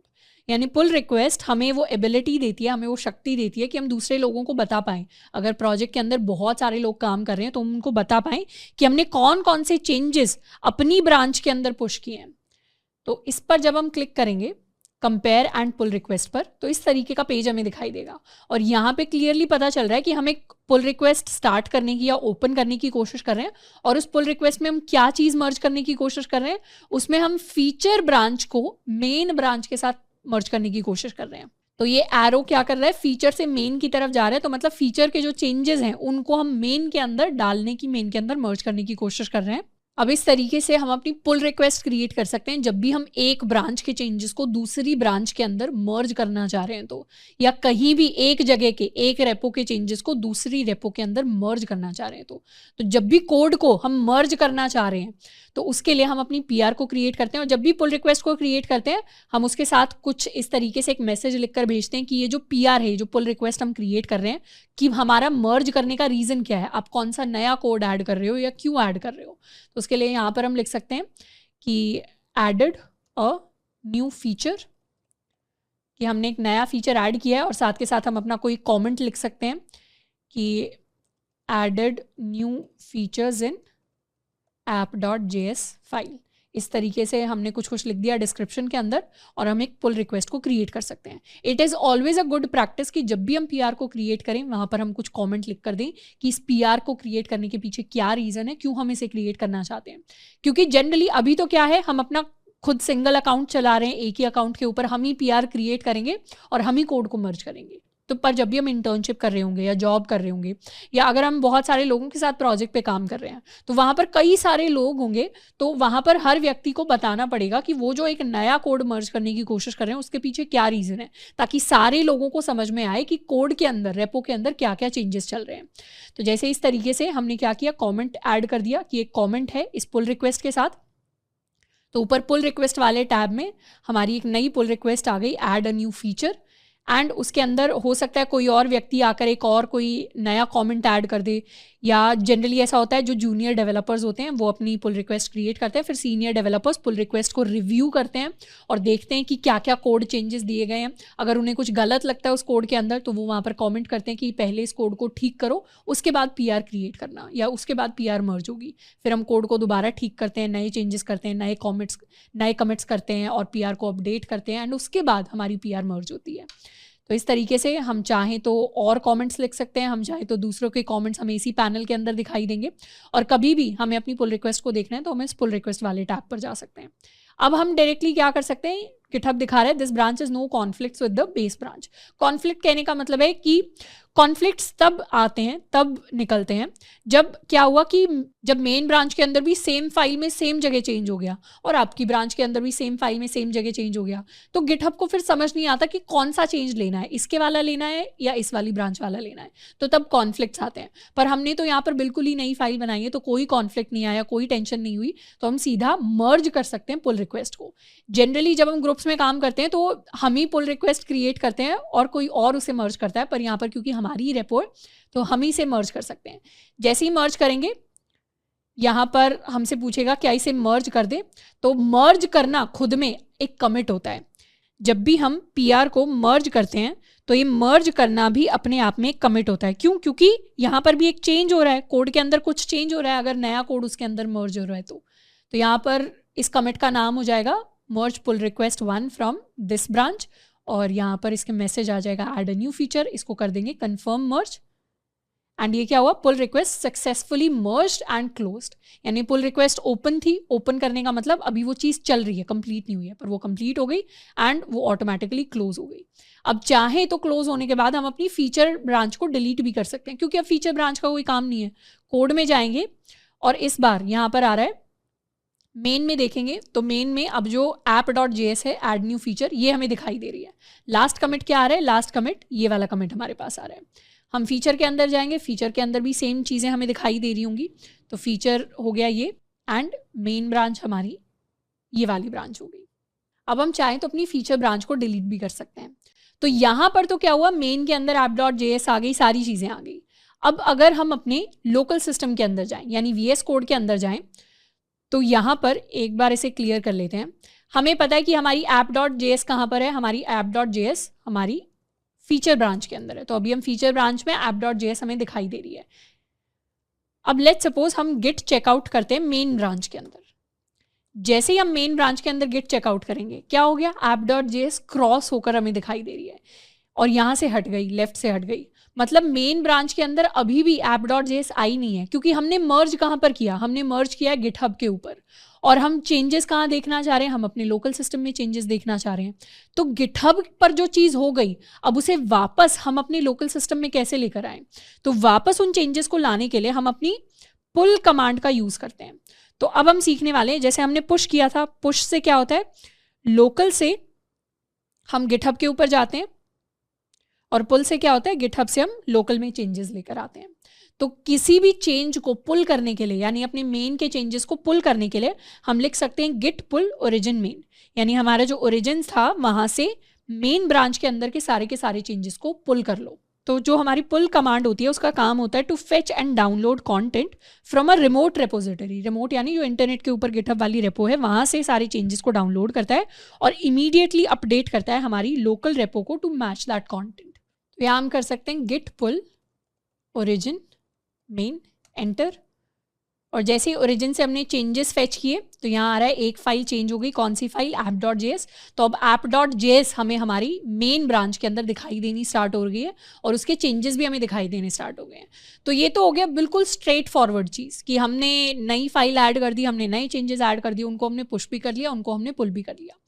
यानी पुल रिक्वेस्ट हमें वो एबिलिटी देती है, हमें वो शक्ति देती है कि हम दूसरे लोगों को बता पाएं, अगर प्रोजेक्ट के अंदर बहुत सारे लोग काम कर रहे हैं तो हम उनको बता पाएं कि हमने कौन कौन से चेंजेस अपनी ब्रांच के अंदर पुश किए हैं। तो इस पर जब हम क्लिक करेंगे कंपेयर एंड पुल रिक्वेस्ट पर, तो इस तरीके का पेज हमें दिखाई देगा और यहाँ पे क्लियरली पता चल रहा है कि हम एक पुल रिक्वेस्ट स्टार्ट करने की या ओपन करने की कोशिश कर रहे हैं, और उस पुल रिक्वेस्ट में हम क्या चीज़ मर्ज करने की कोशिश कर रहे हैं, उसमें हम फीचर ब्रांच को मेन ब्रांच के साथ मर्ज करने की कोशिश कर रहे हैं। तो ये एरो क्या कर रहा है, फीचर से मेन की तरफ जा रहा है, तो मतलब फीचर के जो चेंजेस हैं उनको हम मेन के अंदर डालने की, मेन के अंदर मर्ज करने की कोशिश कर रहे हैं। अब इस तरीके से हम अपनी पुल रिक्वेस्ट क्रिएट कर सकते हैं जब भी हम एक ब्रांच के चेंजेस को दूसरी ब्रांच के अंदर मर्ज करना चाह रहे हैं, तो या कहीं भी एक जगह के एक रेपो के चेंजेस को दूसरी रेपो के अंदर मर्ज करना चाह रहे हैं। तो जब भी कोड को हम मर्ज करना चाह रहे हैं तो उसके लिए हम अपनी पीआर को क्रिएट करते हैं, और जब भी पुल रिक्वेस्ट को क्रिएट करते हैं हम उसके साथ कुछ इस तरीके से एक मैसेज लिखकर भेजते हैं कि ये जो पीआर है, जो पुल रिक्वेस्ट हम क्रिएट कर रहे हैं, कि हमारा मर्ज करने का रीज़न क्या है, आप कौन सा नया कोड ऐड कर रहे हो या क्यों ऐड कर रहे हो। तो उसके लिए यहाँ पर हम लिख सकते हैं कि एडेड अ न्यू फीचर, कि हमने एक नया फीचर ऐड किया है, और साथ के साथ हम अपना कोई कमेंट लिख सकते हैं कि added new features in app.js file. इस तरीके से हमने कुछ लिख दिया डिस्क्रिप्शन के अंदर और हम एक पुल रिक्वेस्ट को क्रिएट कर सकते हैं। It is always a good practice कि जब भी हम पीआर को क्रिएट करें वहाँ पर हम कुछ कमेंट लिख कर दें कि इस पीआर को क्रिएट करने के पीछे क्या रीज़न है, क्यों हम इसे क्रिएट करना चाहते हैं। क्योंकि जनरली अभी तो क्या है, हम अपना खुद सिंगल अकाउंट चला रहे हैं, एक ही अकाउंट के ऊपर हम ही पीआर क्रिएट करेंगे और हम ही कोड को मर्ज करेंगे। तो पर जब भी हम इंटर्नशिप कर रहे होंगे या जॉब कर रहे होंगे, या अगर हम बहुत सारे लोगों के साथ प्रोजेक्ट पे काम कर रहे हैं, तो वहाँ पर कई सारे लोग होंगे, तो वहाँ पर हर व्यक्ति को बताना पड़ेगा कि वो जो एक नया कोड मर्ज करने की कोशिश कर रहे हैं उसके पीछे क्या रीज़न है, ताकि सारे लोगों को समझ में आए कि कोड के अंदर, रेपो के अंदर क्या क्या चेंजेस चल रहे हैं। तो जैसे इस तरीके से हमने क्या किया, कॉमेंट ऐड कर दिया कि एक कॉमेंट है इस पुल रिक्वेस्ट के साथ। तो ऊपर पुल रिक्वेस्ट वाले टैब में हमारी एक नई पुल रिक्वेस्ट आ गई, add a new feature, and उसके अंदर हो सकता है कोई और व्यक्ति आकर एक और कोई नया कमेंट ऐड कर दे, या जनरली ऐसा होता है जो जूनियर डेवलपर्स होते हैं वो अपनी पुल रिक्वेस्ट क्रिएट करते हैं, फिर सीनियर डेवलपर्स पुल रिक्वेस्ट को रिव्यू करते हैं और देखते हैं कि क्या क्या कोड चेंजेस दिए गए हैं। अगर उन्हें कुछ गलत लगता है उस कोड के अंदर तो वो वहाँ पर कमेंट करते हैं कि पहले इस कोड को ठीक करो, उसके बाद पीआर क्रिएट करना, या उसके बाद पीआर मर्ज होगी। फिर हम कोड को दोबारा ठीक करते हैं, नए चेंजेस करते हैं, नए कमिट्स करते हैं और पीआर को अपडेट करते हैं, एंड उसके बाद हमारी पीआर मर्ज होती है। तो इस तरीके से हम चाहें तो और कमेंट्स लिख सकते हैं, हम चाहें तो दूसरों के कमेंट्स हमें इसी पैनल के अंदर दिखाई देंगे, और कभी भी हमें अपनी पुल रिक्वेस्ट को देखना है तो हम इस पुल रिक्वेस्ट वाले टैब पर जा सकते हैं। अब हम डायरेक्टली क्या कर सकते हैं, गिटहब दिखा रहा है this branch is no conflicts with the base branch. Conflict कहने का मतलब है कि कॉन्फ्लिक्ट्स तब आते हैं, तब निकलते हैं जब क्या हुआ कि जब मेन ब्रांच के अंदर भी सेम फाइल में सेम जगह चेंज हो गया और आपकी ब्रांच के अंदर भी सेम फाइल में सेम जगह चेंज हो गया, तो गिटहब को फिर समझ नहीं आता कि कौन सा चेंज लेना है, इसके वाला लेना है या इस वाली ब्रांच वाला लेना है, तो तब कॉन्फ्लिक्ट्स आते हैं। पर हमने तो यहाँ पर बिल्कुल ही नई फाइल बनाई है तो कोई कॉन्फ्लिक्ट नहीं आया, कोई टेंशन नहीं हुई, तो हम सीधा मर्ज कर सकते हैं पुल रिक्वेस्ट को। जनरली जब हम ग्रुप्स में काम करते हैं तो हम ही पुल रिक्वेस्ट क्रिएट करते हैं और कोई और उसे मर्ज करता है, पर यहाँ पर क्योंकि हमारी ही रेपो है तो हम ही से मर्ज कर सकते हैं। जैसे ही मर्ज करेंगे यहाँ पर हमसे पूछेगा क्या इसे मर्ज कर दे, तो मर्ज करना खुद में एक कमिट होता है। जब भी हम पीआर को मर्ज करते हैं तो ये मर्ज करना भी अपने आप में एक कमिट होता है। क्यों? क्योंकि यहाँ पर भी एक चेंज हो रहा है, कोड के अंदर कुछ चेंज हो रहा है, अगर नया कोड उसके अंदर मर्ज हो रहा है तो यहाँ पर इस कमिट का नाम हो जाएगा merge pull request 1 from this branch, और यहाँ पर इसके मैसेज आ जाएगा ऐड अ न्यू फीचर, इसको कर देंगे कन्फर्म मर्ज, एंड ये क्या हुआ, pull request successfully merged and closed, यानी पुल रिक्वेस्ट ओपन थी, ओपन करने का मतलब अभी वो चीज़ चल रही है, कंप्लीट नहीं हुई है, पर वो कंप्लीट हो गई एंड वो ऑटोमेटिकली क्लोज हो गई। अब चाहे तो क्लोज होने के बाद हम अपनी फीचर ब्रांच को डिलीट भी कर सकते हैं, क्योंकि अब फीचर ब्रांच का कोई काम नहीं है। कोड में जाएंगे और इस बार यहाँ पर आ रहा है मेन में देखेंगे तो मेन में अब जो app.js है ऐड न्यू फीचर, ये हमें दिखाई दे रही है। लास्ट कमिट क्या आ रहा है, लास्ट कमिट ये वाला कमिट हमारे पास आ रहा है। हम फीचर के अंदर जाएंगे, फीचर के अंदर भी सेम चीज़ें हमें दिखाई दे रही होंगी। तो फीचर हो गया ये एंड मेन ब्रांच हमारी ये वाली ब्रांच हो गई। अब हम चाहें तो अपनी फीचर ब्रांच को डिलीट भी कर सकते हैं। तो यहाँ पर तो क्या हुआ, मेन के अंदर app.js आ गई, सारी चीज़ें आ गई। अब अगर हम अपने लोकल सिस्टम के अंदर जाएं, यानी VS कोड के अंदर जाएं, तो यहाँ पर एक बार इसे क्लियर कर लेते हैं। हमें पता है कि हमारी app.js कहाँ पर है, हमारी app.js हमारी फीचर ब्रांच के अंदर है। तो अभी हम फीचर ब्रांच में app.js हमें दिखाई दे रही है। अब लेट्स सपोज हम गिट चेकआउट करते हैं मेन ब्रांच के अंदर। जैसे ही हम मेन ब्रांच के अंदर गिट चेकआउट करेंगे, क्या हो गया, app.js क्रॉस होकर हमें दिखाई दे रही है और यहाँ से हट गई, लेफ्ट से हट गई। मतलब मेन ब्रांच के अंदर अभी भी app.js आई नहीं है, क्योंकि हमने मर्ज कहाँ पर किया, हमने मर्ज किया गिटहब के ऊपर। और हम चेंजेस कहाँ देखना चाह रहे हैं, हम अपने लोकल सिस्टम में चेंजेस देखना चाह रहे हैं। तो गिटहब पर जो चीज़ हो गई, अब उसे वापस हम अपने लोकल सिस्टम में कैसे लेकर आएँ। तो वापस उन चेंजेस को लाने के लिए हम अपनी पुल कमांड का यूज़ करते हैं। तो अब हम सीखने वाले हैं, जैसे हमने पुश किया था, पुश से क्या होता है, लोकल से हम गिटहब के ऊपर जाते हैं, और पुल से क्या होता है, गिटहब से हम लोकल में चेंजेस लेकर आते हैं। तो किसी भी चेंज को पुल करने के लिए, यानी अपने मेन के चेंजेस को पुल करने के लिए हम लिख सकते हैं गिट पुल ओरिजिन मेन, यानी हमारा जो ओरिजिन था वहाँ से मेन ब्रांच के अंदर के सारे चेंजेस को पुल कर लो। तो जो हमारी पुल कमांड होती है उसका काम होता है to fetch and download content from a remote repository. Remote यानी जो इंटरनेट के ऊपर गिटहब वाली रेपो है, वहाँ से सारे चेंजेस को डाउनलोड करता है और इमीडिएटली अपडेट करता है हमारी लोकल रेपो को टू मैच दैट कॉन्टेंट। तो यहाँ हम कर सकते हैं गिट पुल ओरिजिन मेन, एंटर, और जैसे ही ओरिजिन से हमने चेंजेस फेच किए तो यहाँ आ रहा है एक फाइल चेंज हो गई। कौन सी फाइल, app.js। तो अब app.js हमें हमारी मेन ब्रांच के अंदर दिखाई देनी स्टार्ट हो गई है और उसके चेंजेस भी हमें दिखाई देने स्टार्ट हो गए हैं। तो ये तो हो गया बिल्कुल स्ट्रेट फॉरवर्ड चीज़ कि हमने नई फाइल ऐड कर दी, हमने नए चेंजेस ऐड कर दिए, उनको हमने पुश भी कर लिया, उनको हमने पुल भी कर लिया।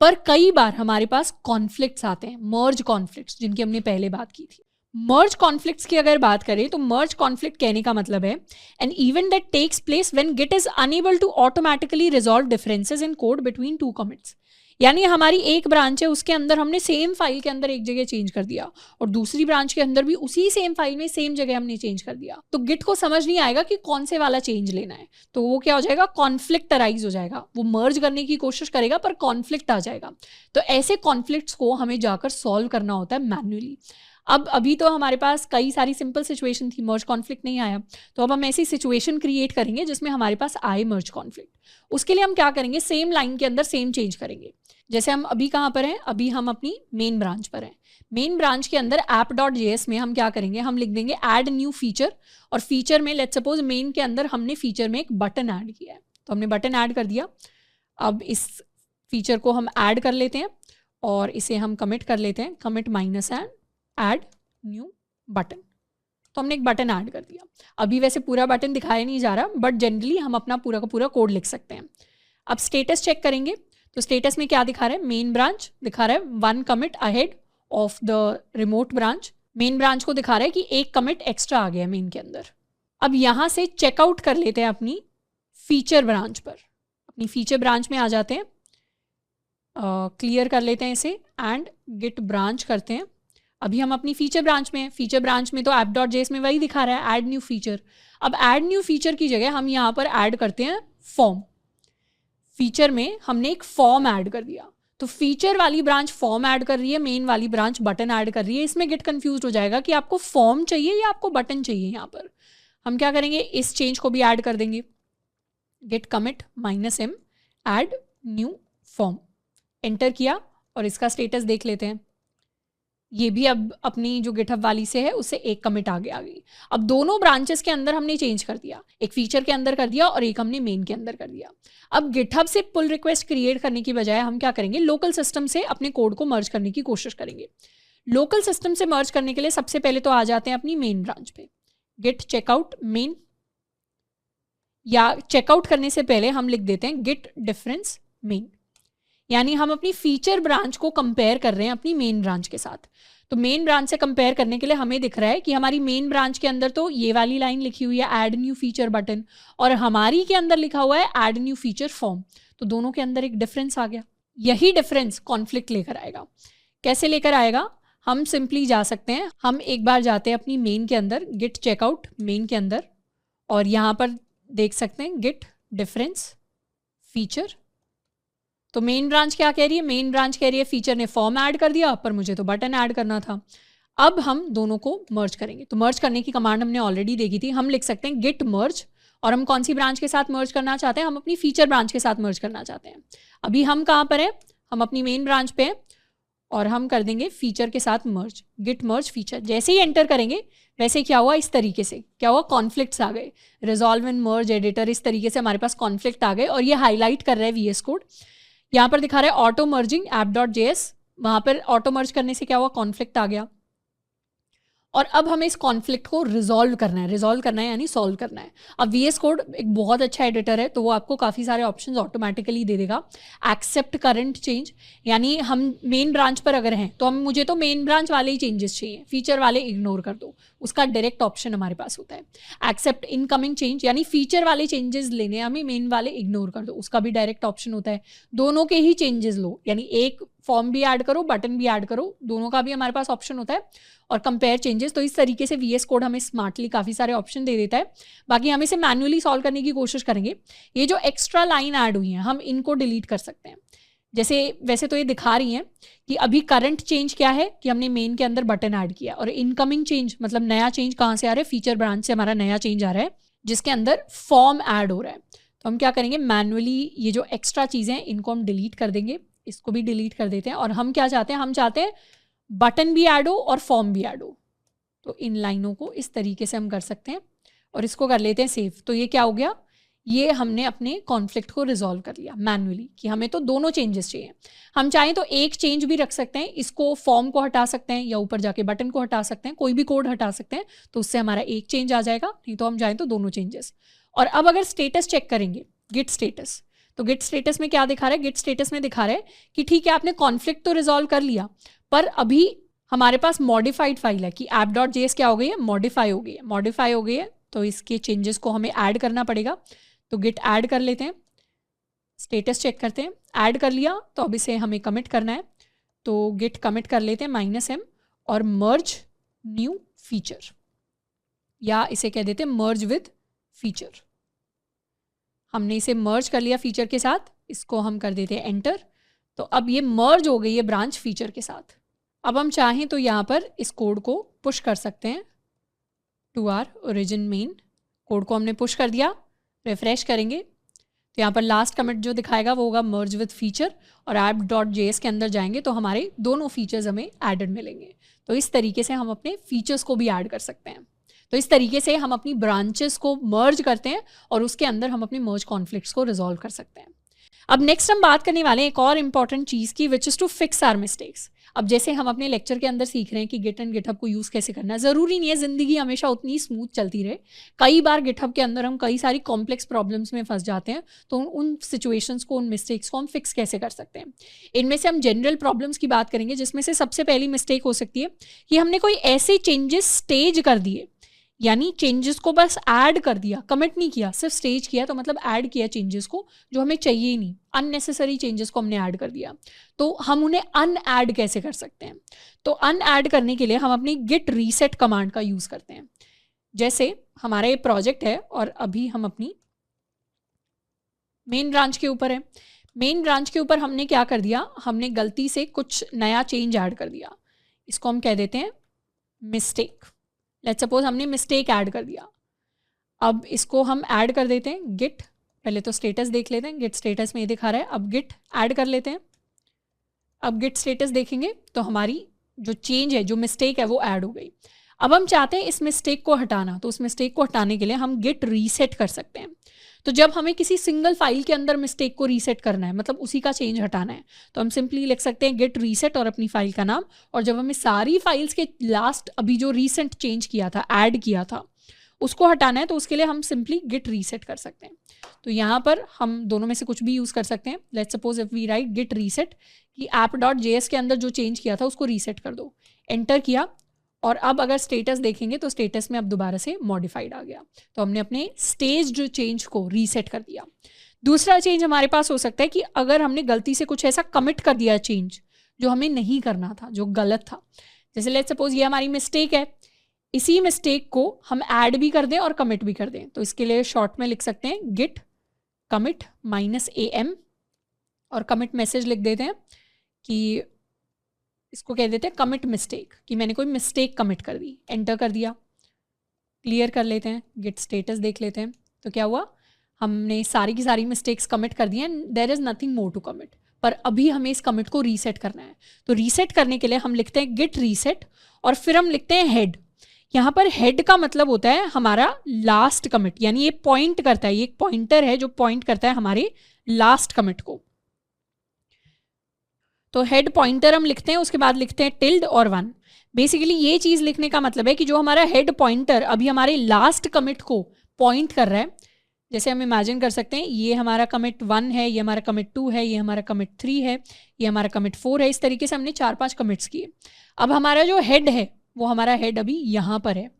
पर कई बार हमारे पास कॉन्फ्लिक्ट्स आते हैं, मर्ज कॉन्फ्लिक्ट्स, जिनकी हमने पहले बात की थी। मर्ज कॉन्फ्लिक्ट्स की अगर बात करें तो मर्ज कॉन्फ्लिक्ट कहने का मतलब है an event that takes place when git is unable to automatically resolve differences in code between two commits. यानी हमारी एक ब्रांच है, उसके अंदर हमने सेम फाइल के अंदर एक जगह चेंज कर दिया और दूसरी ब्रांच के अंदर भी उसी सेम फाइल में सेम जगह हमने चेंज कर दिया, तो गिट को समझ नहीं आएगा कि कौन से वाला चेंज लेना है। तो वो क्या हो जाएगा, कॉन्फ्लिक्ट अराइज हो जाएगा। वो मर्ज करने की कोशिश करेगा पर कॉन्फ्लिक्ट आ जाएगा। तो ऐसे कॉन्फ्लिक्ट्स को हमें जाकर सॉल्व करना होता है मैन्युअली। अब अभी तो हमारे पास कई सारी सिंपल सिचुएशन थी, मर्ज कॉन्फ्लिक्ट नहीं आया, तो अब हम ऐसी सिचुएशन क्रिएट करेंगे जिसमें हमारे पास आए मर्ज कॉन्फ्लिक्ट। उसके लिए हम क्या करेंगे, सेम लाइन के अंदर सेम चेंज करेंगे। जैसे हम अभी कहाँ पर हैं, अभी हम अपनी मेन ब्रांच पर हैं। मेन ब्रांच के अंदर app.js में हम क्या करेंगे, हम लिख देंगे ऐड न्यू फीचर, और फीचर में लेट्स सपोज मेन के अंदर हमने फीचर में एक बटन ऐड किया है, तो हमने बटन ऐड कर दिया। अब इस फीचर को हम ऐड कर लेते हैं और इसे हम कमिट कर लेते हैं, commit minus add new button. तो हमने एक बटन ऐड कर दिया। अभी वैसे पूरा बटन दिखाया नहीं जा रहा, बट जनरली हम अपना पूरा का पूरा कोड लिख सकते हैं। अब स्टेटस चेक करेंगे तो स्टेटस में क्या दिखा रहा है, मेन ब्रांच दिखा रहा है 1 commit ahead of the remote branch. Main branch को दिखा रहा है कि एक कमिट एक्स्ट्रा आ गया है मेन के अंदर। अब यहाँ से चेकआउट कर लेते हैं अपनी फीचर ब्रांच पर। अपनी फीचर ब्रांच में आ जाते हैं, क्लियर कर लेते हैं इसे एंड गिट ब्रांच करते हैं। अभी हम अपनी फीचर ब्रांच में हैं। फीचर ब्रांच में तो app.js में वही दिखा रहा है ऐड न्यू फीचर। अब ऐड न्यू फीचर की जगह हम यहाँ पर ऐड करते हैं फॉर्म। फीचर में हमने एक फॉर्म ऐड कर दिया, तो फीचर वाली ब्रांच फॉर्म ऐड कर रही है, मेन वाली ब्रांच बटन ऐड कर रही है। इसमें गिट कंफ्यूज हो जाएगा कि आपको फॉर्म चाहिए या आपको बटन चाहिए। यहाँ पर हम क्या करेंगे, इस चेंज को भी ऐड कर देंगे, git commit -m add new form. Enter किया और इसका स्टेटस देख लेते हैं। ये भी अब अपनी जो गिटहब वाली से है उससे एक कमिट आगे आ गई। अब दोनों ब्रांचेस के अंदर हमने चेंज कर दिया, एक फीचर के अंदर कर दिया और एक हमने मेन के अंदर कर दिया। अब गिटहब से पुल रिक्वेस्ट क्रिएट करने की बजाय हम क्या करेंगे, लोकल सिस्टम से अपने कोड को मर्ज करने की कोशिश करेंगे। लोकल सिस्टम से मर्ज करने के लिए सबसे पहले तो आ जाते हैं अपनी मेन ब्रांच पे। गिट चेकआउट मेन, या चेकआउट करने से पहले हम लिख देते हैं गिट डिफरेंस मेन, यानी हम अपनी फीचर ब्रांच को कंपेयर कर रहे हैं अपनी मेन ब्रांच के साथ। तो मेन ब्रांच से कंपेयर करने के लिए हमें दिख रहा है कि हमारी मेन ब्रांच के अंदर तो ये वाली लाइन लिखी हुई है ऐड न्यू फीचर बटन, और हमारी के अंदर लिखा हुआ है ऐड न्यू फीचर फॉर्म। तो दोनों के अंदर एक डिफरेंस आ गया। यही डिफरेंस कॉन्फ्लिक्ट लेकर आएगा। कैसे लेकर आएगा? हम सिंपली जा सकते हैं, हम एक बार जाते हैं अपनी मेन के अंदर, गिट चेकआउट मेन के अंदर, और यहाँ पर देख सकते हैं गिट डिफरेंस फीचर। तो मेन ब्रांच क्या कह रही है? मेन ब्रांच कह रही है फीचर ने फॉर्म ऐड कर दिया, पर मुझे तो बटन ऐड करना था। अब हम दोनों को मर्ज करेंगे। तो मर्ज करने की कमांड हमने ऑलरेडी देखी थी। हम लिख सकते हैं गिट मर्ज, और हम कौन सी ब्रांच के साथ मर्ज करना चाहते हैं? हम अपनी फीचर ब्रांच के साथ मर्ज करना चाहते हैं। अभी हम कहाँ पर हैं? हम अपनी मेन ब्रांच पे हैं, और हम कर देंगे फीचर के साथ मर्ज, गिट मर्ज फीचर। जैसे ही एंटर करेंगे वैसे क्या हुआ? इस तरीके से क्या हुआ? कॉन्फ्लिक्ट्स आ गए, रिजॉल्व इन मर्ज एडिटर, इस तरीके से हमारे पास कॉन्फ्लिक्ट आ गए। और ये हाईलाइट कर रहा है VS कोड। यहाँ पर दिखा रहा है ऑटो मर्जिंग app.js, वहाँ पर ऑटो मर्ज करने से क्या हुआ? कॉन्फ्लिक्ट आ गया। और अब हमें इस कॉन्फ्लिक्ट को रिजॉल्व करना है। रिजॉल्व करना है यानी सॉल्व करना है। अब VS कोड एक बहुत अच्छा एडिटर है, तो वो आपको काफ़ी सारे ऑप्शंस ऑटोमेटिकली दे देगा। एक्सेप्ट करंट चेंज, यानी हम मेन ब्रांच पर अगर हैं तो मुझे तो मेन ब्रांच वाले ही चेंजेस चाहिए, फीचर वाले इग्नोर कर दो, उसका डायरेक्ट ऑप्शन हमारे पास होता है। एक्सेप्ट इनकमिंग चेंज, यानी फीचर वाले चेंजेस लेने, हमें मेन वाले इग्नोर कर दो, उसका भी डायरेक्ट ऑप्शन होता है। दोनों के ही चेंजेस लो, यानी एक फॉर्म भी ऐड करो, बटन भी ऐड करो, दोनों का भी हमारे पास ऑप्शन होता है। और कंपेयर चेंजेस, तो इस तरीके से VS कोड हमें स्मार्टली काफ़ी सारे ऑप्शन दे देता है। बाकी हम इसे मैन्युअली सॉल्व करने की कोशिश करेंगे। ये जो एक्स्ट्रा लाइन ऐड हुई हैं हम इनको डिलीट कर सकते हैं। जैसे वैसे तो ये दिखा रही हैं कि अभी करंट चेंज क्या है कि हमने मेन के अंदर बटन ऐड किया, और इनकमिंग चेंज मतलब नया चेंज कहाँ से आ रहा है? फीचर ब्रांच से हमारा नया चेंज आ रहा है जिसके अंदर फॉर्म ऐड हो रहा है। तो हम क्या करेंगे? मैन्युअली ये जो एक्स्ट्रा चीज़ें हैं इनको हम डिलीट कर देंगे, इसको भी डिलीट कर देते हैं। और हम क्या चाहते हैं? हम चाहते हैं बटन भी ऐड हो और फॉर्म भी ऐड हो। तो इन लाइनों को इस तरीके से हम कर सकते हैं, और इसको कर लेते हैं सेव। तो ये क्या हो गया? ये हमने अपने कॉन्फ्लिक्ट को रिजॉल्व कर लिया मैन्युअली, कि हमें तो दोनों चेंजेस चाहिए। हम चाहें तो एक चेंज भी रख सकते हैं, इसको फॉर्म को हटा सकते हैं, या ऊपर जाके बटन को हटा सकते हैं, कोई भी कोड हटा सकते हैं, तो उससे हमारा एक चेंज आ जाएगा। नहीं तो हम चाहें तो दोनों चेंजेस। और अब अगर स्टेटस चेक करेंगे, गिट स्टेटस, तो गिट स्टेटस में क्या दिखा रहा है? गिट स्टेटस में दिखा रहा है कि ठीक है, आपने कॉन्फ्लिक्ट तो रिजॉल्व कर लिया, पर अभी हमारे पास मॉडिफाइड फाइल है कि app.js क्या हो गई है? मॉडिफाई हो गई है। मॉडिफाई हो गई है तो इसके चेंजेस को हमें ऐड करना पड़ेगा। तो गिट ऐड कर लेते हैं, स्टेटस चेक करते हैं, ऐड कर लिया। तो अब इसे हमें कमिट करना है, तो गिट कमिट कर लेते हैं -m और मर्ज न्यू फीचर, या इसे कह देते हैं मर्ज विद फीचर। हमने इसे मर्ज कर लिया फीचर के साथ, इसको हम कर देते हैं एंटर। तो अब ये मर्ज हो गई है ब्रांच फीचर के साथ। अब हम चाहें तो यहाँ पर इस कोड को पुश कर सकते हैं to our origin main. Code को हमने पुश कर दिया, रिफ्रेश करेंगे तो यहाँ पर लास्ट कमिट जो दिखाएगा वो होगा मर्ज विद फीचर, और app.js के अंदर जाएंगे तो हमारे दोनों फीचर्स हमें एडेड मिलेंगे। तो इस तरीके से हम अपने फीचर्स को भी ऐड कर सकते हैं। तो इस तरीके से हम अपनी ब्रांचेस को मर्ज करते हैं, और उसके अंदर हम अपने मर्ज कॉन्फ्लिक्ट्स को रिजॉल्व कर सकते हैं। अब नेक्स्ट हम बात करने वाले हैं एक और इंपॉर्टेंट चीज़ की, which is to fix our mistakes. अब जैसे हम अपने लेक्चर के अंदर सीख रहे हैं कि गिट एंड गिटहब को यूज़ कैसे करना है, ज़रूरी नहीं है ज़िंदगी हमेशा उतनी स्मूथ चलती रहे। कई बार गिटहब के अंदर हम कई सारी कॉम्प्लेक्स प्रॉब्लम्स में फंस जाते हैं, तो उन सिचुएशंस को, उन मिस्टेक्स को हम फिक्स कैसे कर सकते हैं। इनमें से हम जनरल प्रॉब्लम्स की बात करेंगे, जिसमें से सबसे पहली मिस्टेक हो सकती है कि हमने कोई ऐसे चेंजेस स्टेज कर दिए, यानी चेंजेस को बस ऐड कर दिया, कमिट नहीं किया, सिर्फ स्टेज किया, तो मतलब ऐड किया चेंजेस को जो हमें चाहिए ही नहीं, अननेसेसरी चेंजेस को हमने ऐड कर दिया। तो हम उन्हें अनऐड कैसे कर सकते हैं? तो अनऐड करने के लिए हम अपनी गिट रीसेट कमांड का यूज़ करते हैं। जैसे हमारा ये प्रोजेक्ट है और अभी हम अपनी मेन ब्रांच के ऊपर है। मेन ब्रांच के ऊपर हमने क्या कर दिया? हमने गलती से कुछ नया चेंज ऐड कर दिया, इसको हम कह देते हैं मिस्टेक। लेट्स सपोज हमने मिस्टेक ऐड कर दिया। अब इसको हम ऐड कर देते हैं गिट, पहले तो स्टेटस देख लेते हैं, गिट स्टेटस में ये दिखा रहा है। अब गिट ऐड कर लेते हैं। अब गिट स्टेटस देखेंगे तो हमारी जो चेंज है, जो मिस्टेक है, वो ऐड हो गई। अब हम चाहते हैं इस मिस्टेक को हटाना, तो उस मिस्टेक को हटाने के लिए हम गिट रीसेट कर सकते हैं। तो जब हमें किसी सिंगल फाइल के अंदर मिस्टेक को रीसेट करना है, मतलब उसी का चेंज हटाना है, तो हम सिंपली लिख सकते हैं गिट रीसेट और अपनी फाइल का नाम। और जब हमें सारी फाइल्स के लास्ट अभी जो रीसेंट चेंज किया था, ऐड किया था, उसको हटाना है तो उसके लिए हम सिंपली गिट रीसेट कर सकते हैं। तो यहाँ पर हम दोनों में से कुछ भी यूज़ कर सकते हैं। Let's suppose if we write git reset कि app.js के अंदर जो चेंज किया था उसको रीसेट कर दो, एंटर किया, और अब अगर स्टेटस देखेंगे तो स्टेटस में अब दोबारा से मॉडिफाइड आ गया। तो हमने अपने स्टेज्ड चेंज को रीसेट कर दिया। दूसरा चेंज हमारे पास हो सकता है कि अगर हमने गलती से कुछ ऐसा कमिट कर दिया चेंज जो हमें नहीं करना था, जो गलत था, जैसे लेट्स सपोज ये हमारी मिस्टेक है, इसी मिस्टेक को हम ऐड भी कर दें और कमिट भी कर दें। तो इसके लिए शॉर्ट में लिख सकते हैं गिट कमिट -am और कमिट मैसेज लिख देते हैं कि इसको कह देते हैं कमिट मिस्टेक, कि मैंने कोई मिस्टेक कमिट कर दी, एंटर कर दिया, क्लियर कर लेते हैं, गिट स्टेटस देख लेते हैं। तो क्या हुआ, हमने सारी की सारी मिस्टेक्स कमिट कर दी हैं, there is nothing more to commit, पर अभी हमें इस कमिट को रीसेट करना है। तो रीसेट करने के लिए हम लिखते हैं गिट रीसेट और फिर हम लिखते हैं हेड। यहाँ पर हेड का मतलब होता है हमारा लास्ट कमिट, यानी ये पॉइंट करता है, ये एक पॉइंटर है जो पॉइंट करता है हमारे लास्ट कमिट को। तो हेड पॉइंटर हम लिखते हैं, उसके बाद लिखते हैं टिल्ड और 1। बेसिकली ये चीज़ लिखने का मतलब है कि जो हमारा हेड पॉइंटर अभी हमारे लास्ट कमिट को पॉइंट कर रहा है, जैसे हम इमेजिन कर सकते हैं ये हमारा कमिट 1 है, ये हमारा कमिट 2 है, ये हमारा कमिट 3 है, ये हमारा कमिट 4 है। इस तरीके से हमने 4-5 कमिट्स किए। अब हमारा जो हेड है वो हमारा हेड अभी यहाँ पर है।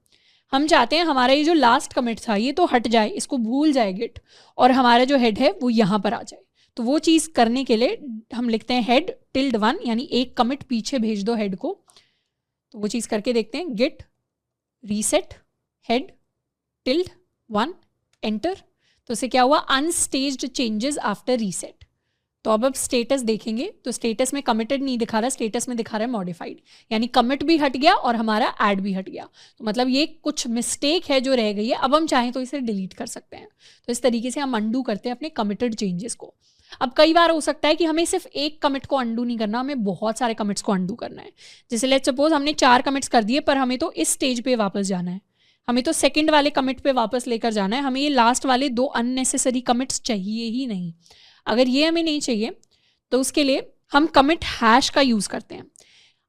हम चाहते हैं हमारा ये जो लास्ट कमिट था ये तो हट जाए, इसको भूल जाए गिट, और हमारा जो हेड है वो यहाँ पर आ जाए। तो वो चीज़ करने के लिए हम लिखते हैं हेड टिल्ड 1, यानी एक कमिट पीछे भेज दो हेड को। तो वो चीज़ करके देखते हैं, git reset head tilde 1 enter. तो इससे क्या हुआ, अनस्टेज्ड चेंजेस आफ्टर रीसेट। तो अब स्टेटस देखेंगे तो स्टेटस में कमिटेड नहीं दिखा रहा, स्टेटस में दिखा रहा है मॉडिफाइड, यानी कमिट भी हट गया और हमारा ऐड भी हट गया। तो मतलब ये कुछ मिस्टेक है जो रह गई है, अब हम चाहें तो इसे डिलीट कर सकते हैं। तो इस तरीके से हम अंडू करते हैं अपने कमिटेड चेंजेस को। अब कई बार हो सकता है कि हमें सिर्फ एक कमिट को अंडू नहीं करना, हमें बहुत सारे कमिट्स को अंडू करना है। जैसे लेट्स सपोज हमने 4 कमिट्स कर दिए, पर हमें तो इस स्टेज पे वापस जाना है, हमें तो सेकंड वाले कमिट पे वापस लेकर जाना है, हमें ये लास्ट वाले 2 अननेसेसरी कमिट्स चाहिए ही नहीं। अगर ये हमें नहीं चाहिए तो उसके लिए हम कमिट हैश का यूज़ करते हैं।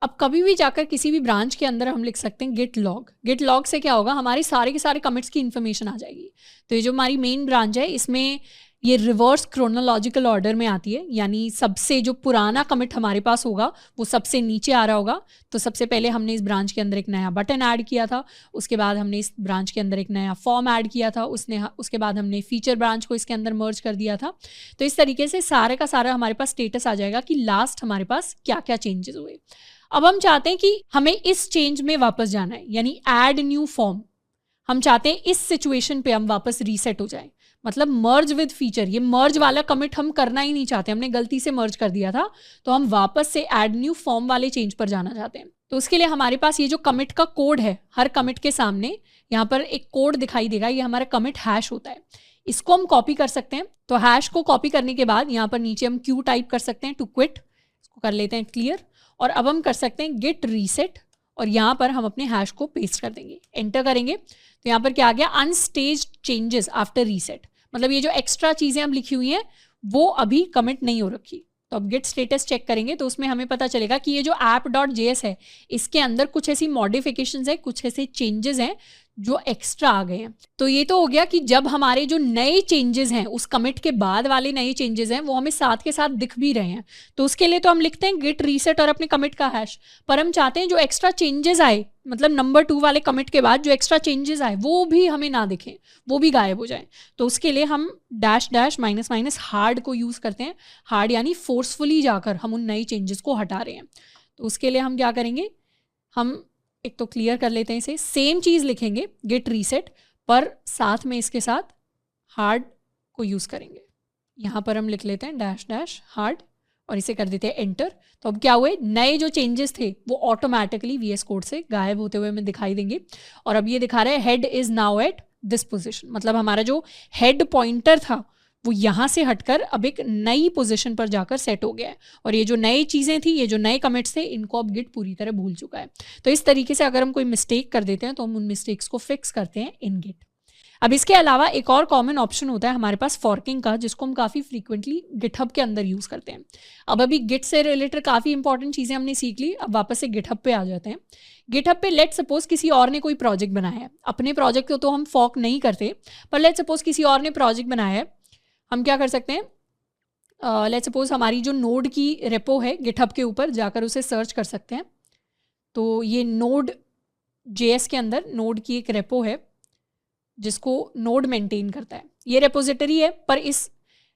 अब कभी भी जाकर किसी भी ब्रांच के अंदर हम लिख सकते हैं गिट लॉग। गिट लॉग से क्या होगा, हमारे सारे के सारे कमिट्स की इन्फॉर्मेशन आ जाएगी। तो ये जो हमारी मेन ब्रांच है इसमें ये रिवर्स क्रोनोलॉजिकल ऑर्डर में आती है, यानी सबसे जो पुराना कमिट हमारे पास होगा वो सबसे नीचे आ रहा होगा। तो सबसे पहले हमने इस ब्रांच के अंदर एक नया बटन ऐड किया था, उसके बाद हमने इस ब्रांच के अंदर एक नया फॉर्म ऐड किया था, उसके बाद हमने फीचर ब्रांच को इसके अंदर मर्ज कर दिया था। तो इस तरीके से सारे का सारा हमारे पास स्टेटस आ जाएगा कि लास्ट हमारे पास क्या क्या चेंजेस हुए। अब हम चाहते हैं कि हमें इस चेंज में वापस जाना है, यानी ऐड न्यू फॉर्म। हम चाहते हैं इस सिचुएशन पे हम वापस रीसेट हो जाएं, मतलब मर्ज विद फीचर। ये मर्ज वाला कमिट हम करना ही नहीं चाहते, हमने गलती से मर्ज कर दिया था, तो हम वापस से ऐड न्यू फॉर्म वाले चेंज पर जाना चाहते हैं। तो उसके लिए हमारे पास ये जो कमिट का कोड है, हर कमिट के सामने यहाँ पर एक कोड दिखाई देगा, ये हमारा कमिट हैश होता है। इसको हम कॉपी कर सकते हैं। तो हैश को कॉपी करने के बाद यहाँ पर नीचे हम क्यू टाइप कर सकते हैं टू क्विट, इसको कर लेते हैं क्लियर, और अब हम कर सकते हैं गिट रीसेट, और यहाँ पर हम अपने हैश को पेस्ट कर देंगे, एंटर करेंगे। तो यहाँ पर क्या आ गया, अनस्टेज्ड चेंजेस आफ्टर रीसेट। मतलब ये जो एक्स्ट्रा चीज़ें हम लिखी हुई हैं वो अभी कमिट नहीं हो रखी। तो अब गिट स्टेटस चेक करेंगे तो उसमें हमें पता चलेगा कि ये जो app.js है इसके अंदर कुछ ऐसी मॉडिफिकेशंस है, कुछ ऐसे चेंजेस हैं जो एक्स्ट्रा आ गए हैं। तो ये तो हो गया कि जब हमारे जो नए चेंजेस हैं, उस कमिट के बाद वाले नए चेंजेस हैं, वो हमें साथ के साथ दिख भी रहे हैं। तो उसके लिए तो हम लिखते हैं गिट रीसेट और अपने कमिट का हैश। पर हम चाहते हैं जो एक्स्ट्रा चेंजेस आए, मतलब नंबर 2 वाले कमिट के बाद जो एक्स्ट्रा चेंजेस आए वो भी हमें ना दिखें, वो भी गायब हो जाए। तो उसके लिए हम -- हार्ड को यूज़ करते हैं। हार्ड यानी फोर्सफुली जाकर हम उन नए चेंजेस को हटा रहे हैं। तो उसके लिए हम क्या करेंगे, हम एक तो क्लियर कर लेते हैं इसे, सेम चीज़ लिखेंगे गिट रीसेट, पर साथ में इसके साथ हार्ड को यूज़ करेंगे। यहाँ पर हम लिख लेते हैं -- हार्ड और इसे कर देते हैं एंटर। तो अब क्या हुए, नए जो चेंजेस थे वो ऑटोमेटिकली VS कोड से गायब होते हुए हमें दिखाई देंगे। और अब ये दिखा रहा है head is now at this position, मतलब हमारा जो हेड पॉइंटर था वो यहाँ से हटकर अब एक नई पोजीशन पर जाकर सेट हो गया है। और ये जो नई चीज़ें थी, ये जो नए कमिट्स थे, इनको अब गिट पूरी तरह भूल चुका है। तो इस तरीके से अगर हम कोई मिस्टेक कर देते हैं तो हम उन मिस्टेक्स को फिक्स करते हैं इन गिट। अब इसके अलावा एक और कॉमन ऑप्शन होता है हमारे पास फॉर्किंग का, जिसको हम काफ़ी फ्रीक्वेंटली गिटहब के अंदर यूज़ करते हैं। अब अभी गिट से रिलेटेड काफ़ी इंपॉर्टेंट चीज़ें हमने सीख ली, अब वापस से गिटहब पे आ जाते हैं। गिटहब पे लेट सपोज किसी और ने कोई प्रोजेक्ट बनाया है, अपने प्रोजेक्ट को तो हम फॉर्क नहीं करते, पर लेट सपोज किसी और ने प्रोजेक्ट बनाया है, हम क्या कर सकते हैं, लेट सपोज हमारी जो नोड की रेपो है गिटहब के ऊपर जाकर उसे सर्च कर सकते हैं। तो ये नोड जेएस के अंदर नोड की एक रेपो है जिसको नोड मेंटेन करता है, ये रेपोजिटरी है, पर इस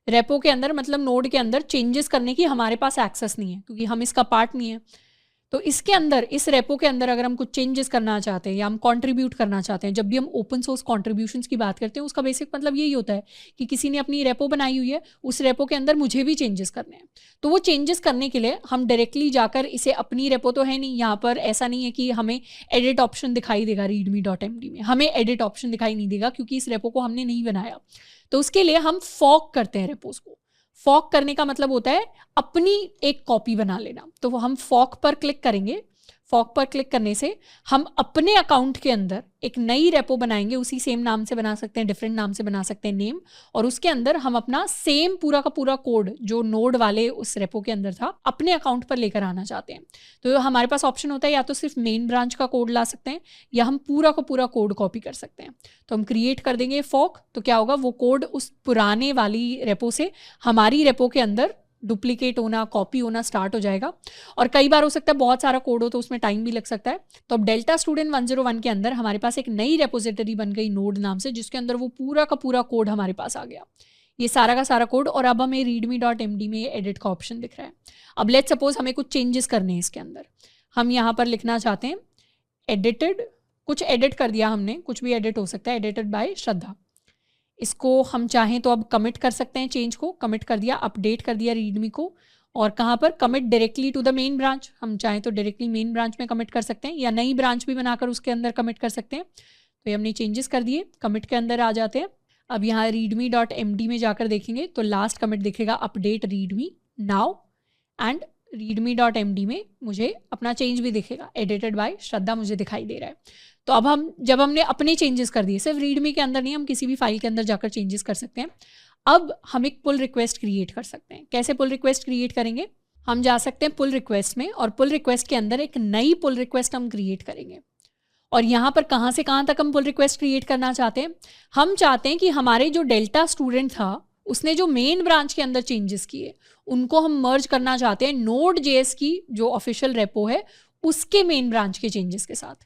रेपो के अंदर मतलब नोड के अंदर चेंजेस करने की हमारे पास एक्सेस नहीं है क्योंकि हम इसका पार्ट नहीं है। तो इसके अंदर, इस रेपो के अंदर अगर हम कुछ चेंजेस करना चाहते हैं या हम कंट्रीब्यूट करना चाहते हैं, जब भी हम ओपन सोर्स कंट्रीब्यूशंस की बात करते हैं उसका बेसिक मतलब यही होता है कि किसी ने अपनी रेपो बनाई हुई है, उस रेपो के अंदर मुझे भी चेंजेस करने हैं। तो वो चेंजेस करने के लिए हम डायरेक्टली जाकर, इसे अपनी रेपो तो है नहीं, यहाँ पर ऐसा नहीं है कि हमें एडिट ऑप्शन दिखाई देगा readme.md में, हमें एडिट ऑप्शन दिखाई नहीं देगा क्योंकि इस रेपो को हमने नहीं बनाया। तो उसके लिए हम फॉर्क करते हैं रेपोज को। फॉर्क करने का मतलब होता है अपनी एक कॉपी बना लेना। तो वो हम फॉर्क पर क्लिक करेंगे, फॉर्क पर क्लिक करने से हम अपने अकाउंट के अंदर एक नई रेपो बनाएंगे, उसी सेम नाम से बना सकते हैं, डिफरेंट नाम से बना सकते हैं नेम, और उसके अंदर हम अपना सेम पूरा का पूरा कोड जो नोड वाले उस रेपो के अंदर था अपने अकाउंट पर लेकर आना चाहते हैं। तो हमारे पास ऑप्शन होता है या तो सिर्फ मेन ब्रांच का कोड ला सकते हैं या हम पूरा का पूरा कोड कॉपी कर सकते हैं। तो हम क्रिएट कर देंगे फॉर्क, तो क्या होगा, वो कोड उस पुराने वाली रेपो से हमारी रेपो के अंदर डुप्लीकेट होना, कॉपी होना स्टार्ट हो जाएगा। और कई बार हो सकता है बहुत सारा कोड हो तो उसमें टाइम भी लग सकता है। तो अब डेल्टा स्टूडेंट 101 के अंदर हमारे पास एक नई रेपोजिटरी बन गई नोड नाम से, जिसके अंदर वो पूरा का पूरा कोड हमारे पास आ गया, ये सारा का सारा कोड। और अब हमें readme.md में एडिट का ऑप्शन दिख रहा है। अब लेट सपोज हमें कुछ चेंजेस करने हैं इसके अंदर, हम यहाँ पर लिखना चाहते हैं एडिटेड, कुछ एडिट कर दिया हमने, कुछ भी एडिट हो सकता है, एडिटेड बाय श्रद्धा। इसको हम चाहें तो अब कमिट कर सकते हैं, चेंज को कमिट कर दिया, अपडेट कर दिया रीडमी को। और कहाँ पर commit, directly to the main branch, हम चाहें तो डायरेक्टली मेन ब्रांच में कमिट कर सकते हैं या नई ब्रांच भी बनाकर उसके अंदर कमिट कर सकते हैं। तो ये हमने चेंजेस कर दिए, कमिट के अंदर आ जाते हैं। अब यहाँ readme.md में जाकर देखेंगे तो लास्ट कमिट दिखेगा update readme now, and readme.md में मुझे अपना चेंज भी दिखेगा, एडिटेड बाय श्रद्धा मुझे दिखाई दे रहा है। तो अब हम, जब हमने अपने चेंजेस कर दिए, सिर्फ रीडमी के अंदर नहीं, हम किसी भी फाइल के अंदर जाकर चेंजेस कर सकते हैं। अब हम एक पुल रिक्वेस्ट क्रिएट कर सकते हैं। कैसे पुल रिक्वेस्ट क्रिएट करेंगे, हम जा सकते हैं पुल रिक्वेस्ट में, और पुल रिक्वेस्ट के अंदर एक नई पुल रिक्वेस्ट हम क्रिएट करेंगे। और यहाँ पर कहाँ से कहाँ तक हम पुल रिक्वेस्ट क्रिएट करना चाहते हैं, हम चाहते हैं कि हमारे जो डेल्टा स्टूडेंट था उसने जो मेन ब्रांच के अंदर चेंजेस किए उनको हम मर्ज करना चाहते हैं नोड जेएस की जो ऑफिशियल रेपो है उसके मेन ब्रांच के चेंजेस के साथ।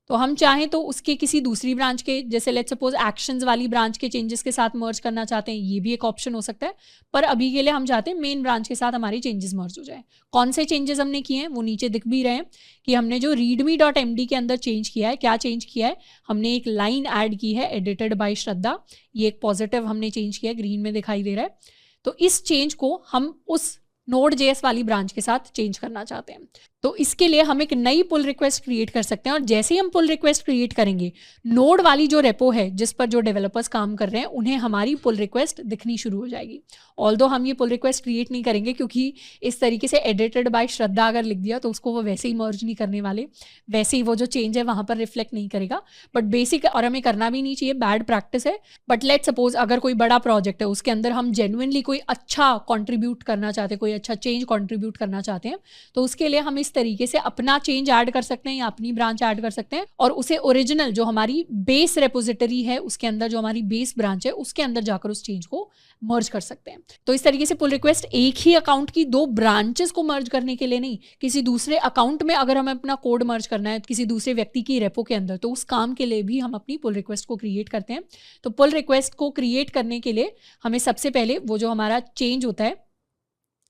तो हम चाहें तो उसके किसी दूसरी ब्रांच के, जैसे लेट्स सपोज एक्शंस वाली ब्रांच के चेंजेस के साथ मर्ज करना चाहते हैं, ये भी एक ऑप्शन हो सकता है। पर अभी के लिए हम चाहते हैं मेन ब्रांच के साथ हमारी चेंजेस मर्ज हो जाए। कौन से चेंजेस हमने किए हैं वो नीचे दिख भी रहे हैं कि हमने जो readme.md के अंदर चेंज किया है, क्या चेंज किया है, हमने एक लाइन ऐड की है एडिटेड बाय श्रद्धा, ये एक पॉजिटिव हमने चेंज किया है, ग्रीन में दिखाई दे रहा है। तो इस चेंज को हम उस नोड जेएस वाली ब्रांच के साथ चेंज करना चाहते हैं। तो इसके लिए हम एक नई पुल रिक्वेस्ट क्रिएट कर सकते हैं, और जैसे ही हम पुल रिक्वेस्ट क्रिएट करेंगे नोड वाली जो रेपो है जिस पर जो डेवलपर्स काम कर रहे हैं उन्हें हमारी पुल रिक्वेस्ट दिखनी शुरू हो जाएगी। ऑल्दो हम ये पुल रिक्वेस्ट क्रिएट नहीं करेंगे क्योंकि इस तरीके से एडिटेड बाय श्रद्धा अगर लिख दिया तो उसको वो वैसे ही मर्ज नहीं करने वाले, वैसे ही वो जो चेंज है वहाँ पर रिफ्लेक्ट नहीं करेगा। बट बेसिक, और हमें करना भी नहीं चाहिए, बैड प्रैक्टिस है। बट लेट सपोज अगर कोई बड़ा प्रोजेक्ट है उसके अंदर हम जेन्युइनली कोई अच्छा कॉन्ट्रीब्यूट करना चाहते हैं, कोई अच्छा चेंज कॉन्ट्रीब्यूट करना चाहते हैं, तो उसके लिए हम इस तरीके से अपना चेंज ऐड कर सकते हैं या अपनी ब्रांच ऐड कर सकते हैं, और उसे ओरिजिनल जो हमारी बेस रेपोजिटरी है उसके अंदर, जो हमारी बेस ब्रांच है उसके अंदर जाकर उस चेंज को मर्ज कर सकते हैं। तो इस तरीके से पुल रिक्वेस्ट एक ही अकाउंट की दो ब्रांचेस को मर्ज करने के लिए नहीं, किसी दूसरे अकाउंट में अगर हमें अपना कोड मर्ज करना है किसी दूसरे व्यक्ति की रेपो के अंदर, तो उस काम के लिए भी हम अपनी पुल रिक्वेस्ट को क्रिएट करते हैं। तो पुल रिक्वेस्ट को क्रिएट करने के लिए हमें सबसे पहले वो जो हमारा चेंज होता है,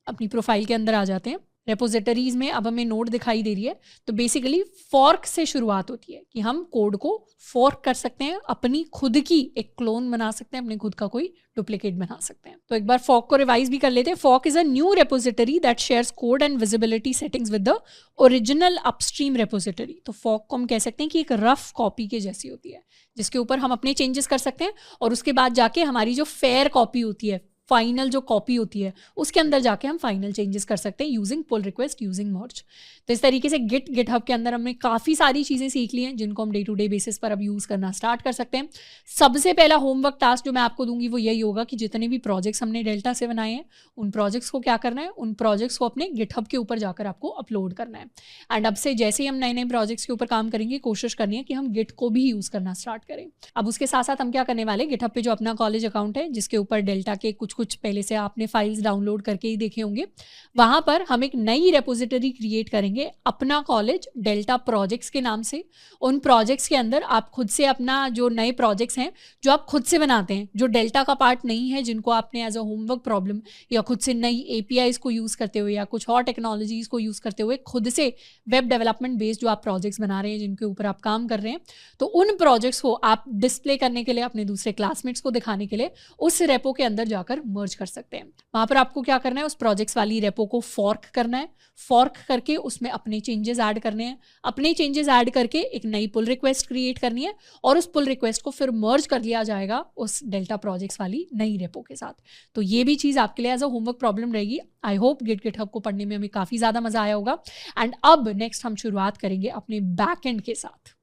अपनी प्रोफाइल के अंदर आ जाते हैं, रेपोजिटरीज में अब हमें नोड दिखाई दे रही है। तो बेसिकली फॉर्क से शुरुआत होती है कि हम कोड को फॉर्क कर सकते हैं, अपनी खुद की एक क्लोन बना सकते हैं, अपने खुद का कोई डुप्लीकेट बना सकते हैं। तो एक बार फॉर्क को रिवाइज भी कर लेते हैं। Fork is a new repository that shares code and visibility settings with the original upstream repository. तो फॉर्क को हम कह सकते हैं कि एक रफ कॉपी के जैसी होती है जिसके ऊपर हम अपने चेंजेस कर सकते हैं, और उसके बाद जाके हमारी जो फेयर कॉपी होती है, फाइनल जो कॉपी होती है उसके अंदर जाके हम फाइनल चेंजेस कर सकते हैं यूजिंग पुल रिक्वेस्ट, यूजिंग मर्ज। तो इस तरीके से गिटहब के अंदर हमने काफ़ी सारी चीज़ें सीख ली हैं जिनको हम डे टू डे बेसिस पर अब यूज़ करना स्टार्ट कर सकते हैं। सबसे पहला होमवर्क टास्क जो मैं आपको दूंगी वो यही होगा कि जितने भी प्रोजेक्ट्स हमने डेल्टा से बनाए हैं उन प्रोजेक्ट्स को क्या करना है, उन प्रोजेक्ट्स को अपने गिटहब के ऊपर जाकर आपको अपलोड करना है। एंड अब से जैसे ही हम नए नए प्रोजेक्ट्स के ऊपर काम करेंगे कोशिश करनी है कि हम गिट को भी यूज़ करना स्टार्ट करें। अब उसके साथ साथ हम क्या करने वाले, गिटहब पे जो अपना कॉलेज अकाउंट है जिसके ऊपर डेल्टा के कुछ पहले से आपने फाइल्स डाउनलोड करके ही देखे होंगे, वहाँ पर हम एक नई रेपोजिटरी क्रिएट करेंगे अपना कॉलेज डेल्टा प्रोजेक्ट्स के नाम से। उन प्रोजेक्ट्स के अंदर आप खुद से अपना जो नए प्रोजेक्ट्स हैं जो आप खुद से बनाते हैं, जो डेल्टा का पार्ट नहीं है, जिनको आपने एज अ होमवर्क प्रॉब्लम या खुद से नई एपीआईज को यूज़ करते हुए या कुछ और टेक्नोलॉजीज़ को यूज़ करते हुए खुद से वेब डेवलपमेंट बेस्ड जो आप प्रोजेक्ट्स बना रहे हैं, जिनके ऊपर आप काम कर रहे हैं, तो उन प्रोजेक्ट्स को आप डिस्प्ले करने के लिए, अपने दूसरे क्लासमेट्स को दिखाने के लिए उस रेपो के अंदर जाकर मर्ज कर सकते हैं। वहाँ पर आपको क्या करना है, उस प्रोजेक्ट्स वाली रेपो को फॉर्क करना है। फॉर्क करके उसमें अपने चेंजेस ऐड करने हैं। अपने चेंजेस ऐड करके एक नई पुल रिक्वेस्ट क्रिएट करनी है और उस पुल रिक्वेस्ट को फिर मर्ज कर लिया जाएगा उस डेल्टा प्रोजेक्ट्स वाली नई रेपो के साथ। तो ये भी चीज़ आपके लिए एज अ होमवर्क प्रॉब्लम रहेगी। आई होप गिटहब को पढ़ने में हमें काफ़ी ज़्यादा मज़ा आया होगा। एंड अब नेक्स्ट हम शुरुआत करेंगे अपने बैक एंड के साथ।